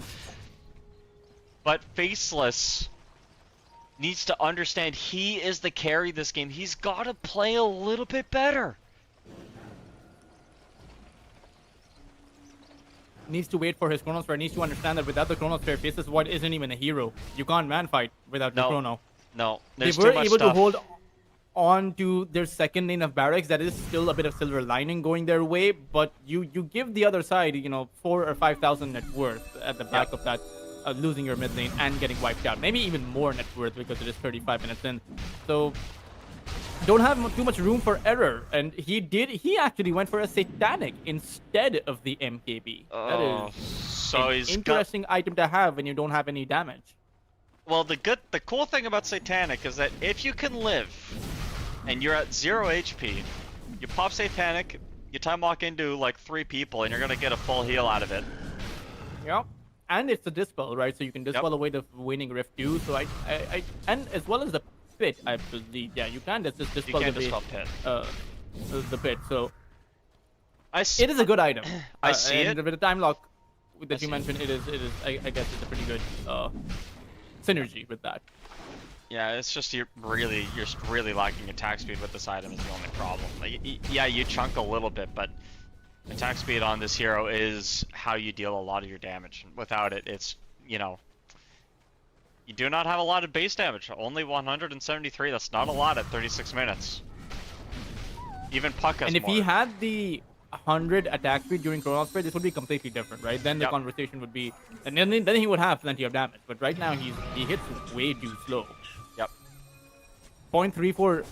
But Faceless needs to understand he is the carry this game. He's got to play a little bit better. Needs to wait for his Chronosphere. Needs to understand that without the Chronosphere, Faceless Void isn't even a hero. You can't man-fight without the Chrono. No, they were able to hold on to their second lane of barracks. That is still a bit of silver lining going their way, but you give the other side, 4,000 or 5,000 net worth at the back of that, losing your mid lane and getting wiped out. Maybe even more net worth because it is 35 minutes in. So don't have too much room for error. And he actually went for a Satanic instead of the MKB. That is so an interesting item to have when you don't have any damage. Well, the cool thing about Satanic is that if you can live and you're at 0 HP, you pop Satanic, you time walk into like 3 people, and you're gonna get a full heal out of it. Yep. And it's a dispel, right? So you can dispel away the Waning Rift too. So and as well as the pit, I believe. Yeah, you can just dispel the pit. So it is a good item. I see it. With the time lock that you mentioned, it is. I guess it's a pretty good synergy with that. Yeah, it's just you're really lacking attack speed with this item is the only problem. Like, yeah, you chunk a little bit, but attack speed on this hero is how you deal a lot of your damage. Without it, it's, you know, you do not have a lot of base damage. Only 173. That's not a lot at 36 minutes. Even Puck has And if more. he had the 100 attack speed during Chronos Sphere, this would be completely different, right? Then the Yep. conversation would be, and then he would have plenty of damage. But right now he hits way too slow. Yep. 0.34 Dire's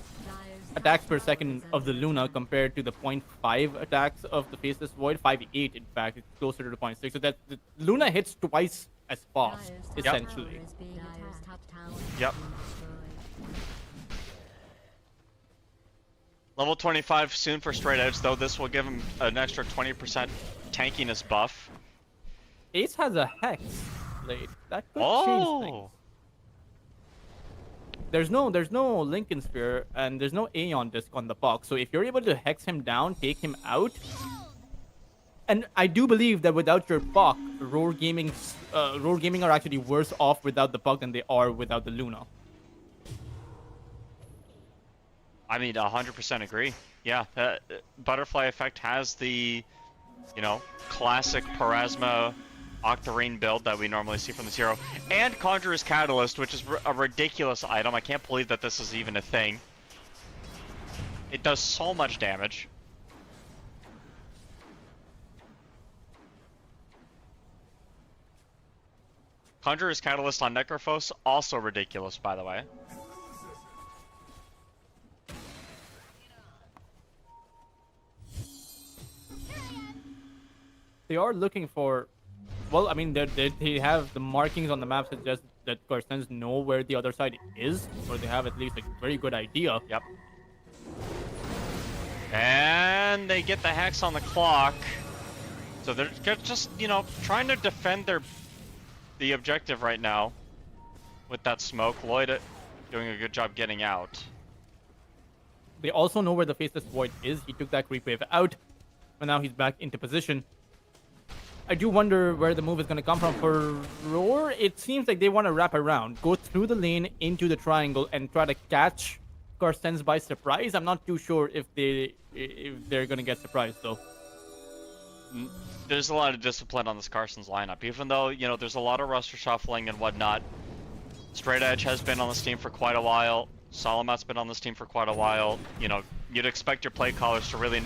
attacks top per tower second is of the under Luna attack. compared to the 0.5 attacks of the Faceless Void. 5.8 in fact, it's closer to the 0.6. So that the Luna hits twice as fast, Dire's top essentially. tower is being attacked. Top tower Yep. is being destroyed. Level 25 soon for Straight Edge, though this will give him an extra 20% tankiness buff. Ace has a Hex blade. That could change things. Oh! There's no Lincoln Sphere and there's no Aeon Disc on the box. So if you're able to hex him down, take him out. And I do believe that without your puck, Roar Gaming are actually worse off without the puck than they are without the Luna. I mean, 100% agree. Yeah, Butterfly Effect has the, you know, classic Parasma Octarine build that we normally see from this hero. And Conjurer's Catalyst, which is a ridiculous item. I can't believe that this is even a thing. It does so much damage. Conjurer's Catalyst on Necrophos, also ridiculous, by the way. They are looking for, well, I mean, they have the markings on the map suggest that Garcens know where the other side is, or they have at least a very good idea. Yep. And they get the hex on the clock. So they're just, you know, trying to defend the objective right now with that smoke. Lloyd doing a good job getting out. They also know where the Faceless Void is. He took that creep wave out, and now he's back into position. I do wonder where the move is going to come from for Roar. It seems like they want to wrap around, go through the lane into the triangle, and try to catch Garcens by surprise. I'm not too sure if they're going to get surprised though. There's a lot of discipline on this Carson's lineup, even though, you know, there's a lot of roster shuffling and whatnot. Straight Edge has been on this team for quite a while. Salamat's been on this team for quite a while. You know, you'd expect your play callers to really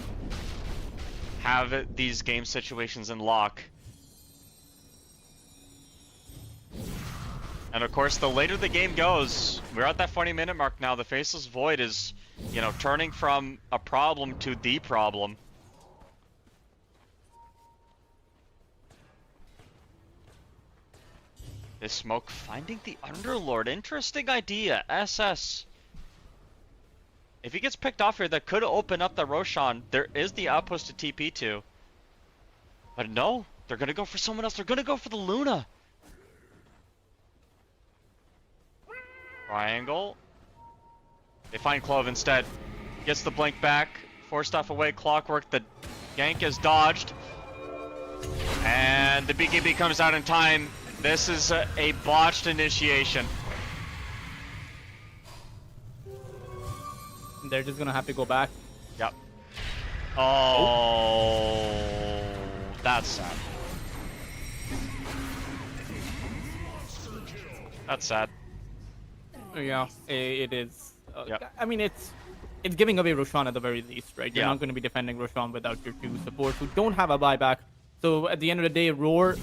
have these game situations in lock. And of course, the later the game goes, we're at that 40-minute mark now. The Faceless Void is, you know, turning from a problem to the problem. This smoke finding the Underlord. Interesting idea. SS. If he gets picked off here, that could open up the Roshan. There is the outpost to TP to. But no, they're going to go for someone else. They're going to go for the Luna. Triangle. They find Clove instead. Gets the blink back. Force stuff away. Clockwork. The gank is dodged. And the BKB comes out in time. This is a botched initiation. They're just going to have to go back. Yep. Oh, that's sad. That's sad. Yeah, it is. Yep. I mean, it's giving away Roshan at the very least, right? You're Yeah. not going to be defending Roshan without your two supports who don't have a buyback. So at the end of the day, Roar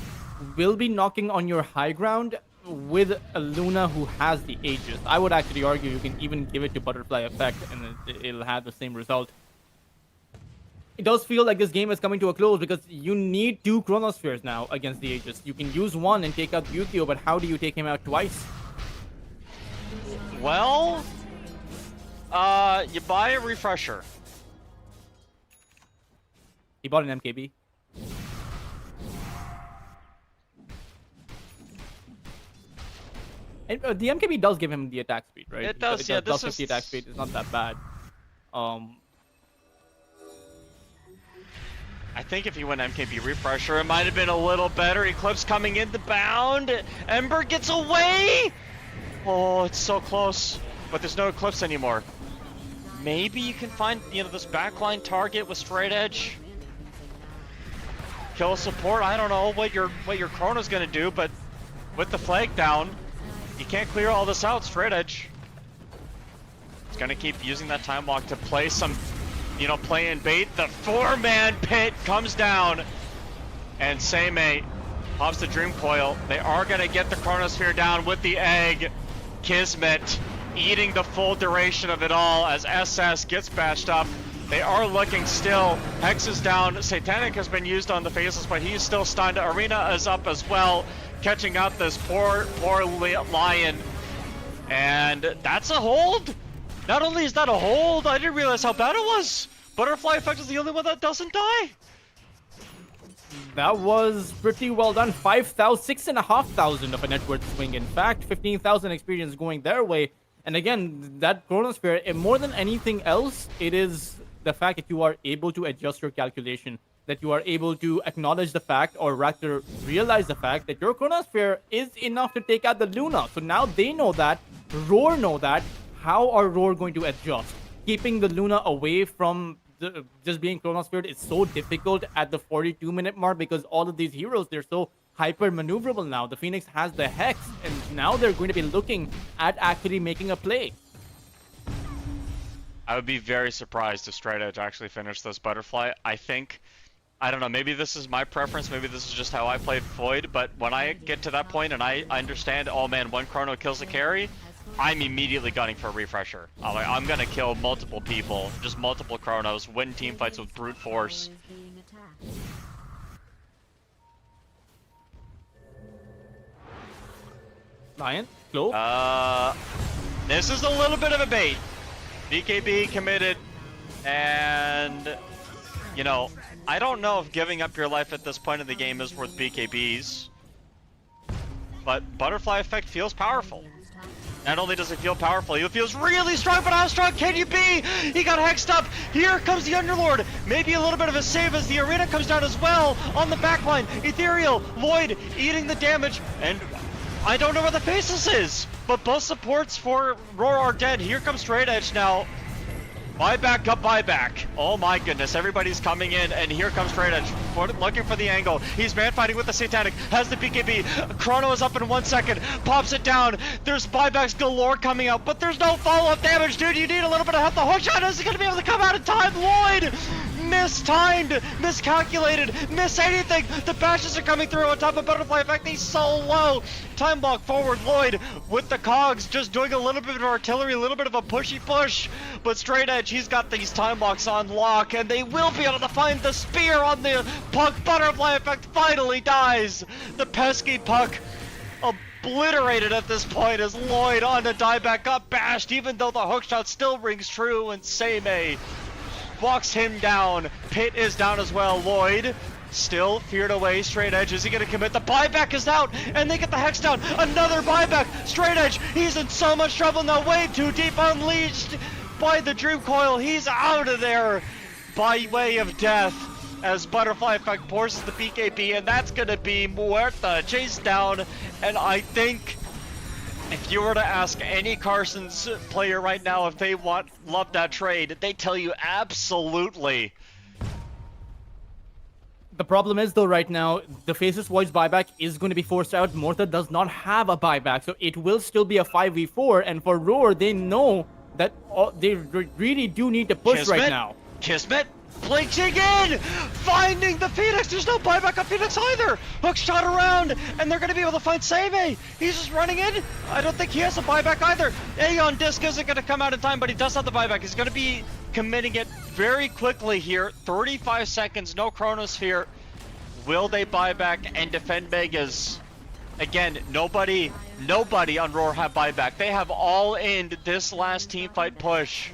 will be knocking on your high ground with a Luna who has the Aegis. I would actually argue you can even give it to Butterfly Effect and it'll have the same result. It does feel like this game is coming to a close because you need two Chronospheres now against the Aegis. You can use one and take out Yukio, but how do you take him out twice? Well, you buy a refresher. He bought an MKB. And, the MKB does give him the attack speed, right? It does, yeah, Does this 50 is- attack speed. It's not that bad. I think if he went MKB refresher, it might have been a little better. Eclipse coming in the bound. Ember gets away. Oh, it's so close. But there's no Eclipse anymore. Maybe you can find, you know, this backline target with straight edge. Kill support. I don't know what your Chrono's gonna do, but with the flag down, you can't clear all this out. Straight edge. It's gonna keep using that time walk to play some, you know, play in bait. The 4-man pit comes down, and Seimei pops the Dream Coil. They are gonna get the Chronosphere down with the egg. Kismet eating the full duration of it all as SS gets bashed up. They are looking still. Hex is down. Satanic has been used on the faces, but he's still stunned. Arena is up as well, catching up this poor Lion. And that's a hold. Not only is that a hold, I didn't realize how bad it was. Butterfly Effect is the only one that doesn't die. That was pretty well done. 5,000, 6,500 of a net worth swing. In fact, 15,000 experience going their way. And again, that Chronosphere, more than anything else, it is the fact that you are able to adjust your calculation, that you are able to acknowledge the fact, or rather realize the fact that your Chronosphere is enough to take out the Luna. So now they know that, Roar know that. How are Roar going to adjust? Keeping the Luna away from just being Chronosphere is so difficult at the 42-minute mark because all of these heroes, they're so hyper maneuverable now. The Phoenix has the Hex, and now they're going to be looking at actually making a play. I would be very surprised if Straight Edge actually finished this Butterfly. I think, I don't know, maybe this is my preference, maybe this is just how I played Void, but when I get to that point and I understand, oh man, one Chrono kills the carry, I'm immediately gunning for a refresher. I'm gonna kill multiple people, just multiple Chronos, win team fights with brute force. Lion, Clove. This is a little bit of a bait. BKB committed, and you know, I don't know if giving up your life at this point in the game is worth BKBs, but Butterfly Effect feels powerful. Not only does it feel powerful, it feels really strong, but how strong can you be? He got hexed up. Here comes the Underlord. Maybe a little bit of a save as the Arena comes down as well on the backline. Ethereal, Void eating the damage, and I don't know where the Faceless is, but both supports for Roar are dead. Here comes Straight Edge now. Buyback up, buyback. Oh my goodness, everybody's coming in, and here comes Straight Edge, looking for the angle. He's man fighting with the Satanic, has the BKB. Chrono is up in 1 second, pops it down. There's buybacks galore coming out, but there's no follow-up damage, dude. You need a little bit of help. The hookshot isn't gonna be able to come out in time. Lloyd mistimed, miscalculated, miss anything. The bashes are coming through on top of Butterfly Effect. He's so low. Time block forward, Lloyd with the cogs, just doing a little bit of artillery, a little bit of a pushy push. But Straight Edge, he's got these time blocks on lock, and they will be able to find the spear on the puck. Butterfly Effect finally dies. The pesky puck obliterated at this point as Lloyd on to die back up, bashed, even though the hookshot still rings true, and Seimei walks him down. Pit is down as well. Lloyd still feared away. Straight Edge, is he going to commit? The buyback is out, and they get the Hex down. Another buyback. Straight Edge, he's in so much trouble now. Way too deep, unleashed by the Dream Coil. He's out of there by way of death as Butterfly Effect forces the BKB, and that's going to be Muerta chased down. And I think if you were to ask any Carson's player right now if they love that trade, they tell you absolutely. The problem is though right now, the Faceless Void's buyback is going to be forced out. Morta does not have a buyback, so it will still be a 5v4, and for Roar, they know that they really do need to push Kismet, right now. Kismet blinking in, finding the Phoenix. There's no buyback on Phoenix either. Hook shot around, and they're going to be able to find Seimei. He's just running in. I don't think he has a buyback either. Aeon Disc isn't going to come out in time, but he does have the buyback. He's going to be committing it very quickly here. 35 seconds, no Chronosphere. Will they buy back and defend Megas? Again, nobody on Roar have buyback. They have all in this last team fight push.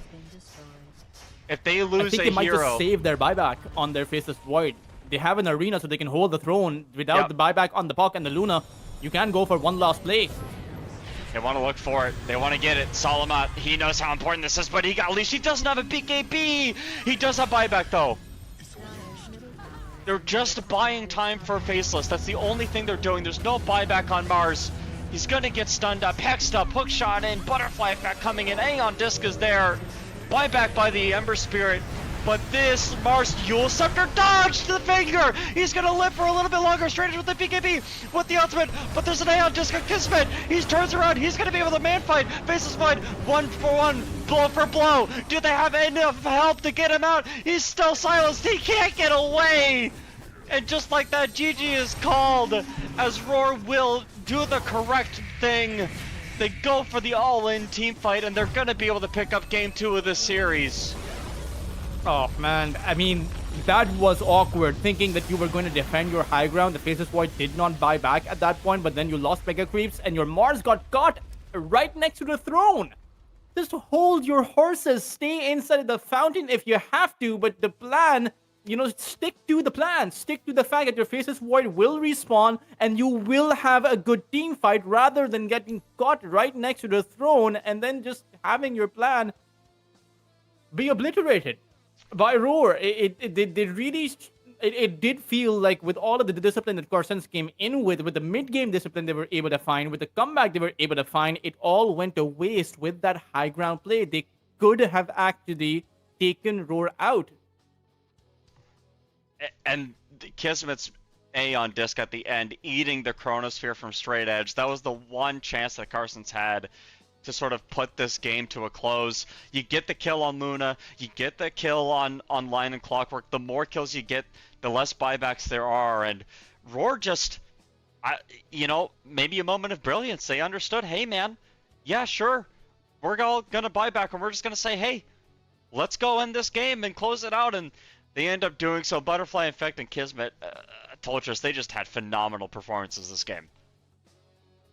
If they lose I think they might hero, just save their buyback on their Faceless Void. They have an Arena so they can hold the throne without the buyback on the Puck and the Luna. You can go for one last play. they want to look for it. They want to get it. Salamat, he knows how important this is, but he got leashed. He doesn't have a BKB. He does have buyback though. They're just buying time for Faceless. That's the only thing they're doing. There's no buyback on Mars. He's gonna get stunned up, hexed up, hook shot in, butterfly effect coming in. Aeon Disc is there. Buyback by the Ember Spirit. But this Mars Yule Scepter dodge to the finger! He's gonna live for a little bit longer, straight into the BKB with the ultimate, but there's an Aeon Disc on Kismet! He turns around, he's gonna be able to man fight, Faceless fight, 1-for-1, blow for blow! Do they have enough help to get him out? He's still silenced, he can't get away! And just like that, GG is called, as Roar will do the correct thing. They go for the all-in team fight, and they're gonna be able to pick up game 2 of this series. Oh man, I mean, that was awkward, thinking that you were going to defend your high ground. The Faceless Void did not buy back at that point, but then you lost Mega Creeps, and your Mars got caught right next to the throne. Just hold your horses, stay inside the fountain if you have to, but the plan, you know, stick to the plan. Stick to the fact that your Faceless Void will respawn, and you will have a good team fight, rather than getting caught right next to the throne, and then just having your plan be obliterated by Roar. It did feel like, with all of the discipline that Carsons came in with the mid-game discipline they were able to find, with the comeback they were able to find, it all went to waste with that high ground play. They could have actually taken Roar out. And Kismet's Aeon Disc at the end, eating the Chronosphere from Straight Edge, that was the one chance that Carsons had to sort of put this game to a close. You get the kill on Luna, you get the kill on Line and Clockwork. The more kills you get, the less buybacks there are, and Roar just, you know, maybe a moment of brilliance. They understood, hey man, yeah sure, we're all gonna buy back, and we're just gonna say, hey, let's go end this game and close it out, and they end up doing so. Butterfly Effect and Kismet, Tolchus, they just had phenomenal performances this game.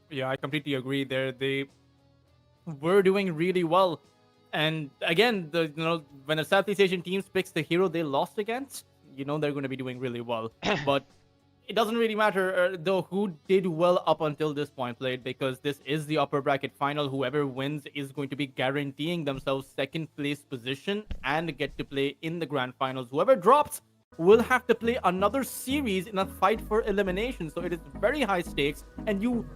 Yeah, I completely agree there. They were doing really well, and again, when a Southeast Asian team picks the hero they lost against, you know they're going to be doing really well. But it doesn't really matter though who did well up until this point played, because this is the upper bracket final. Whoever wins is going to be guaranteeing themselves second place position and get to play in the grand finals. Whoever drops will have to play another series in a fight for elimination, so it is very high stakes, and you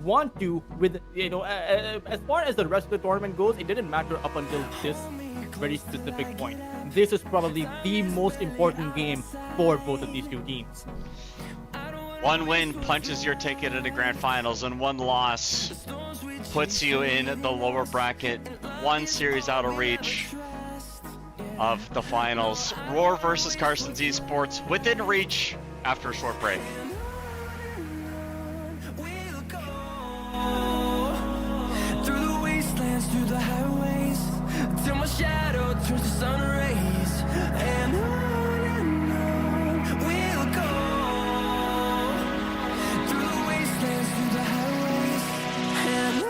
want to, with, you know, as far as the rest of the tournament goes, it didn't matter up until this very specific point. This is probably the most important game for both of these two teams. One win punches your ticket into grand finals, and one loss puts you in the lower bracket, one series out of reach of the finals. Roar versus Carsons Esports within reach after a short break. Through the wastelands, through the highways, till my shadow turns to sun rays, and on we'll go. Through the wastelands, through the highways, and on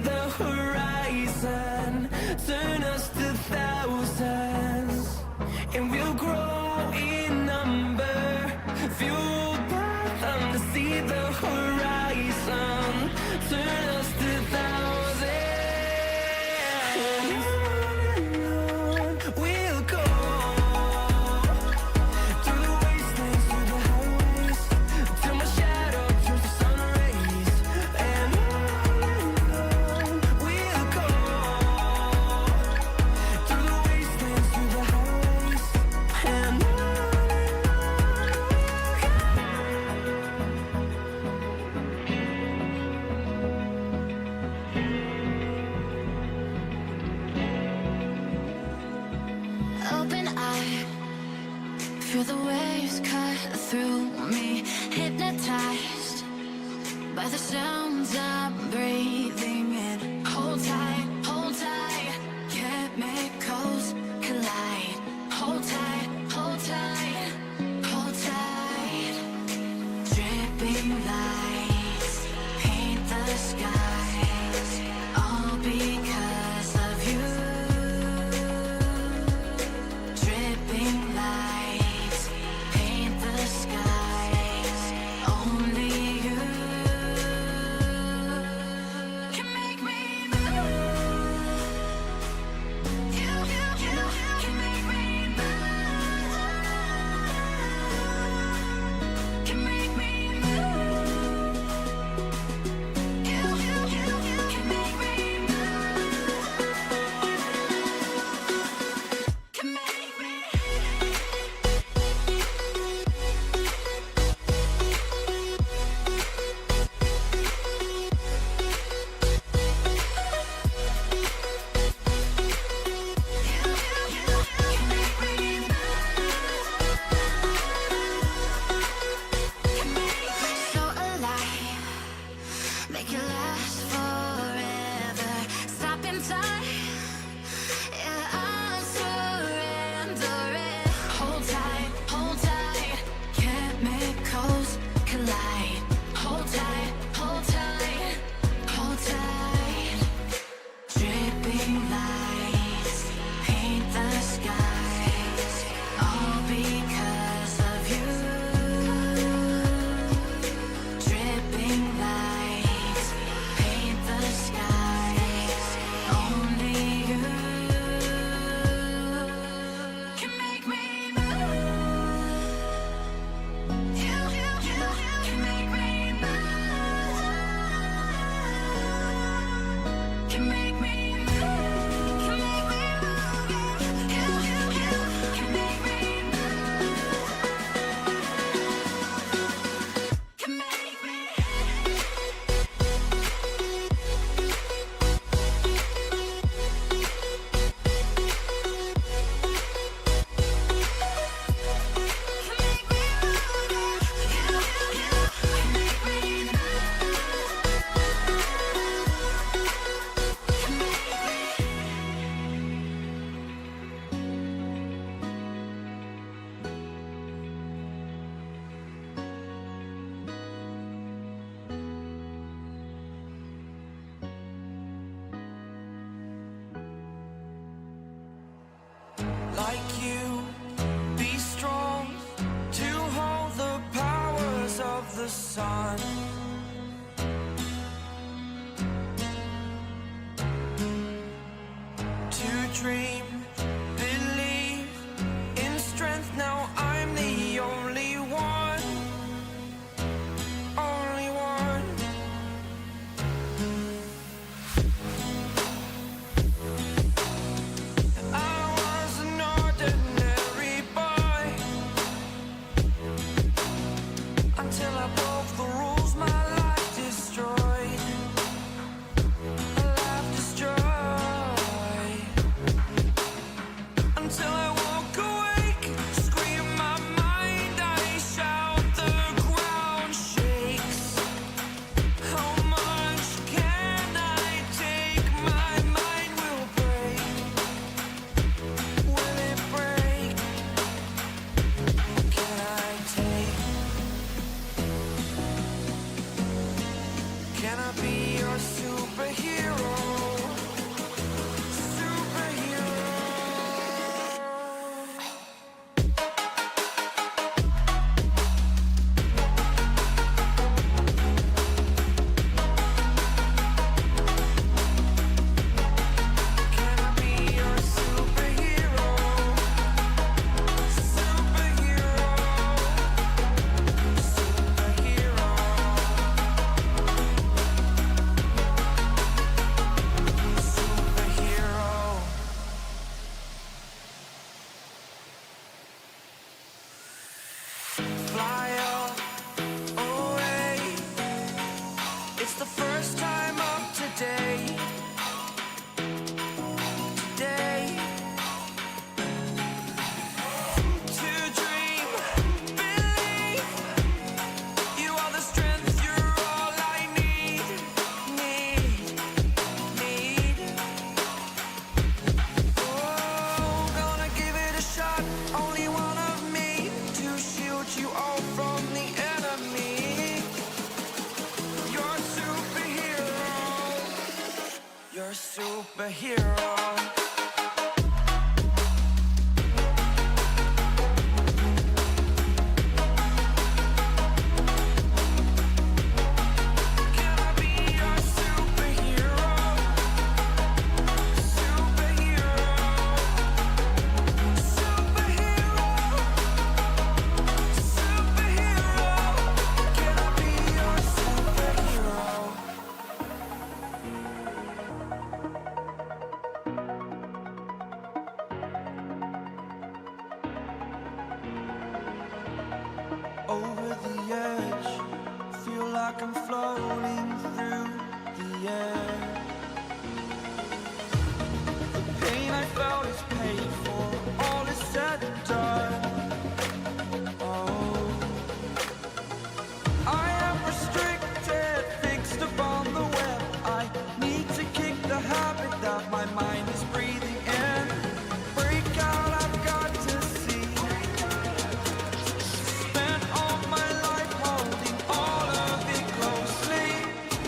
the horizon, turn us to thousands, and we'll grow in number, fueled by them to see the horizon, turn us to thousands, and on we'll go, through the wastelands, through the highways, till my shadow turns to sun rays, and on we'll go, through the wastelands, through the highways, and on. Open eye, feel the waves cut through me, hypnotized by the sounds I'm breathing in. Hold tight, chemicals collide. Hold tight, hold tight, hold tight. Dripping lights paint the skies, all because of you. Dripping lights paint the skies, only you can make me move. You can make me move. Can make me move. You can make me move. Can make me. So alive, make it last forever. Stop in time, yeah, I'm surrendering. Hold tight, chemicals collide. Hold tight, hold tight, hold tight. Dripping lights paint the skies, all because of you. Dripping lights paint the skies, only you can make me move. You can make me move. Can make me move. Can make me move. You can make me move. Can make me. Can make me move. You're a superhero. Can I be your superhero? Superhero. Superhero. Superhero. Can I be your superhero? Over the edge, feel like I'm floating through the air. The pain I felt is paid for, all is said and done. Oh, I am restricted, fixed upon the web. I need to kick the habit that my mind is breathing in. Break out, I've got to see. Spent all my life holding all of it closely.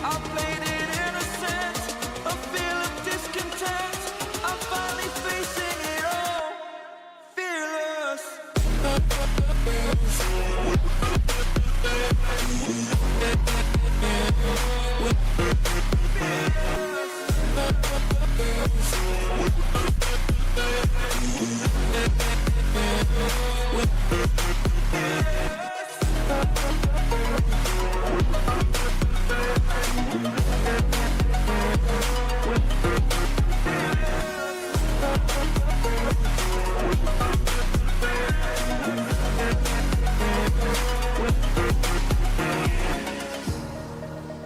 I played it innocent, a feel of discontent. I'm finally facing it all, fearless.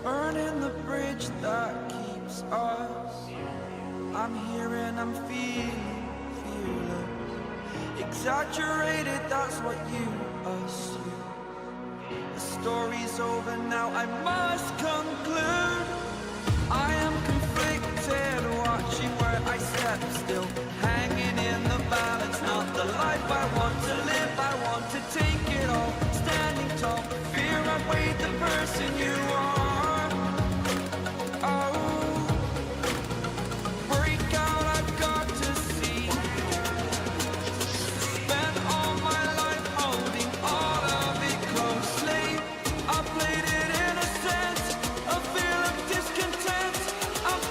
Burning the bridge that keeps us. I'm here and I'm feeling fearless. Exaggerated, that's what you assume. The story's over now, I must conclude. I am conflicted, watching where I step still. Hanging in the balance, not the life I want to live. I want to take it all, standing tall. Fear outweighed the person you are. Oh, break out, I've got to see. Spent all my life holding all of it closely. I played it innocent, a feel of discontent. I'm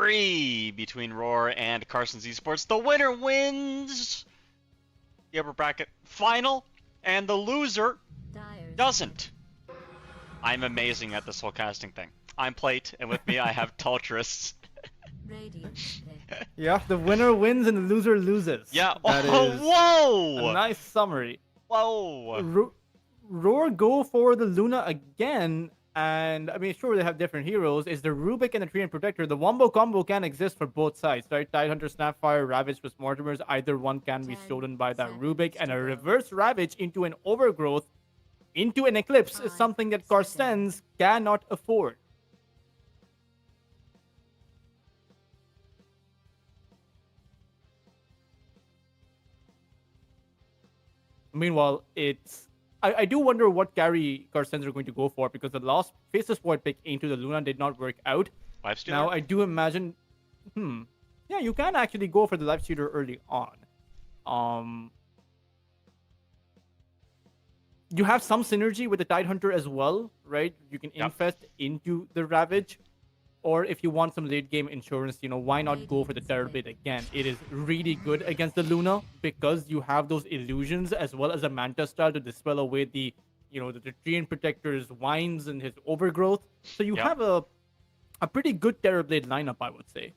3 between Roar and Carson's Esports. The winner wins the upper bracket final, and the loser doesn't. I'm amazing at this whole casting thing. I'm Plate, and with me I have Tultrus. Yeah, the winner wins and the loser loses. Yeah. That Oh, is whoa! a nice summary. Whoa! Roar go for the Luna again, and I mean, sure, they have different heroes. Is the Rubik and the Treant Protector. The Wombo combo can exist for both sides, right? Tidehunter, Snapfire, Ravage with Mortimers. Either one can be stolen by that Rubik, and a reverse Ravage into an Overgrowth, into an Eclipse is something that Carstens cannot afford. Meanwhile, I do wonder what carry Carstens are going to go for, because the last Faceless Void pick into the Luna did not work out. Lifestealer? Now, I do imagine... Yeah, you can actually go for the Lifestealer early on. You have some synergy with the Tidehunter as well, right? You can infest into the Ravage. Or if you want some late game insurance, why not go for the Terrorblade again? It is really good against the Luna because you have those illusions as well as a Manta style to dispel away the Treant Protector's Vines and his Overgrowth. So you have a pretty good Terrorblade lineup, I would say.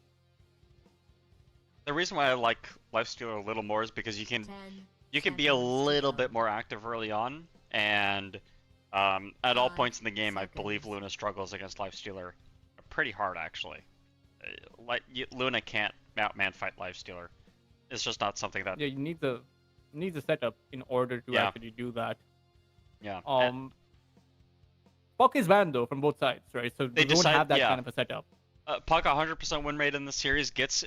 The reason why I like Lifestealer a little more is because you can be a little bit more active early on, and at all points in the game, I believe Luna struggles against Lifestealer pretty hard, actually. Luna can't man fight Lifestealer. It's just not something that... Yeah, you need the setup in order to actually do that. Yeah. Puck is banned, though, from both sides, right? So they don't have that kind of a setup. Puck, 100% win rate in the series, gets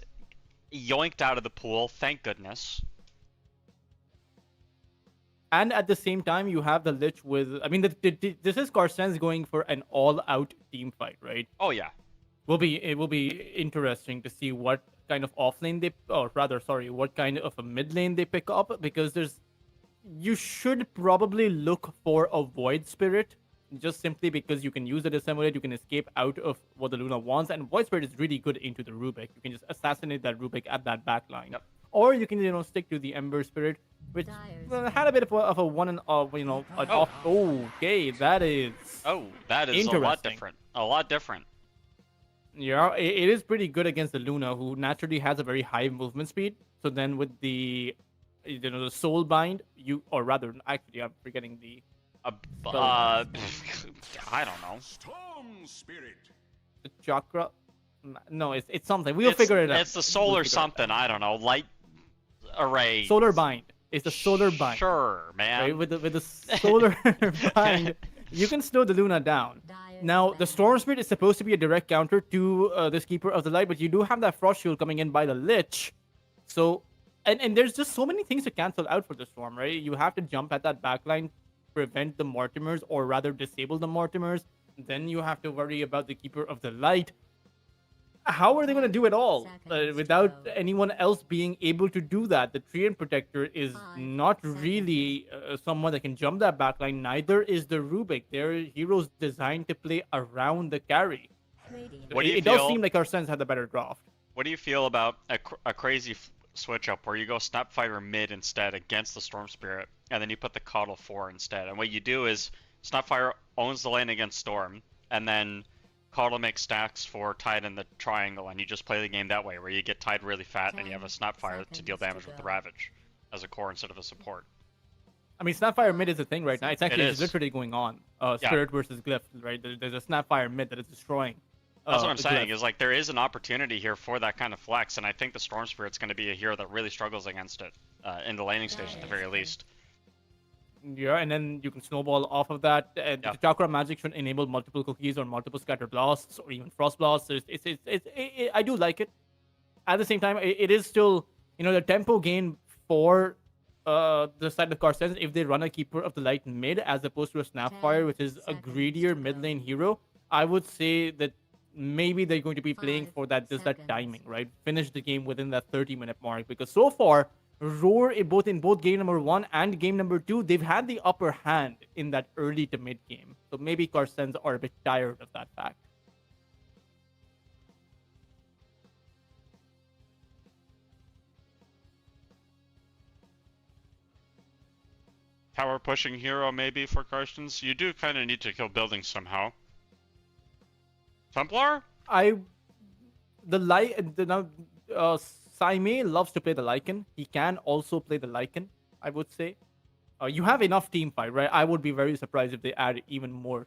yoinked out of the pool, thank goodness. And at the same time, you have the Lich with... I mean, this is Carstens going for an all-out team fight, right? Oh, yeah. It will be interesting to see what kind of offlane what kind of a mid lane they pick up, because you should probably look for a Void Spirit, just simply because you can use the Disseminate, you can escape out of what the Luna wants, and Void Spirit is really good into the Rubik. You can just assassinate that Rubik at that backline. Yep. Or you can, stick to the Ember Spirit, which had a bit of a one and off. Okay, that is. Oh, that is a lot different. A lot different. Yeah, it is pretty good against the Luna, who naturally has a very high movement speed. So then with the Soul Bind, actually, I'm forgetting the. I don't know. Storm Spirit. The Chakra. No, it's something. We'll figure it out. It's the solar something. I don't know. Light array. Solar Bind. It's the Solar Bind. Sure, man. Right? With the Solar Bind, you can slow the Luna down. Now, the Storm Spirit is supposed to be a direct counter to this Keeper of the Light, but you do have that Frost Shield coming in by the Lich. So, and there's just so many things to cancel out for the Storm, right? You have to jump at that backline, prevent the Mortimers, or rather disable the Mortimers. Then you have to worry about the Keeper of the Light. How are they going to do it all without anyone else being able to do that? The Treant Protector is not really someone that can jump that backline. Neither is the Rubik. They're heroes designed to play around the carry. It does seem like Carstens had the better draft. What do you feel about a crazy switch up where you go Snapfire mid instead against the Storm Spirit, and then you put the Coddle 4 instead? And what you do is Snapfire owns the lane against Storm, and then Coddle makes stacks for Tide in the triangle, and you just play the game that way, where you get Tide really fat and you have a Snapfire to deal damage with the Ravage as a core instead of a support. I mean, Snapfire mid is a thing right now. It's actually literally going on. Spirit versus Glyph, right? There's a Snapfire mid that is destroying. That's what I'm saying, is like there is an opportunity here for that kind of flex, and I think the Storm Spirit's going to be a hero that really struggles against it in the laning stage at the very least. Yeah, and then you can snowball off of that. The Chakra Magic should enable multiple cookies or multiple Scatter Blasts or even Frost Blasts. I do like it. At the same time, it is still, the tempo gain for the side of Carstens if they run a Keeper of the Light mid as opposed to a Snapfire, which is a greedier mid lane hero. I would say that maybe they're going to be playing for that timing, right? Finish the game within that 30-minute mark, because so far, Roar, in both game number 1 and game number 2, they've had the upper hand in that early to mid game. So maybe Carstens are a bit tired of that fact. Tower pushing hero maybe for Karstens. You do kind of need to kill buildings somehow. Templar? Saime loves to play the Lycan. He can also play the Lycan, I would say. You have enough team fight, right? I would be very surprised if they add even more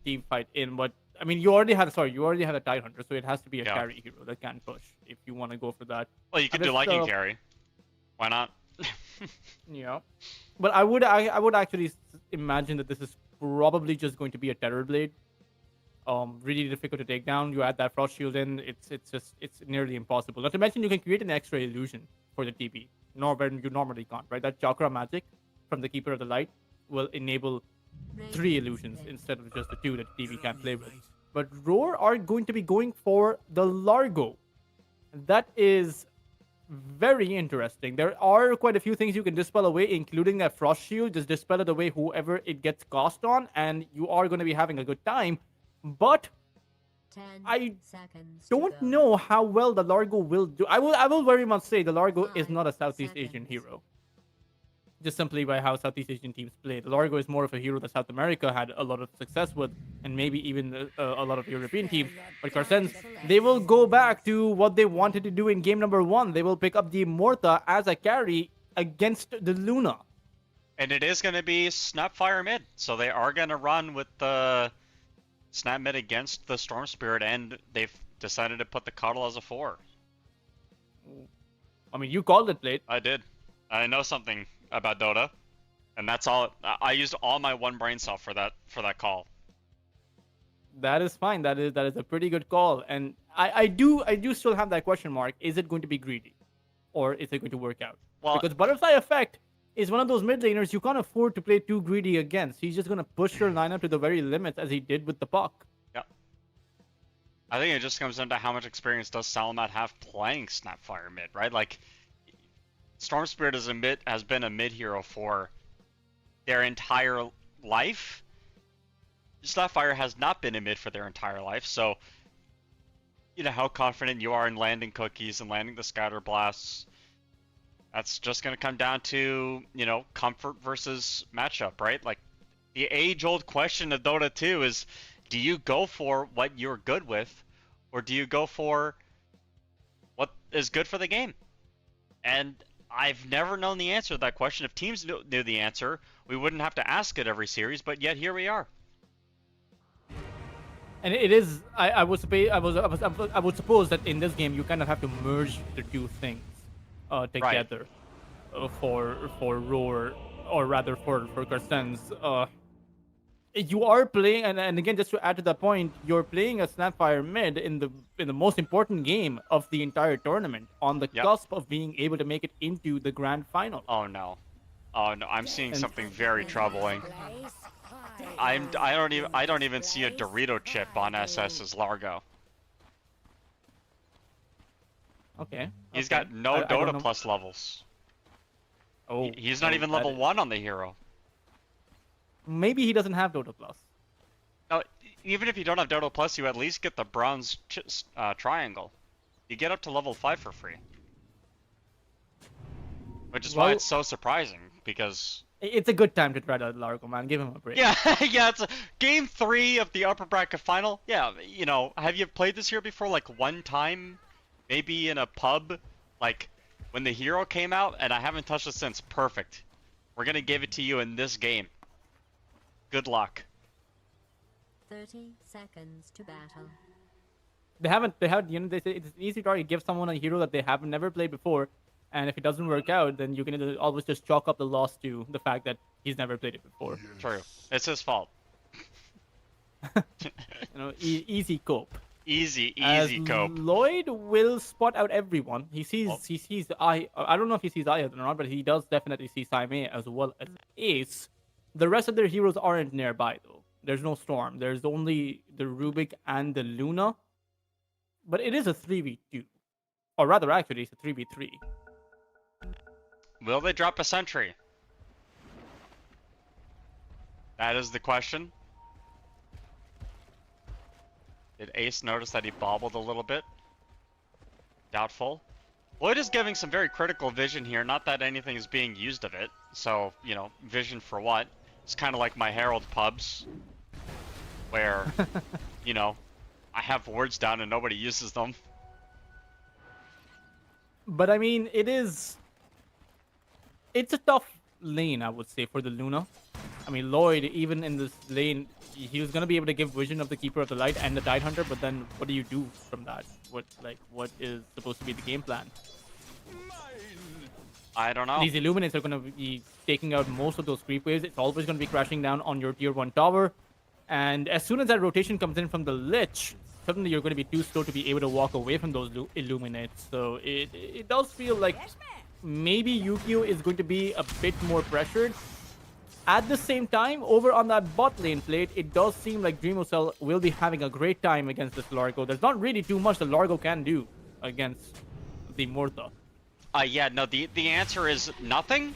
team fight in. But I mean, you already had a Tide Hunter, so it has to be a carry hero that can push if you want to go for that. Well, you could do Lycan carry. Why not? Yeah, but I would actually imagine that this is probably just going to be a Terror Blade. Really difficult to take down. You add that Frost Shield in, it's nearly impossible. Not to mention you can create an extra illusion for the TP. When you normally can't, right? That Chakra magic from the Keeper of the Light will enable 3 illusions instead of just the 2 that the TV can play with. But Roar are going to be going for the Largo. That is very interesting. There are quite a few things you can dispel away, including that Frost Shield. Just dispel it away whoever it gets cast on, and you are going to be having a good time. But I don't know how well the Largo will do. I will very much say the Largo is not a Southeast Asian hero. Just simply by how Southeast Asian teams play. The Largo is more of a hero that South America had a lot of success with, and maybe even a lot of European teams. But Karstens, they will go back to what they wanted to do in game number 1. They will pick up the Morta as a carry against the Luna. And it is going to be Snapfire mid, so they are going to run with the Snap mid against the Storm Spirit, and they've decided to put the Cuddle as a 4. I mean, you called it late. I did. I know something about Dota, and that's all. I used all my one brain cell for that call. That is fine. That is a pretty good call, and I do still have that question mark. Is it going to be greedy, or is it going to work out? Well, because Butterfly Effect is one of those mid laners you can't afford to play too greedy against. He's just gonna push your lineup to the very limits as he did with the Puck. Yeah. I think it just comes down to how much experience does Salamat have playing Snapfire mid, right? Like, Storm Spirit has been a mid hero for their entire life. Snapfire has not been a mid for their entire life, so you know how confident you are in landing cookies and landing the scatter blasts. That's just going to come down to, you know, comfort versus matchup, right? Like, the age-old question of Dota 2 is, do you go for what you're good with, or do you go for what is good for the game? And I've never known the answer to that question. If teams knew the answer, we wouldn't have to ask it every series, but yet here we are. And it is, I would suppose that in this game you kind of have to merge the two things together, for Roar, or rather for Karstens. You are playing, and again, just to add to that point, you're playing a Snapfire mid in the most important game of the entire tournament, on the cusp of being able to make it into the grand final. Oh no, I'm seeing something very troubling. I don't even see a Dorito chip on SS's Largo. Okay. He's got no Dota plus levels. Oh, he's not even level 1 on the hero. Maybe he doesn't have Dota plus. No, even if you don't have Dota plus, you at least get the bronze triangle. You get up to level 5 for free. Which is why it's so surprising, because it's a good time to try that Largo, man. Give him a break. Yeah, yeah, it's game 3 of the upper bracket final. Yeah, you know, have you played this here before, like, one time? Maybe in a pub, like, when the hero came out, and I haven't touched it since. Perfect. We're gonna give it to you in this game. Good luck. 30 seconds to battle. They say it's easy to give someone a hero that they haven't never played before, and if it doesn't work out, then you can always just chalk up the loss to the fact that he's never played it before. True. It's his fault. You know, easy cope. Easy cope. Lloyd will spot out everyone. He sees I don't know if he sees Aya or not, but he does definitely see Saime as well as Ace. The rest of their heroes aren't nearby though. There's no Storm. There's only the Rubik and the Luna. But it is a 3v2. Or rather, actually, it's a 3v3. Will they drop a sentry? That is the question. Did Ace notice that he bobbled a little bit? Doubtful. Lloyd is giving some very critical vision here. Not that anything is being used of it. So, you know, vision for what? It's kind of like my Herald pubs, where, you know, I have words down and nobody uses them. But I mean, it's a tough lane, I would say, for the Luna. I mean, Lloyd, even in this lane, he was gonna be able to give vision of the Keeper of the Light and the Tide Hunter, but then what do you do from that? What is supposed to be the game plan? I don't know. These Illuminates are gonna be taking out most of those creep waves. It's always gonna be crashing down on your tier 1 tower. And as soon as that rotation comes in from the Lich, suddenly you're gonna be too slow to be able to walk away from those Illuminates. So it does feel like maybe Yukio is going to be a bit more pressured. At the same time, over on that bot lane plate, it does seem like Dreamocell will be having a great time against this Largo. There's not really too much the Largo can do against the Mortha. Yeah, no, the answer is nothing.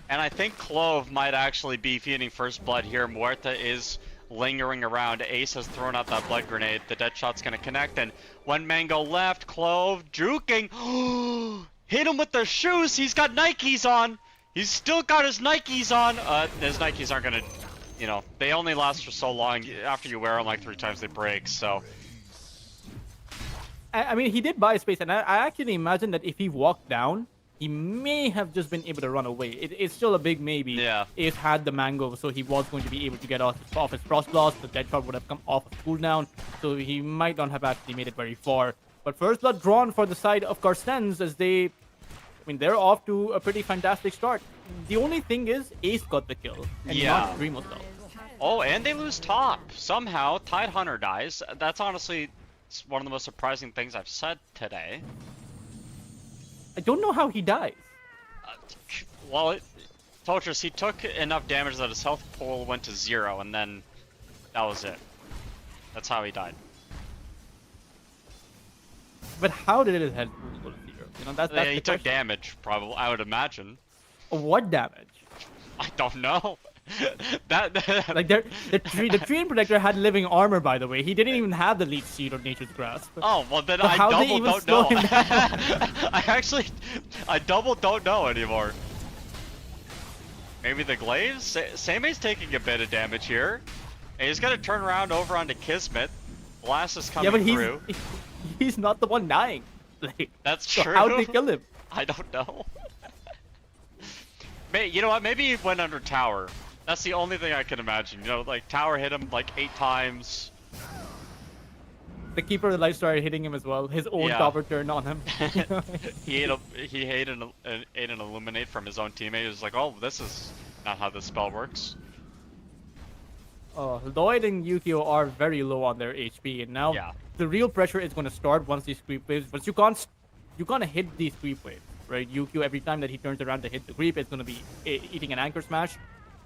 And I think Clove might actually be feeding first blood here. Muerta is lingering around. Ace has thrown out that blood grenade. The dead shot's gonna connect, and one Mango left. Clove juking. Hit him with the shoes. He's got Nikes on. He's still got his Nikes on. His Nikes aren't gonna, you know, they only last for so long. After you wear them like 3 times, they break. So. I mean, he did buy space, and I actually imagine that if he walked down, he may have just been able to run away. It's still a big maybe. Yeah. If had the mango, so he was going to be able to get off his frost blast. The dead shot would have come off of cooldown, so he might not have actually made it very far. But first blood drawn for the side of Carstens as they, I mean, they're off to a pretty fantastic start. The only thing is, Ace got the kill, and not Dreamocell. Oh, and they lose top. Somehow, Tide Hunter dies. That's honestly one of the most surprising things I've said today. I don't know how he dies. Well, Toltrus, he took enough damage that his health pool went to 0, and then that was it. That's how he died. But how did his health pool go to 0? You know, that's Yeah, he the took question. damage, probably, I would imagine. What damage? I don't know. Like the Treant Protector had living armor, by the way. He didn't even have the Leech Seed or Nature's Grasp. Oh, well then So I how they double even don't slow know. him down? I double don't know anymore. Maybe the Glaives? Samei's taking a bit of damage here. And he's gonna turn around over onto Kismet. Blast is coming through. He's not the one dying. Like, That's so true. how'd they kill him? I don't know. You know what? Maybe he went under tower. That's the only thing I can imagine. You know, like tower hit him like 8 times. The Keeper of the Light started hitting him as well. His own topper turned on him. he ate an illuminate from his own teammate. He was like, "Oh, this is not how this spell works." Lloyd and Yukio are very low on their HP, and now the real pressure is going to start once these creep waves. But you can't hit these creep waves, right? Yukio, every time that he turns around to hit the creep, it's going to be eating an anchor smash,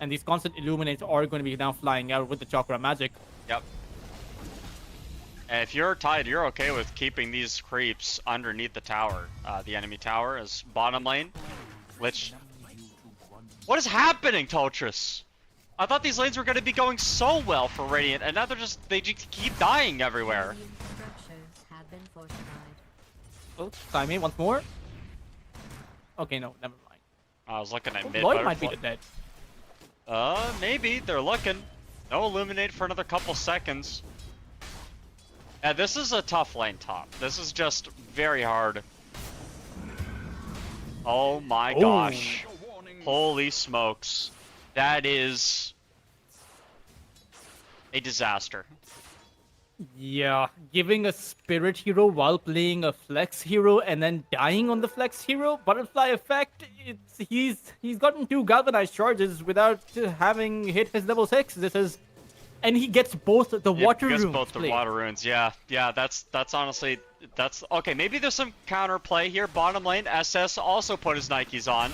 and these constant illuminates are going to be now flying out with the chakra magic. Yep. And if you're tied, you're okay with keeping these creeps underneath the tower, the enemy tower, as bottom lane. Which, what is happening, Toltrus? I thought these lanes were going to be going so well for Radiant, and now they just keep dying everywhere. Oh, Saime once more. Okay, no, never mind. I was looking at mid. Lloyd might be dead. Maybe they're looking. No illuminate for another couple seconds. Yeah, this is a tough lane top. This is just very hard. Oh my gosh. Holy smokes. That is a disaster. Yeah, giving a spirit hero while playing a flex hero and then dying on the flex hero, butterfly effect. He's gotten 2 galvanized charges without having hit his level 6. And he gets both the water runes. Both the water runes. Yeah, that's honestly okay. Maybe there's some counter play here. Bottom lane, SS also put his Nikes on.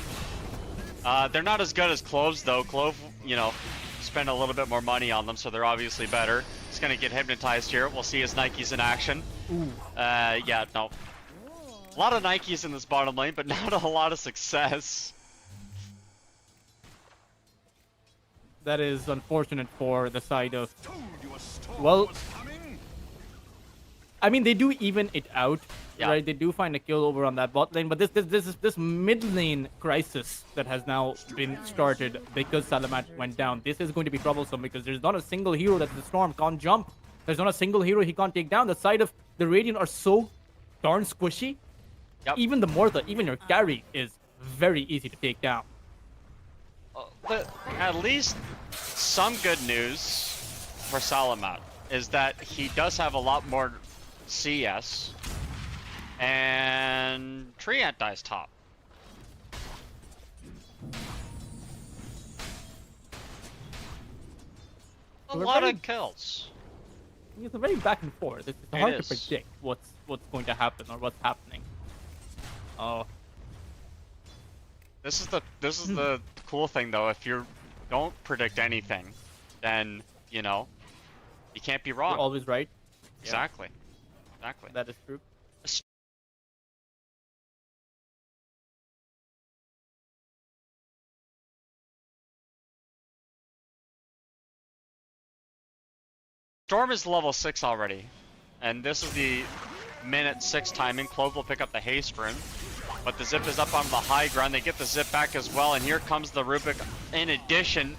They're not as good as Cloves though. Clove, you know, spend a little bit more money on them, so they're obviously better. He's gonna get hypnotized here. We'll see his Nikes in action. Ooh. Yeah, no. A lot of Nikes in this bottom lane, but not a lot of success. That is unfortunate for the side of... Well, I mean, they do even it out Yeah. right? They do find a kill over on that bot lane, but this mid lane crisis that has now been started because Salamat went down. This is going to be troublesome because there's not a single hero that the Storm can't jump. There's not a single hero he can't take down. The side of the Radiant are so darn squishy. Yep. Even the Mortha, even your carry is very easy to take down. But at least some good news for Salamat is that he does have a lot more CS, and Treant dies top. A We're lot very- of kills. It's a very back and forth. It's It hard is. to predict what's going to happen or what's happening. Oh, This is the cool thing though. If you don't predict anything, then you know you can't be wrong. you're always right. Exactly. Exactly. That is true. Storm is level 6 already, and this is the minute 6 timing. Clove will pick up the haste rune, but the zip is up on the high ground. They get the zip back as well, and here comes the Rubik in addition.